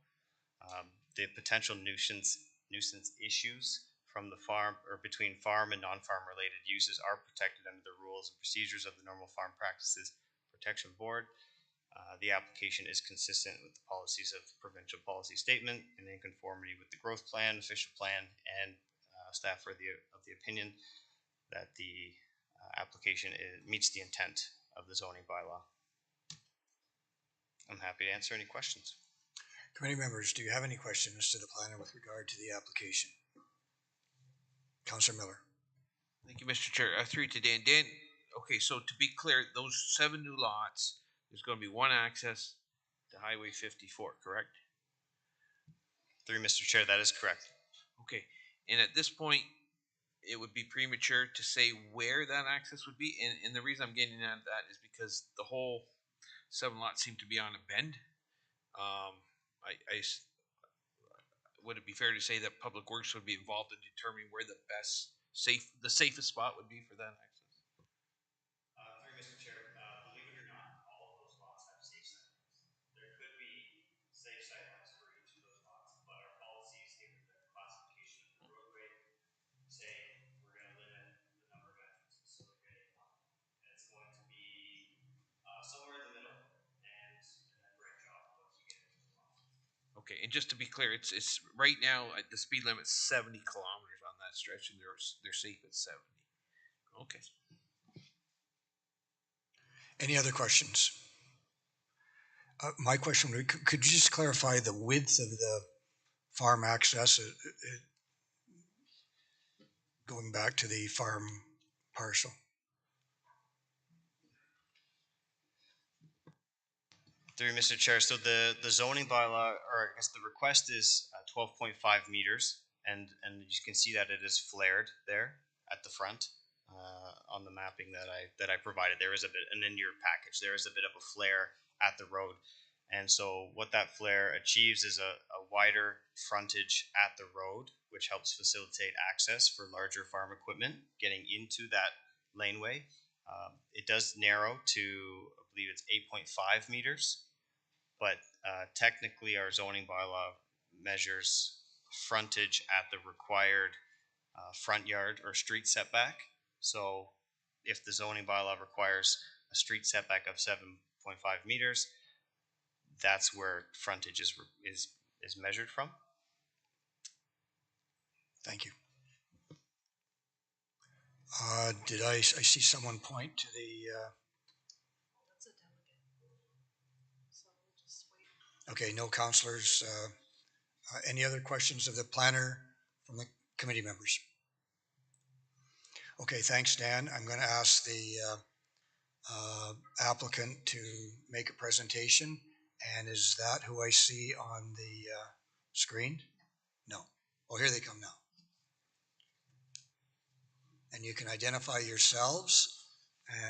S9: The potential nuisance issues from the farm or between farm and non-farm related uses are protected under the rules and procedures of the Normal Farm Practices Protection Board. The application is consistent with the policies of the provincial policy statement and in conformity with the growth plan, official plan, and staff are of the opinion that the application meets the intent of the zoning bylaw. I'm happy to answer any questions.
S1: Committee members, do you have any questions to the planner with regard to the application? Councillor Miller.
S4: Thank you, Mr. Chair. Through to Dan. Dan, okay, so to be clear, those 7 new lots, there's going to be one access to Highway 54, correct?
S9: Through Mr. Chair, that is correct.
S4: Okay, and at this point, it would be premature to say where that access would be. And the reason I'm getting at that is because the whole 7 lots seem to be on a bend. Would it be fair to say that Public Works would be involved in determining where the safest spot would be for that access?
S9: Through Mr. Chair, believe it or not, all of those lots have safe sidewalks. There could be safe sidewalks for each of those lots, but our policies, given the classification of the roadway, say we're going to limit the number of entrances, so we're getting one. And it's going to be somewhere in the middle, and then branch off once you get into the lots.
S4: Okay, and just to be clear, it's right now the speed limit's 70 kilometers on that stretch, and they're safe at 70. Okay.
S1: Any other questions? My question, could you just clarify the width of the farm access, going back to the farm parcel?
S9: Through Mr. Chair, so the zoning bylaw, or I guess the request is 12.5 meters, and you can see that it is flared there at the front on the mapping that I provided. There is a bit, and in your package, there is a bit of a flare at the road, and so what that flare achieves is a wider frontage at the road, which helps facilitate access for larger farm equipment getting into that laneway. It does narrow to, I believe it's 8.5 meters. But technically our zoning bylaw measures frontage at the required front yard or street setback. So if the zoning bylaw requires a street setback of 7.5 meters, that's where frontage is measured from.
S1: Thank you. Did I see someone point to the, okay, no counselors. Any other questions of the planner from the committee members? Okay, thanks, Dan. I'm going to ask the applicant to make a presentation. And is that who I see on the screen? No. Oh, here they come now. And you can identify yourselves,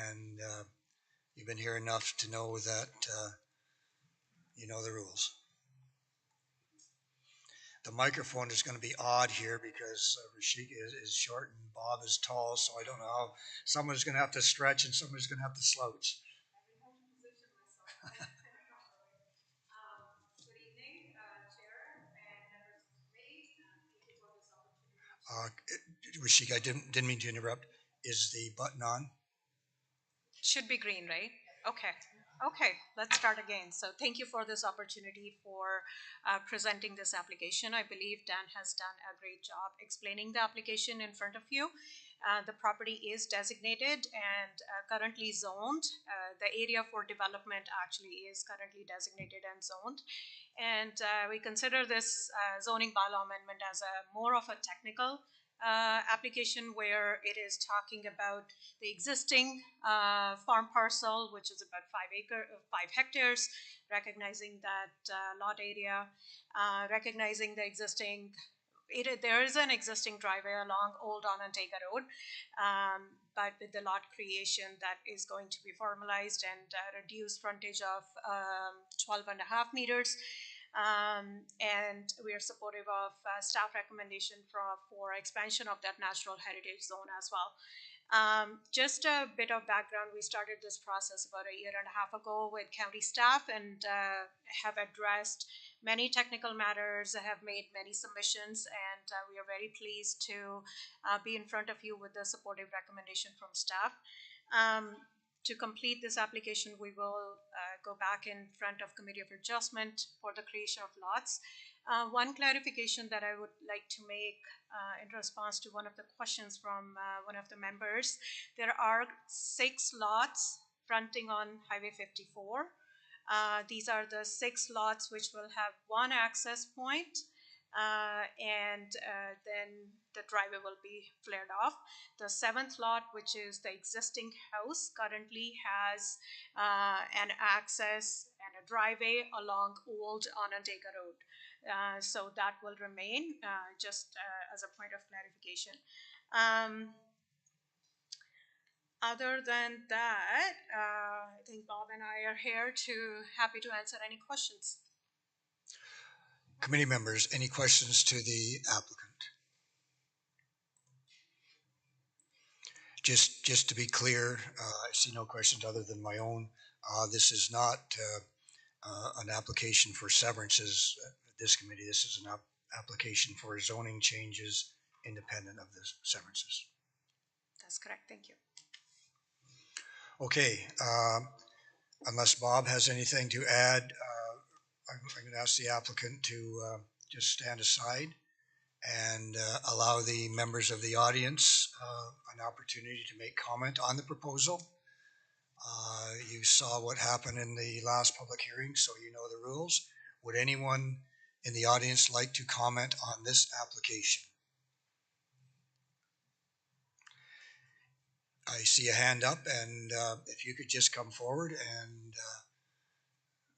S1: and you've been here enough to know that you know the rules. The microphone is going to be odd here because Rashik is short and Bob is tall, so I don't know how someone's going to have to stretch and somebody's going to have to slouch.
S18: Good evening, Chair and members of the committee. Thank you for this opportunity.
S1: Rashik, I didn't mean to interrupt. Is the button on?
S18: Should be green, right? Okay. Okay, let's start again. So thank you for this opportunity for presenting this application. I believe Dan has done a great job explaining the application in front of you. The property is designated and currently zoned. The area for development actually is currently designated and zoned. And we consider this zoning bylaw amendment as a more of a technical application where it is talking about the existing farm parcel, which is about 5 hectares, recognizing that lot area, recognizing the existing, there is an existing driveway along Old Onondaga Road, but with the lot creation that is going to be formalized and reduced frontage of 12.5 meters. And we are supportive of staff recommendation for expansion of that natural heritage zone as well. Just a bit of background, we started this process about 1.5 years ago with county staff and have addressed many technical matters, have made many submissions, and we are very pleased to be in front of you with the supportive recommendation from staff. To complete this application, we will go back in front of Committee of Adjustment for the creation of lots. One clarification that I would like to make in response to one of the questions from one of the members, there are 6 lots fronting on Highway 54. These are the 6 lots which will have one access point, and then the driveway will be flared off. The 7th lot, which is the existing house, currently has an access and a driveway along Old Onondaga Road. So that will remain, just as a point of clarification. Other than that, I think Bob and I are here happy to answer any questions.
S1: Committee members, any questions to the applicant? Just to be clear, I see no questions other than my own. This is not an application for severances at this committee. This is an application for zoning changes independent of the severances.
S18: That's correct. Thank you.
S1: Okay, unless Bob has anything to add, I'm going to ask the applicant to just stand aside and allow the members of the audience an opportunity to make comment on the proposal. You saw what happened in the last public hearing, so you know the rules. Would anyone in the audience like to comment on this application? I see a hand up, and if you could just come forward and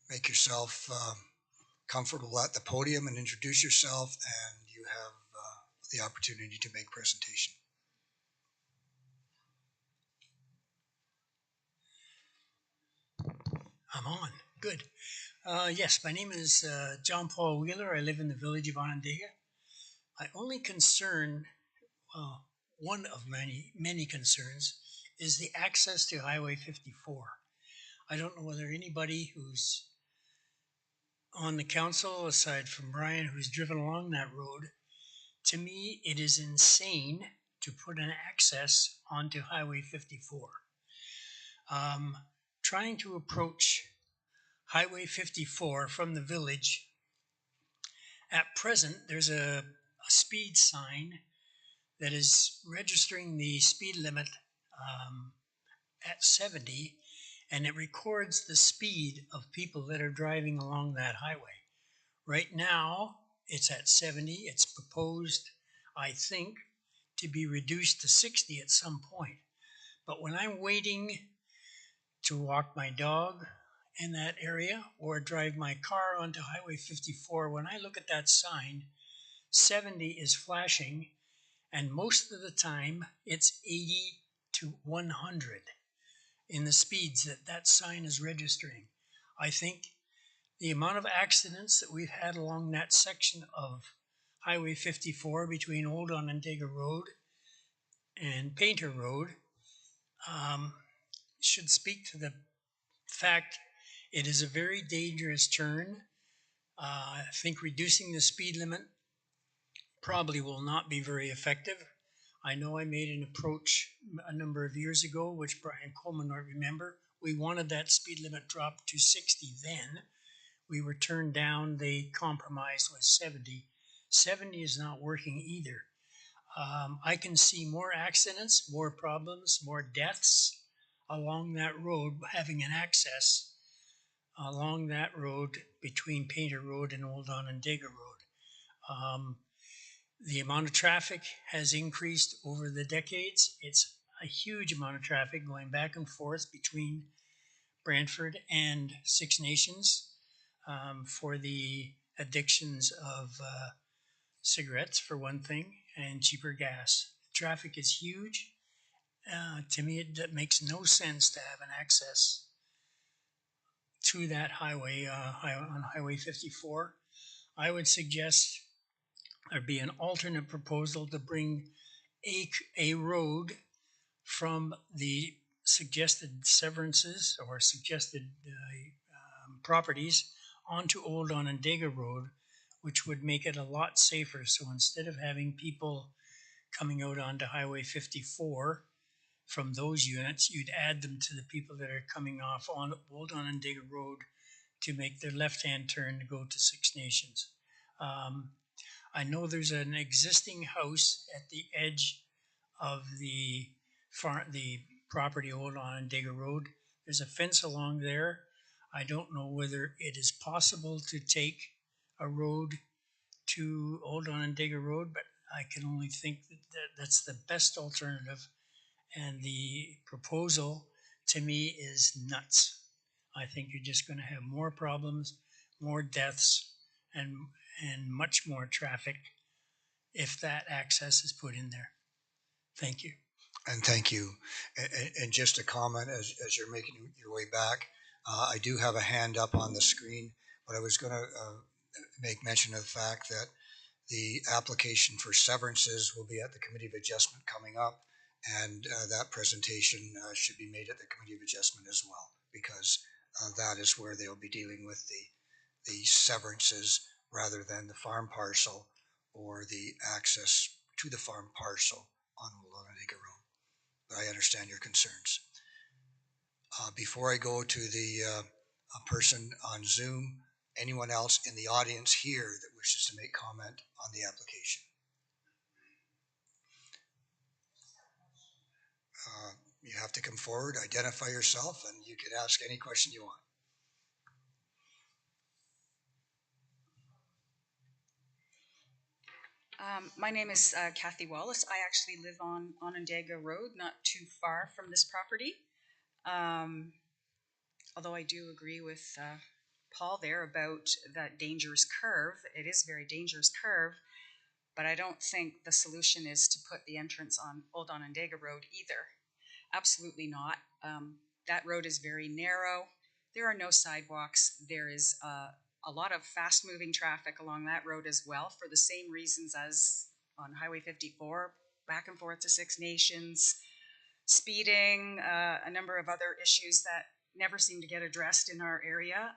S1: make yourself comfortable at the podium and introduce yourself, and you have the opportunity to make presentation.
S19: I'm on. Good. Yes, my name is John Paul Wheeler. I live in the village of Onondaga. My only concern, one of many concerns, is the access to Highway 54. I don't know whether anybody who's on the council, aside from Brian, who's driven along that road. To me, it is insane to put an access onto Highway 54. Trying to approach Highway 54 from the village, at present, there's a speed sign that is registering the speed limit at 70, and it records the speed of people that are driving along that highway. Right now, it's at 70. It's proposed, I think, to be reduced to 60 at some point. But when I'm waiting to walk my dog in that area or drive my car onto Highway 54, when I look at that sign, 70 is flashing, and most of the time it's 80 to 100 in the speeds that sign is registering. I think the amount of accidents that we've had along that section of Highway 54 between Old Onondaga Road and Painter Road should speak to the fact it is a very dangerous turn. I think reducing the speed limit probably will not be very effective. I know I made an approach a number of years ago, which Brian Coleman might remember. We wanted that speed limit dropped to 60 then. We were turned down. The compromise was 70. 70 is not working either. I can see more accidents, more problems, more deaths along that road, having an access along that road between Painter Road and Old Onondaga Road. The amount of traffic has increased over the decades. It's a huge amount of traffic going back and forth between Brantford and Six Nations for the addictions of cigarettes, for one thing, and cheaper gas. Traffic is huge. To me, it makes no sense to have an access to that highway on Highway 54. I would suggest there be an alternate proposal to bring a road from the suggested severances or suggested properties onto Old Onondaga Road, which would make it a lot safer. So instead of having people coming out onto Highway 54 from those units, you'd add them to the people that are coming off on Old Onondaga Road to make their left-hand turn to go to Six Nations. I know there's an existing house at the edge of the property Old Onondaga Road. There's a fence along there. I don't know whether it is possible to take a road to Old Onondaga Road, but I can only think that that's the best alternative. And the proposal to me is nuts. I think you're just going to have more problems, more deaths, and much more traffic if that access is put in there. Thank you.
S1: And thank you. And just a comment as you're making your way back, I do have a hand up on the screen, but I was going to make mention of the fact that the application for severances will be at the Committee of Adjustment coming up, and that presentation should be made at the Committee of Adjustment as well, because that is where they'll be dealing with the severances rather than the farm parcel or the access to the farm parcel on Old Onondaga Road. But I understand your concerns. Before I go to the person on Zoom, anyone else in the audience here that wishes to make comment on the application? You have to come forward, identify yourself, and you can ask any question you want.
S20: My name is Kathy Wallace. I actually live on Onondaga Road, not too far from this property. Although I do agree with Paul there about that dangerous curve. It is a very dangerous curve, but I don't think the solution is to put the entrance on Old Onondaga Road either. Absolutely not. That road is very narrow. There are no sidewalks. There is a lot of fast-moving traffic along that road as well, for the same reasons as on Highway 54, back and forth to Six Nations, speeding, a number of other issues that never seem to get addressed in our area.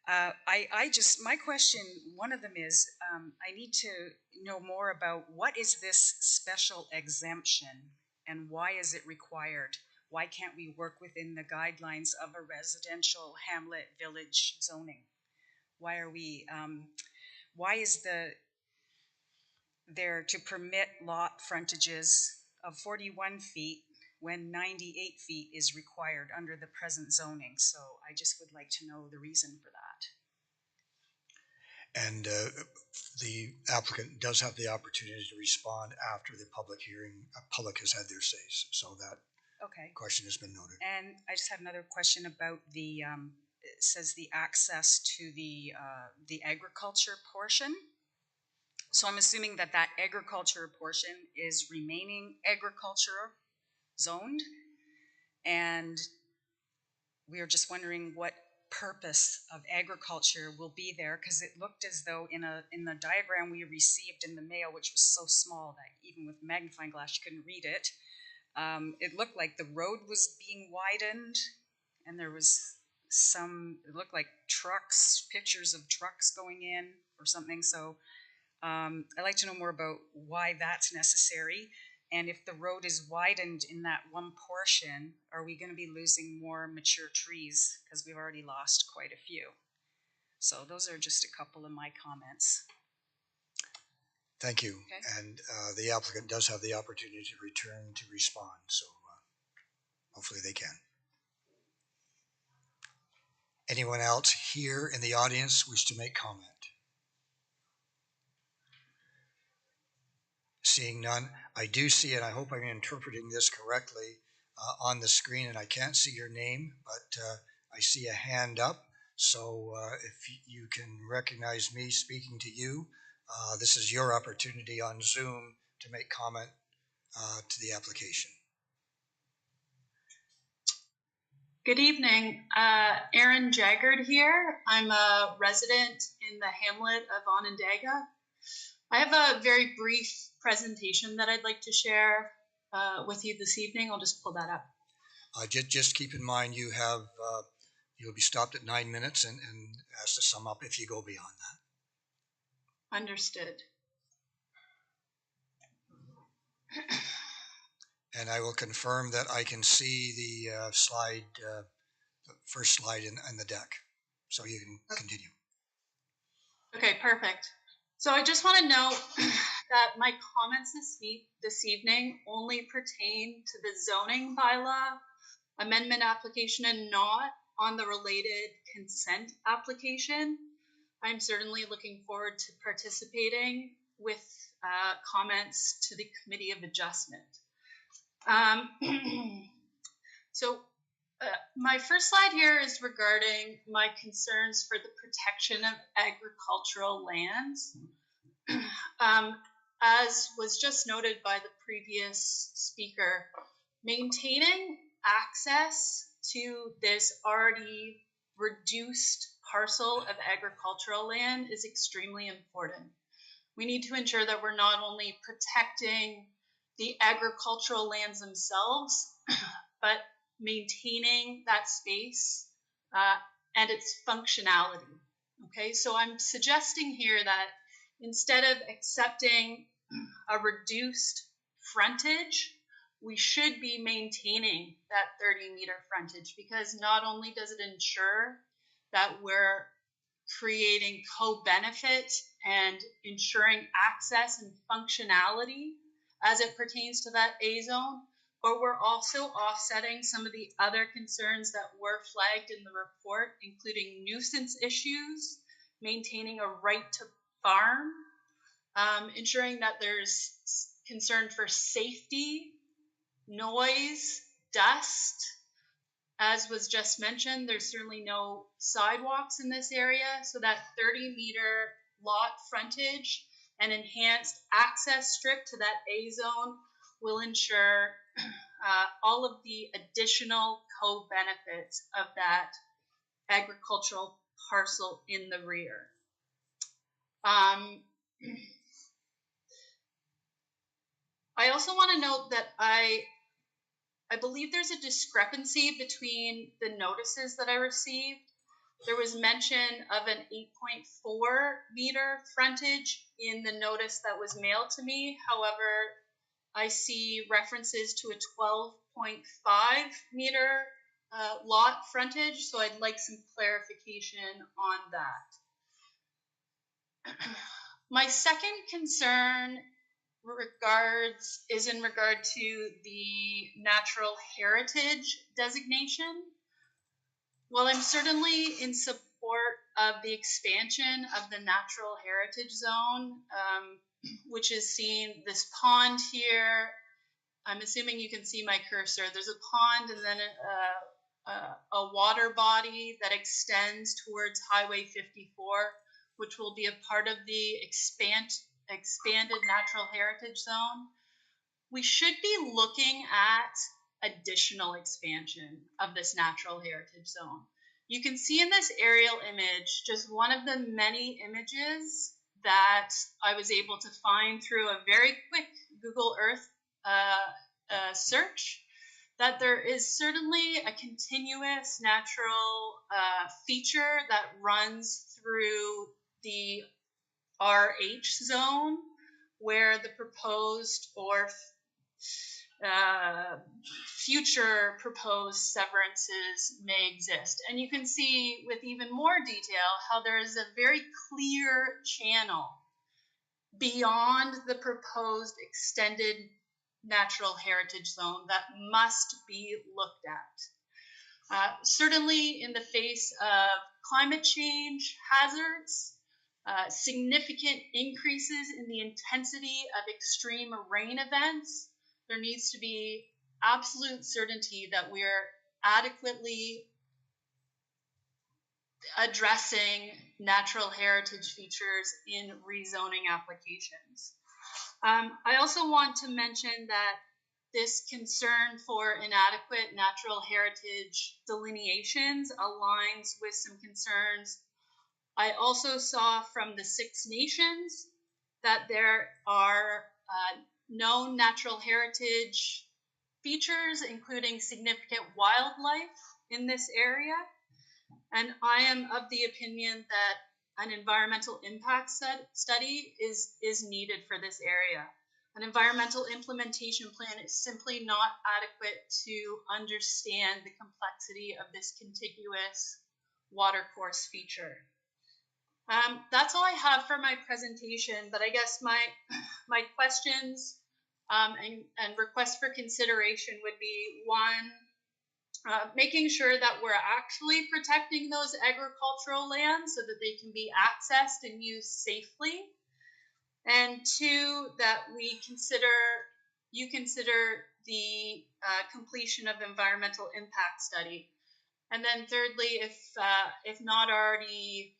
S20: My question, one of them is, I need to know more about what is this special exemption and why is it required? Why can't we work within the guidelines of a residential hamlet village zoning? Why are we, why is there to permit lot frontages of 41 feet when 98 feet is required under the present zoning? So I just would like to know the reason for that.
S1: And the applicant does have the opportunity to respond after the public hearing, public has had their says, so that question has been noted.
S20: And I just have another question about the, it says the access to the agriculture portion. So I'm assuming that that agriculture portion is remaining agriculture zoned, and we are just wondering what purpose of agriculture will be there, because it looked as though in the diagram we received in the mail, which was so small that even with magnifying glass you couldn't read it, it looked like the road was being widened, and there was it looked like trucks, pictures of trucks going in or something. So I'd like to know more about why that's necessary. And if the road is widened in that one portion, are we going to be losing more mature trees? Because we've already lost quite a few. So those are just a couple of my comments.
S1: Thank you. Okay. And the applicant does have the opportunity to return to respond. So hopefully they can. Anyone else here in the audience wish to make comment? Seeing none, I do see it. I hope I'm interpreting this correctly on the screen, and I can't see your name, but I see a hand up. So if you can recognize me speaking to you, this is your opportunity on Zoom to make comment to the application.
S5: Good evening. Erin Jaggard here. I'm a resident in the hamlet of Onondaga. I have a very brief presentation that I'd like to share with you this evening. I'll just pull that up.
S1: Just keep in mind you have you'll be stopped at 9 minutes and asked to sum up if you go beyond that.
S5: Understood.
S1: And I will confirm that I can see the slide, the first slide in the deck, so you can continue.
S5: Okay, perfect. So I just want to note that my comments this evening only pertain to the zoning bylaw amendment application and not on the related consent application. I'm certainly looking forward to participating with comments to the Committee of Adjustment. So my first slide here is regarding my concerns for the protection of agricultural lands. as was just noted by the previous speaker, maintaining access to this already reduced parcel of agricultural land is extremely important. We need to ensure that we're not only protecting the agricultural lands themselves, but maintaining that space and its functionality. Okay, so I'm suggesting here that instead of accepting a reduced frontage, we should be maintaining that 30-meter frontage, because not only does it ensure that we're creating co-benefit and ensuring access and functionality as it pertains to that A zone, but we're also offsetting some of the other concerns that were flagged in the report, including nuisance issues, maintaining a right to farm, ensuring that there's concern for safety, noise, dust. As was just mentioned, there's certainly no sidewalks in this area, so that 30-meter lot frontage and enhanced access strip to that A zone will ensure all of the additional co-benefits of that agricultural parcel in the rear. I also want to note that I believe there's a discrepancy between the notices that I received. There was mention of an 8.4 meter frontage in the notice that was mailed to me. However, I see references to a 12.5 meter lot frontage, so I'd like some clarification on that. My second concern is in regard to the natural heritage designation. While I'm certainly in support of the expansion of the natural heritage zone, which is seen this pond here, I'm assuming you can see my cursor. There's a pond and then a water body that extends towards Highway 54, which will be a part of the expanded natural heritage zone. We should be looking at additional expansion of this natural heritage zone. You can see in this aerial image just one of the many images that I was able to find through a very quick Google Earth search, that there is certainly a continuous natural feature that runs through the RH zone where the proposed or future proposed severances may exist. And you can see with even more detail how there is a very clear channel beyond the proposed extended natural heritage zone that must be looked at. Certainly in the face of climate change hazards, significant increases in the intensity of extreme rain events, there needs to be absolute certainty that we are adequately addressing natural heritage features in rezoning applications. I also want to mention that this concern for inadequate natural heritage delineations aligns with some concerns I also saw from the Six Nations that there are known natural heritage features, including significant wildlife in this area. And I am of the opinion that an environmental impact study is needed for this area. An environmental implementation plan is simply not adequate to understand the complexity of this contiguous watercourse feature. That's all I have for my presentation, but I guess my questions and requests for consideration would be, one, making sure that we're actually protecting those agricultural lands so that they can be accessed and used safely. And two, that you consider the completion of environmental impact study. And then thirdly, if not already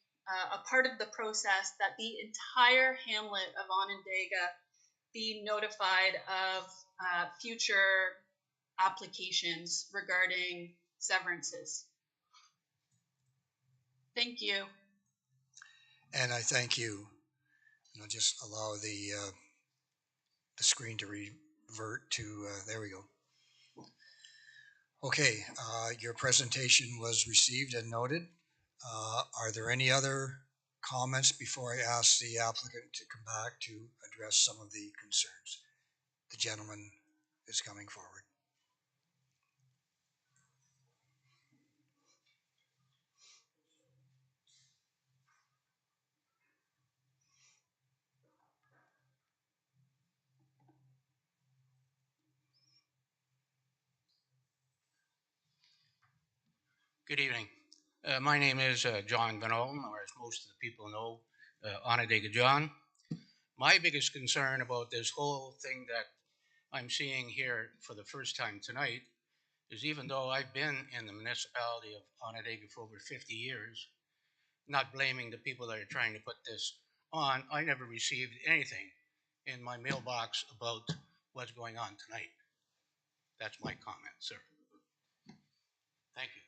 S5: a part of the process, that the entire hamlet of Onondaga be notified of future applications regarding severances. Thank you.
S1: And I thank you. And I'll just allow the screen to revert to, there we go. Okay, your presentation was received and noted. Are there any other comments before I ask the applicant to come back to address some of the concerns? The gentleman is coming forward.
S21: Good evening. My name is John Van Olm, or as most of the people know, Onondaga John. My biggest concern about this whole thing that I'm seeing here for the first time tonight is, even though I've been in the municipality of Onondaga for over 50 years, not blaming the people that are trying to put this on, I never received anything in my mailbox about what's going on tonight. That's my comment, sir. Thank you.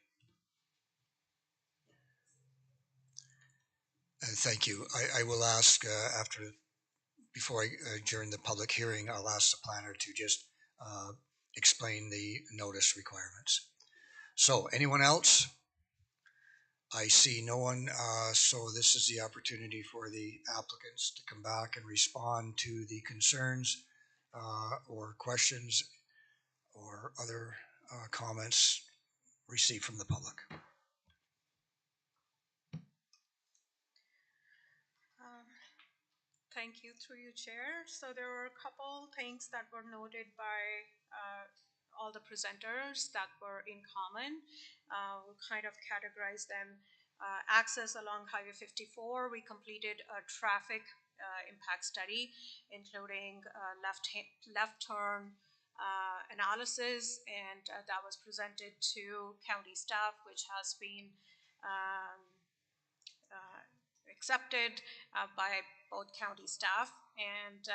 S1: Thank you. I will ask before I adjourn the public hearing, I'll ask the planner to just explain the notice requirements. So, anyone else? I see no one, so this is the opportunity for the applicants to come back and respond to the concerns or questions or other comments received from the public.
S18: Thank you, through you, Chair. So there were a couple things that were noted by all the presenters that were in common. We'll kind of categorize them. Access along Highway 54, we completed a traffic impact study, including left turn analysis, and that was presented to county staff, which has been accepted by both county staff, and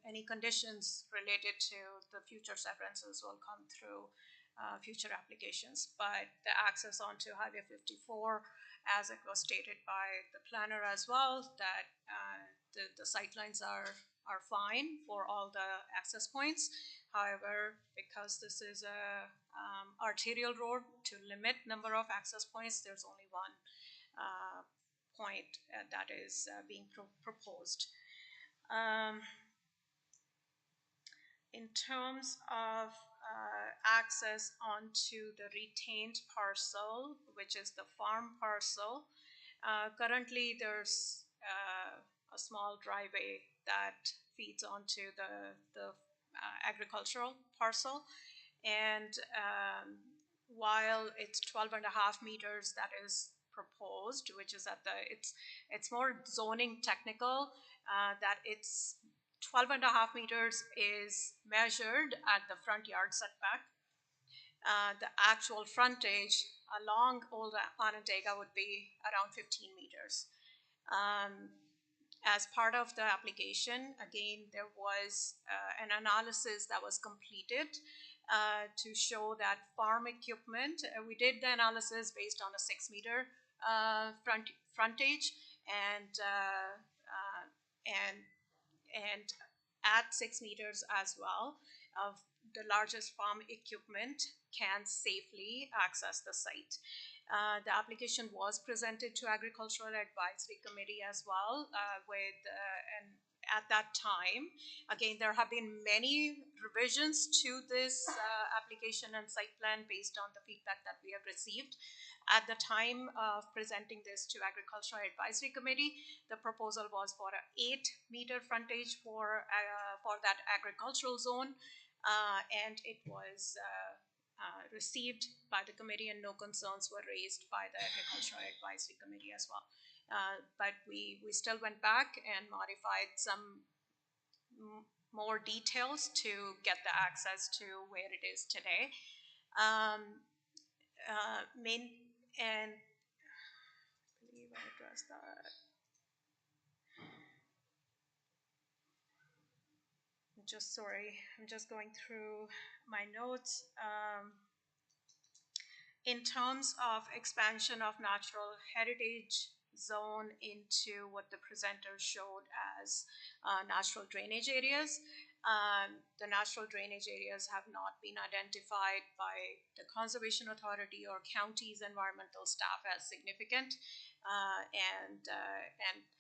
S18: any conditions related to the future severances will come through future applications. But the access onto Highway 54, as it was stated by the planner as well, that the sightlines are fine for all the access points. However, because this is a arterial road, to limit number of access points, there's only one point that is being proposed. In terms of access onto the retained parcel, which is the farm parcel, currently there's a small driveway that feeds onto the agricultural parcel, and while it's 12.5 meters that is proposed, which is at it's more zoning technical, that it's 12.5 meters is measured at the front yard setback. The actual frontage along Old Onondaga would be around 15 meters. As part of the application, again, there was an analysis that was completed to show that farm equipment, we did the analysis based on a 6-meter frontage, and at 6 meters as well, of the largest farm equipment can safely access the site. The application was presented to Agricultural Advisory Committee as well, and at that time, again, there have been many revisions to this application and site plan based on the feedback that we have received. At the time of presenting this to Agricultural Advisory Committee, the proposal was for an 8-meter frontage for that agricultural zone, and it was received by the committee, and no concerns were raised by the Agricultural Advisory Committee as well. But we still went back and modified some more details to get the access to where it is today. And I believe I addressed that. I'm just going through my notes. In terms of expansion of natural heritage zone into what the presenter showed as natural drainage areas, the natural drainage areas have not been identified by the Conservation Authority or county's environmental staff as significant, and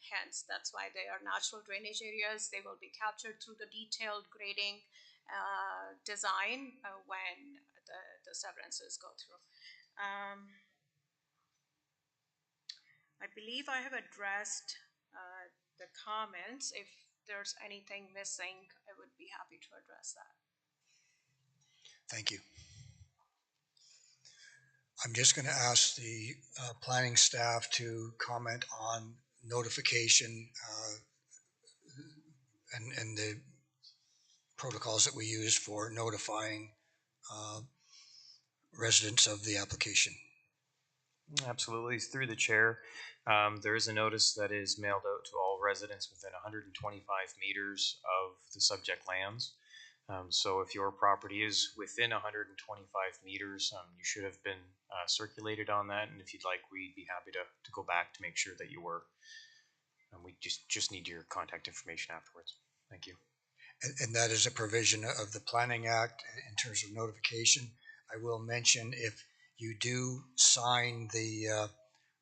S18: hence that's why they are natural drainage areas. They will be captured through the detailed grading design when the severances go through. I believe I have addressed the comments. If there's anything missing, I would be happy to address that.
S1: Thank you. I'm just going to ask the planning staff to comment on notification and the protocols that we use for notifying residents of the application.
S7: Absolutely. Through the chair, there is a notice that is mailed out to all residents within 125 meters of the subject lands. So if your property is within 125 meters, you should have been circulated on that. And if you'd like, we'd be happy to go back to make sure that you were. We just need your contact information afterwards. Thank you.
S1: And that is a provision of the Planning Act in terms of notification. I will mention, if you do sign the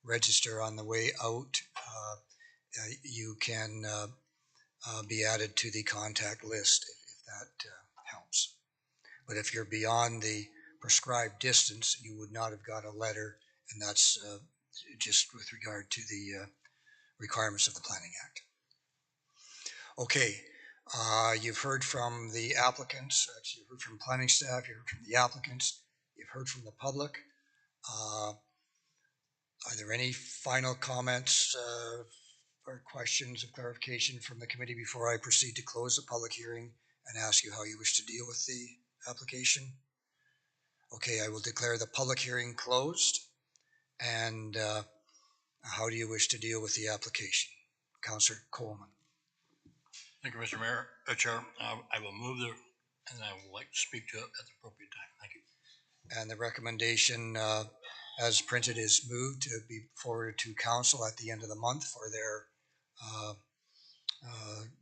S1: register on the way out, you can be added to the contact list if that helps. But if you're beyond the prescribed distance, you would not have got a letter, and that's just with regard to the requirements of the Planning Act. Okay, you've heard from the applicants, actually you've heard from planning staff, you've heard from the applicants, you've heard from the public. Are there any final comments or questions of clarification from the committee before I proceed to close the public hearing and ask you how you wish to deal with the application? Okay, I will declare the public hearing closed. And how do you wish to deal with the application? Councillor Coleman.
S2: Thank you, Mr. Mayor, Chair. I will move and I would like to speak to it at the appropriate time. Thank you.
S1: And the recommendation as printed is moved to be forwarded to council at the end of the month for their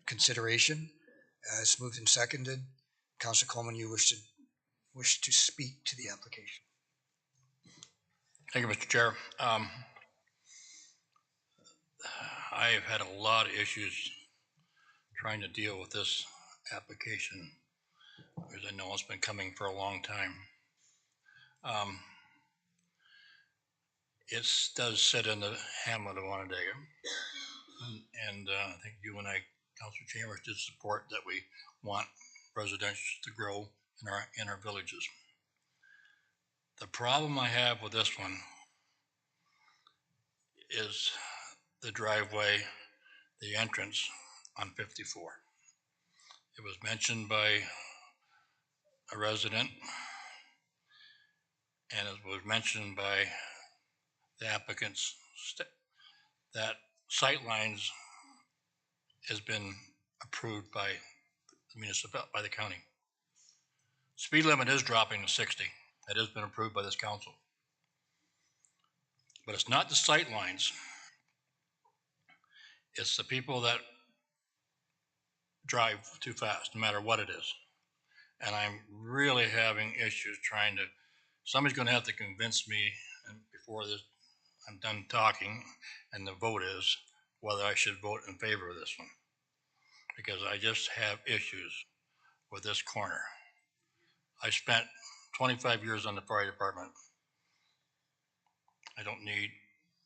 S1: consideration. It's moved and seconded. Councillor Coleman, you wish to speak to the application.
S2: Thank you, Mr. Chair. I've had a lot of issues trying to deal with this application because I know it's been coming for a long time. It does sit in the hamlet of Onondaga, and I think you and I, Councilor Chambers, did support that we want residential to grow in our villages. The problem I have with this one is the driveway, the entrance on 54. It was mentioned by a resident, and it was mentioned by the applicants that sight lines has been approved by the municipality, by the county. Speed limit is dropping to 60. That has been approved by this council. But it's not the sight lines. It's the people that drive too fast, no matter what it is. And I'm really having issues trying to, somebody's going to have to convince me, and before this, I'm done talking, and the vote is whether I should vote in favor of this one. Because I just have issues with this corner. I spent 25 years on the fire department. I don't need,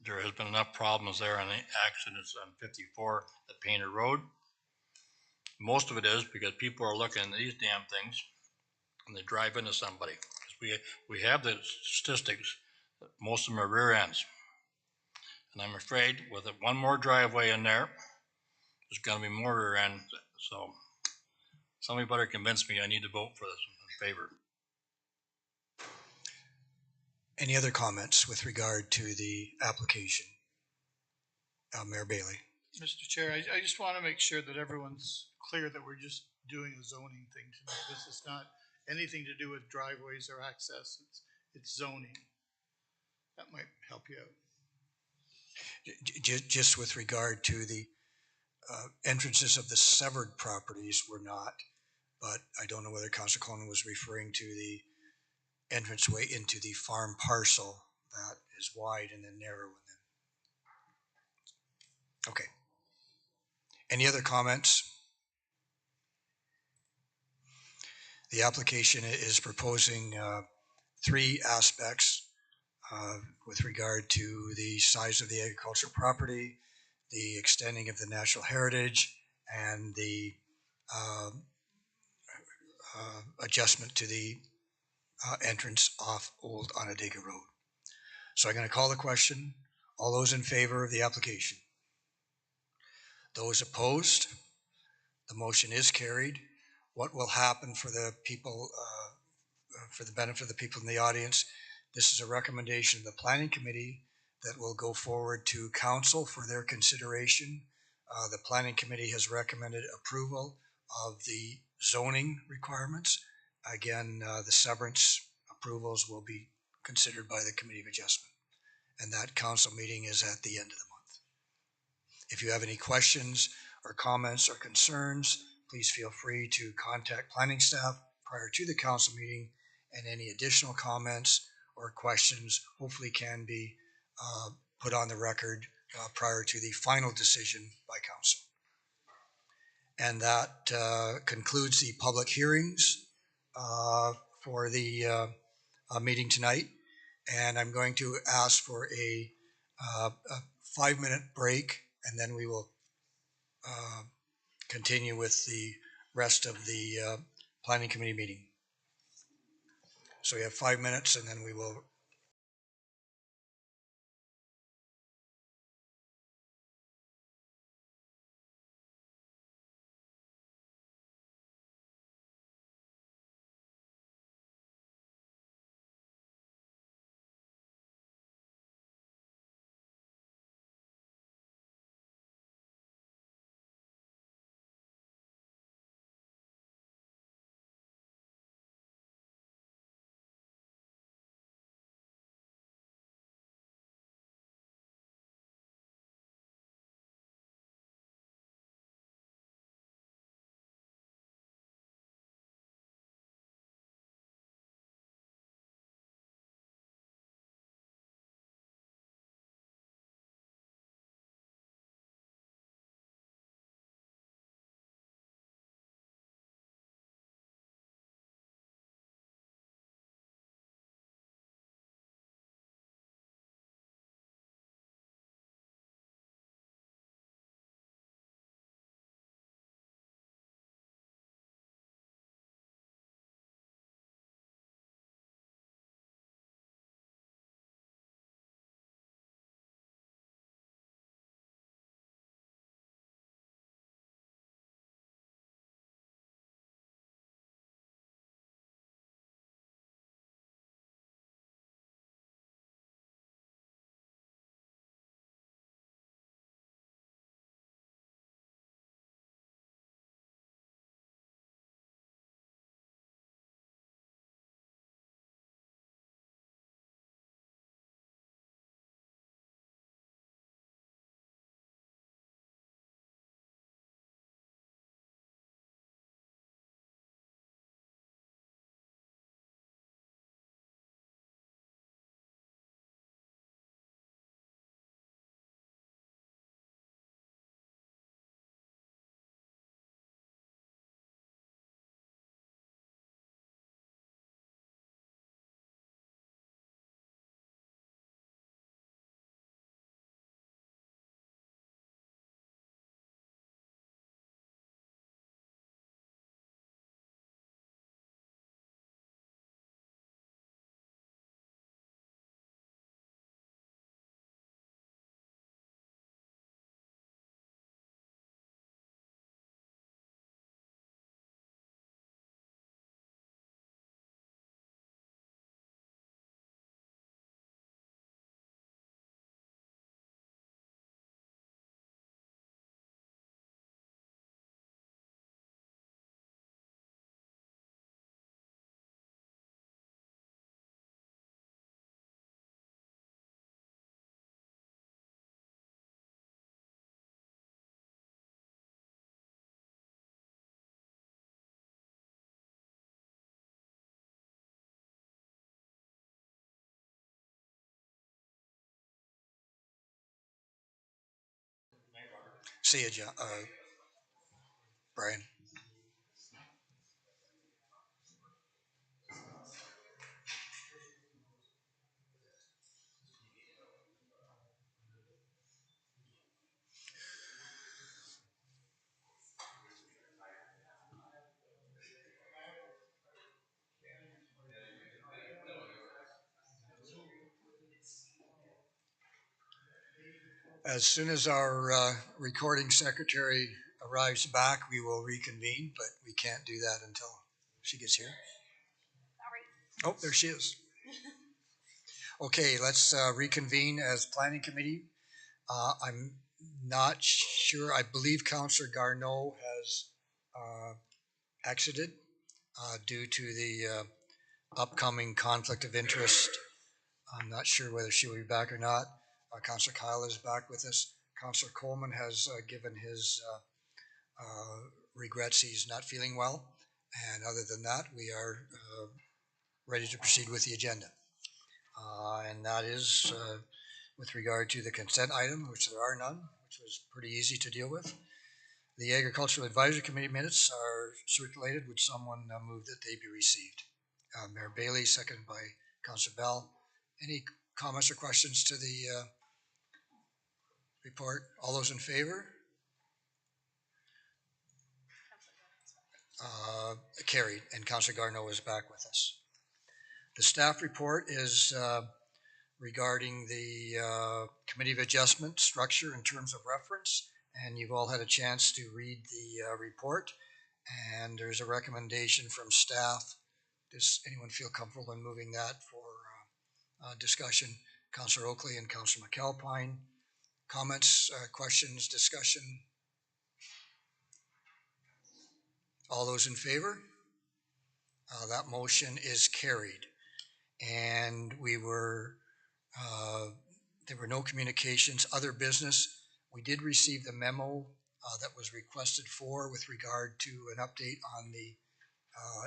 S2: there has been enough problems there on the accidents on 54 at Painter Road. Most of it is because people are looking at these damn things and they drive into somebody. We have the statistics that most of them are rear ends. And I'm afraid with one more driveway in there, there's going to be more rear ends. So somebody better convince me I need to vote for this in favor.
S1: Any other comments with regard to the application? Mayor Bailey.
S6: Mr. Chair, I just want to make sure that everyone's clear that we're just doing the zoning thing tonight. This is not anything to do with driveways or access. It's zoning. That might help you out.
S1: Just with regard to the entrances of the severed properties were not, but I don't know whether Councilor Cronin was referring to the entranceway into the farm parcel that is wide and then narrow and then. Okay. Any other comments? The application is proposing three aspects with regard to the size of the agricultural property, the extending of the natural heritage, and the adjustment to the entrance off Old Onondaga Road. So I'm going to call the question. All those in favor of the application? Those opposed? The motion is carried. What will happen for the people, for the benefit of the people in the audience? This is a recommendation of the Planning Committee that will go forward to Council for their consideration. The Planning Committee has recommended approval of the zoning requirements. Again, the severance approvals will be considered by the Committee of Adjustment. And that Council meeting is at the end of the month. If you have any questions or comments or concerns, please feel free to contact planning staff prior to the Council meeting, and any additional comments or questions hopefully can be put on the record prior to the final decision by Council. And that concludes the public hearings for the meeting tonight. And I'm going to ask for a 5-minute break, and then we will continue with the rest of the Planning Committee meeting. So we have 5 minutes, and then we will See you, John, Brian. As soon as our recording secretary arrives back, we will reconvene, but we can't do that until she gets here. Oh, there she is. Okay, let's reconvene as planning committee. I'm not sure. I believe Councillor Garneau has exited due to the upcoming conflict of interest. I'm not sure whether she will be back or not. Councillor Kyle is back with us. Councillor Coleman has given his regrets he's not feeling well. And other than that, we are ready to proceed with the agenda. And that is with regard to the consent item, which there are none, which was pretty easy to deal with. The Agricultural Advisory Committee minutes are circulated. Would someone move that they be received? Mayor Bailey, seconded by Councillor Bell. Any comments or questions to the report? All those in favor? Carried, and Councillor Garneau is back with us. The staff report is regarding the Committee of Adjustment structure in terms of reference, and you've all had a chance to read the report, and there's a recommendation from staff. Does anyone feel comfortable in moving that for discussion? Councillor Oakley and Councillor McAlpine. Comments, questions, discussion? All those in favor? That motion is carried. And we were, there were no communications, other business. We did receive the memo that was requested for with regard to an update on the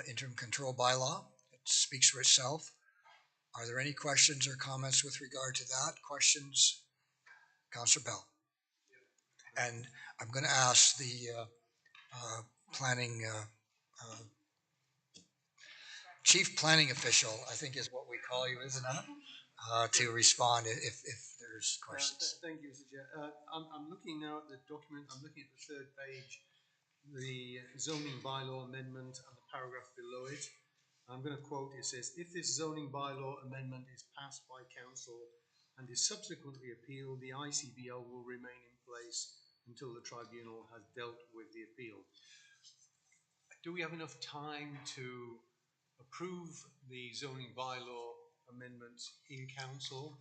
S1: interim control bylaw. It speaks for itself. Are there any questions or comments with regard to that? Questions? Councillor Bell. And I'm going to ask the planning, chief planning official, I think is what we call you, isn't it? To respond if there's questions.
S11: Thank you, Mr. Chair. I'm looking now at the document. I'm looking at the third page, the zoning bylaw amendment and the paragraph below it. I'm going to quote, it says, if this zoning bylaw amendment is passed by council and is subsequently appealed, the ICBL will remain in place until the tribunal has dealt with the appeal. Do we have enough time to approve the zoning bylaw amendment in council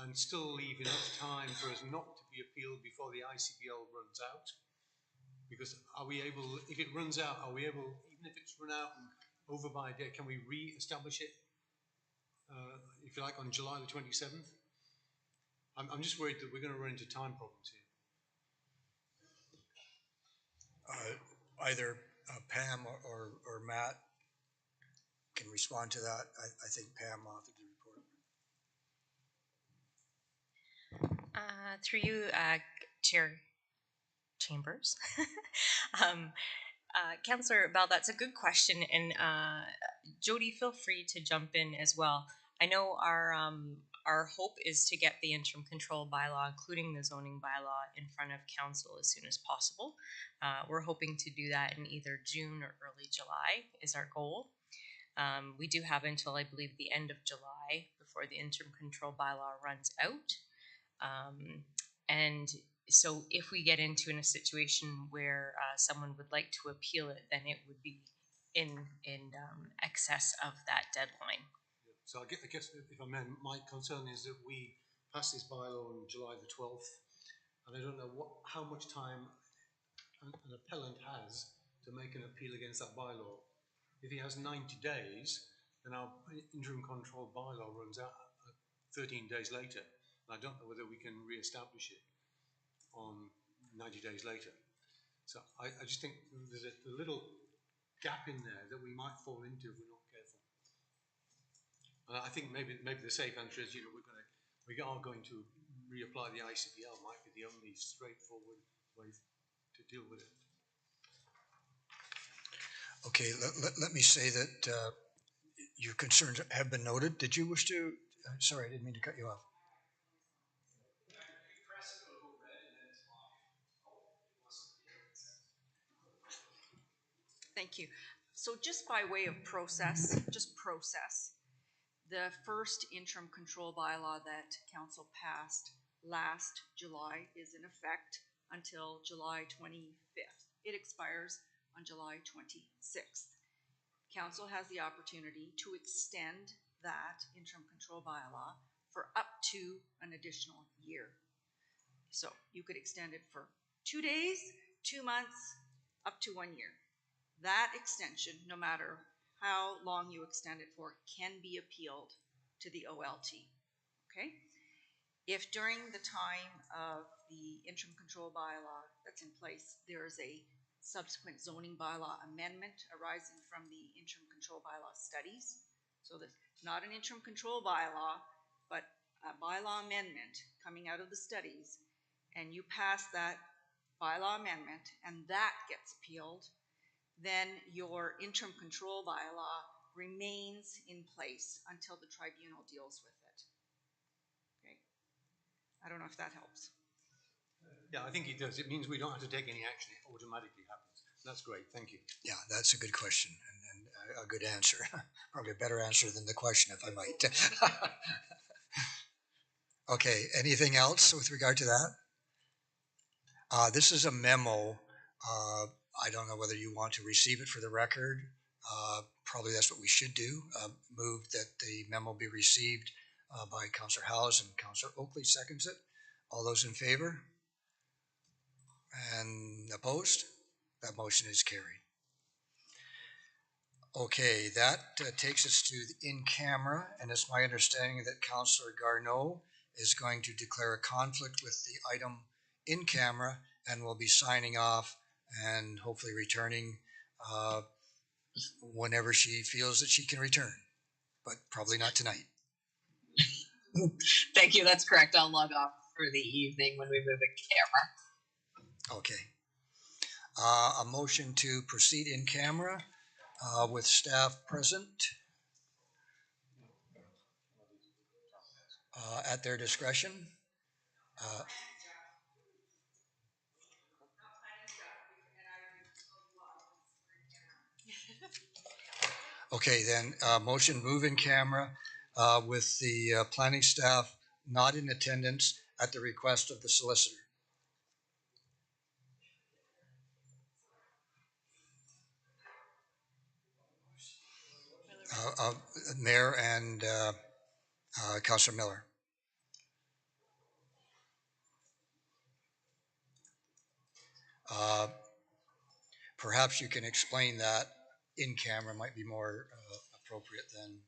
S11: and still leave enough time for us not to be appealed before the ICBL runs out? Because are we able, if it runs out, are we able, even if it's run out and over by a day, can we re-establish it, if you like, on July the 27th? I'm just worried that we're going to run into time problems here.
S1: Either Pam or Matt can respond to that. I think Pam authored the report.
S3: Through you, Chair Chambers. Councillor Bell, that's a good question, and Jody, feel free to jump in as well. I know our hope is to get the interim control bylaw, including the zoning bylaw, in front of council as soon as possible. We're hoping to do that in either June or early July is our goal. We do have until, I believe, the end of July before the interim control bylaw runs out. And so if we get into a situation where someone would like to appeal it, then it would be in excess of that deadline.
S11: So I guess if I may, my concern is that we pass this bylaw on July the 12th, and I don't know how much time an appellant has to make an appeal against that bylaw. If he has 90 days, then our interim control bylaw runs out 13 days later. And I don't know whether we can re-establish it on 90 days later. So I just think there's a little gap in there that we might fall into if we're not careful. And I think maybe the safe answer is, we are going to reapply the ICPL might be the only straightforward way to deal with it.
S1: Okay, let me say that your concerns have been noted. Did you wish to, sorry, I didn't mean to cut you off.
S8: Thank you. So just by way of process, the first interim control bylaw that council passed last July is in effect until July 25th. It expires on July 26th. Council has the opportunity to extend that interim control bylaw for up to an additional year. So you could extend it for 2 days, 2 months, up to 1 year. That extension, no matter how long you extend it for, can be appealed to the OLT, okay? If during the time of the interim control bylaw that's in place, there is a subsequent zoning bylaw amendment arising from the interim control bylaw studies, so that's not an interim control bylaw, but a bylaw amendment coming out of the studies, and you pass that bylaw amendment and that gets appealed, then your interim control bylaw remains in place until the tribunal deals with it. Okay. I don't know if that helps.
S11: Yeah, I think it does. It means we don't have to take any action. It automatically happens. That's great. Thank you.
S1: Yeah, that's a good question and a good answer. Probably a better answer than the question, if I might. Okay, anything else with regard to that? This is a memo. I don't know whether you want to receive it for the record. Probably that's what we should do. Move that the memo be received by Councillor Howes, and Councillor Oakley seconds it. All those in favor? And opposed? That motion is carried. Okay, that takes us to the in-camera, and it's my understanding that Councillor Garneau is going to declare a conflict with the item in camera and will be signing off and hopefully returning whenever she feels that she can return, but probably not tonight.
S22: Thank you. That's correct. I'll log off for the evening when we move the camera.
S1: Okay. A motion to proceed in camera with staff present at their discretion. Okay, then motion move in camera with the planning staff not in attendance at the request of the solicitor. Mayor and Councillor Miller. Perhaps you can explain that in camera might be more appropriate than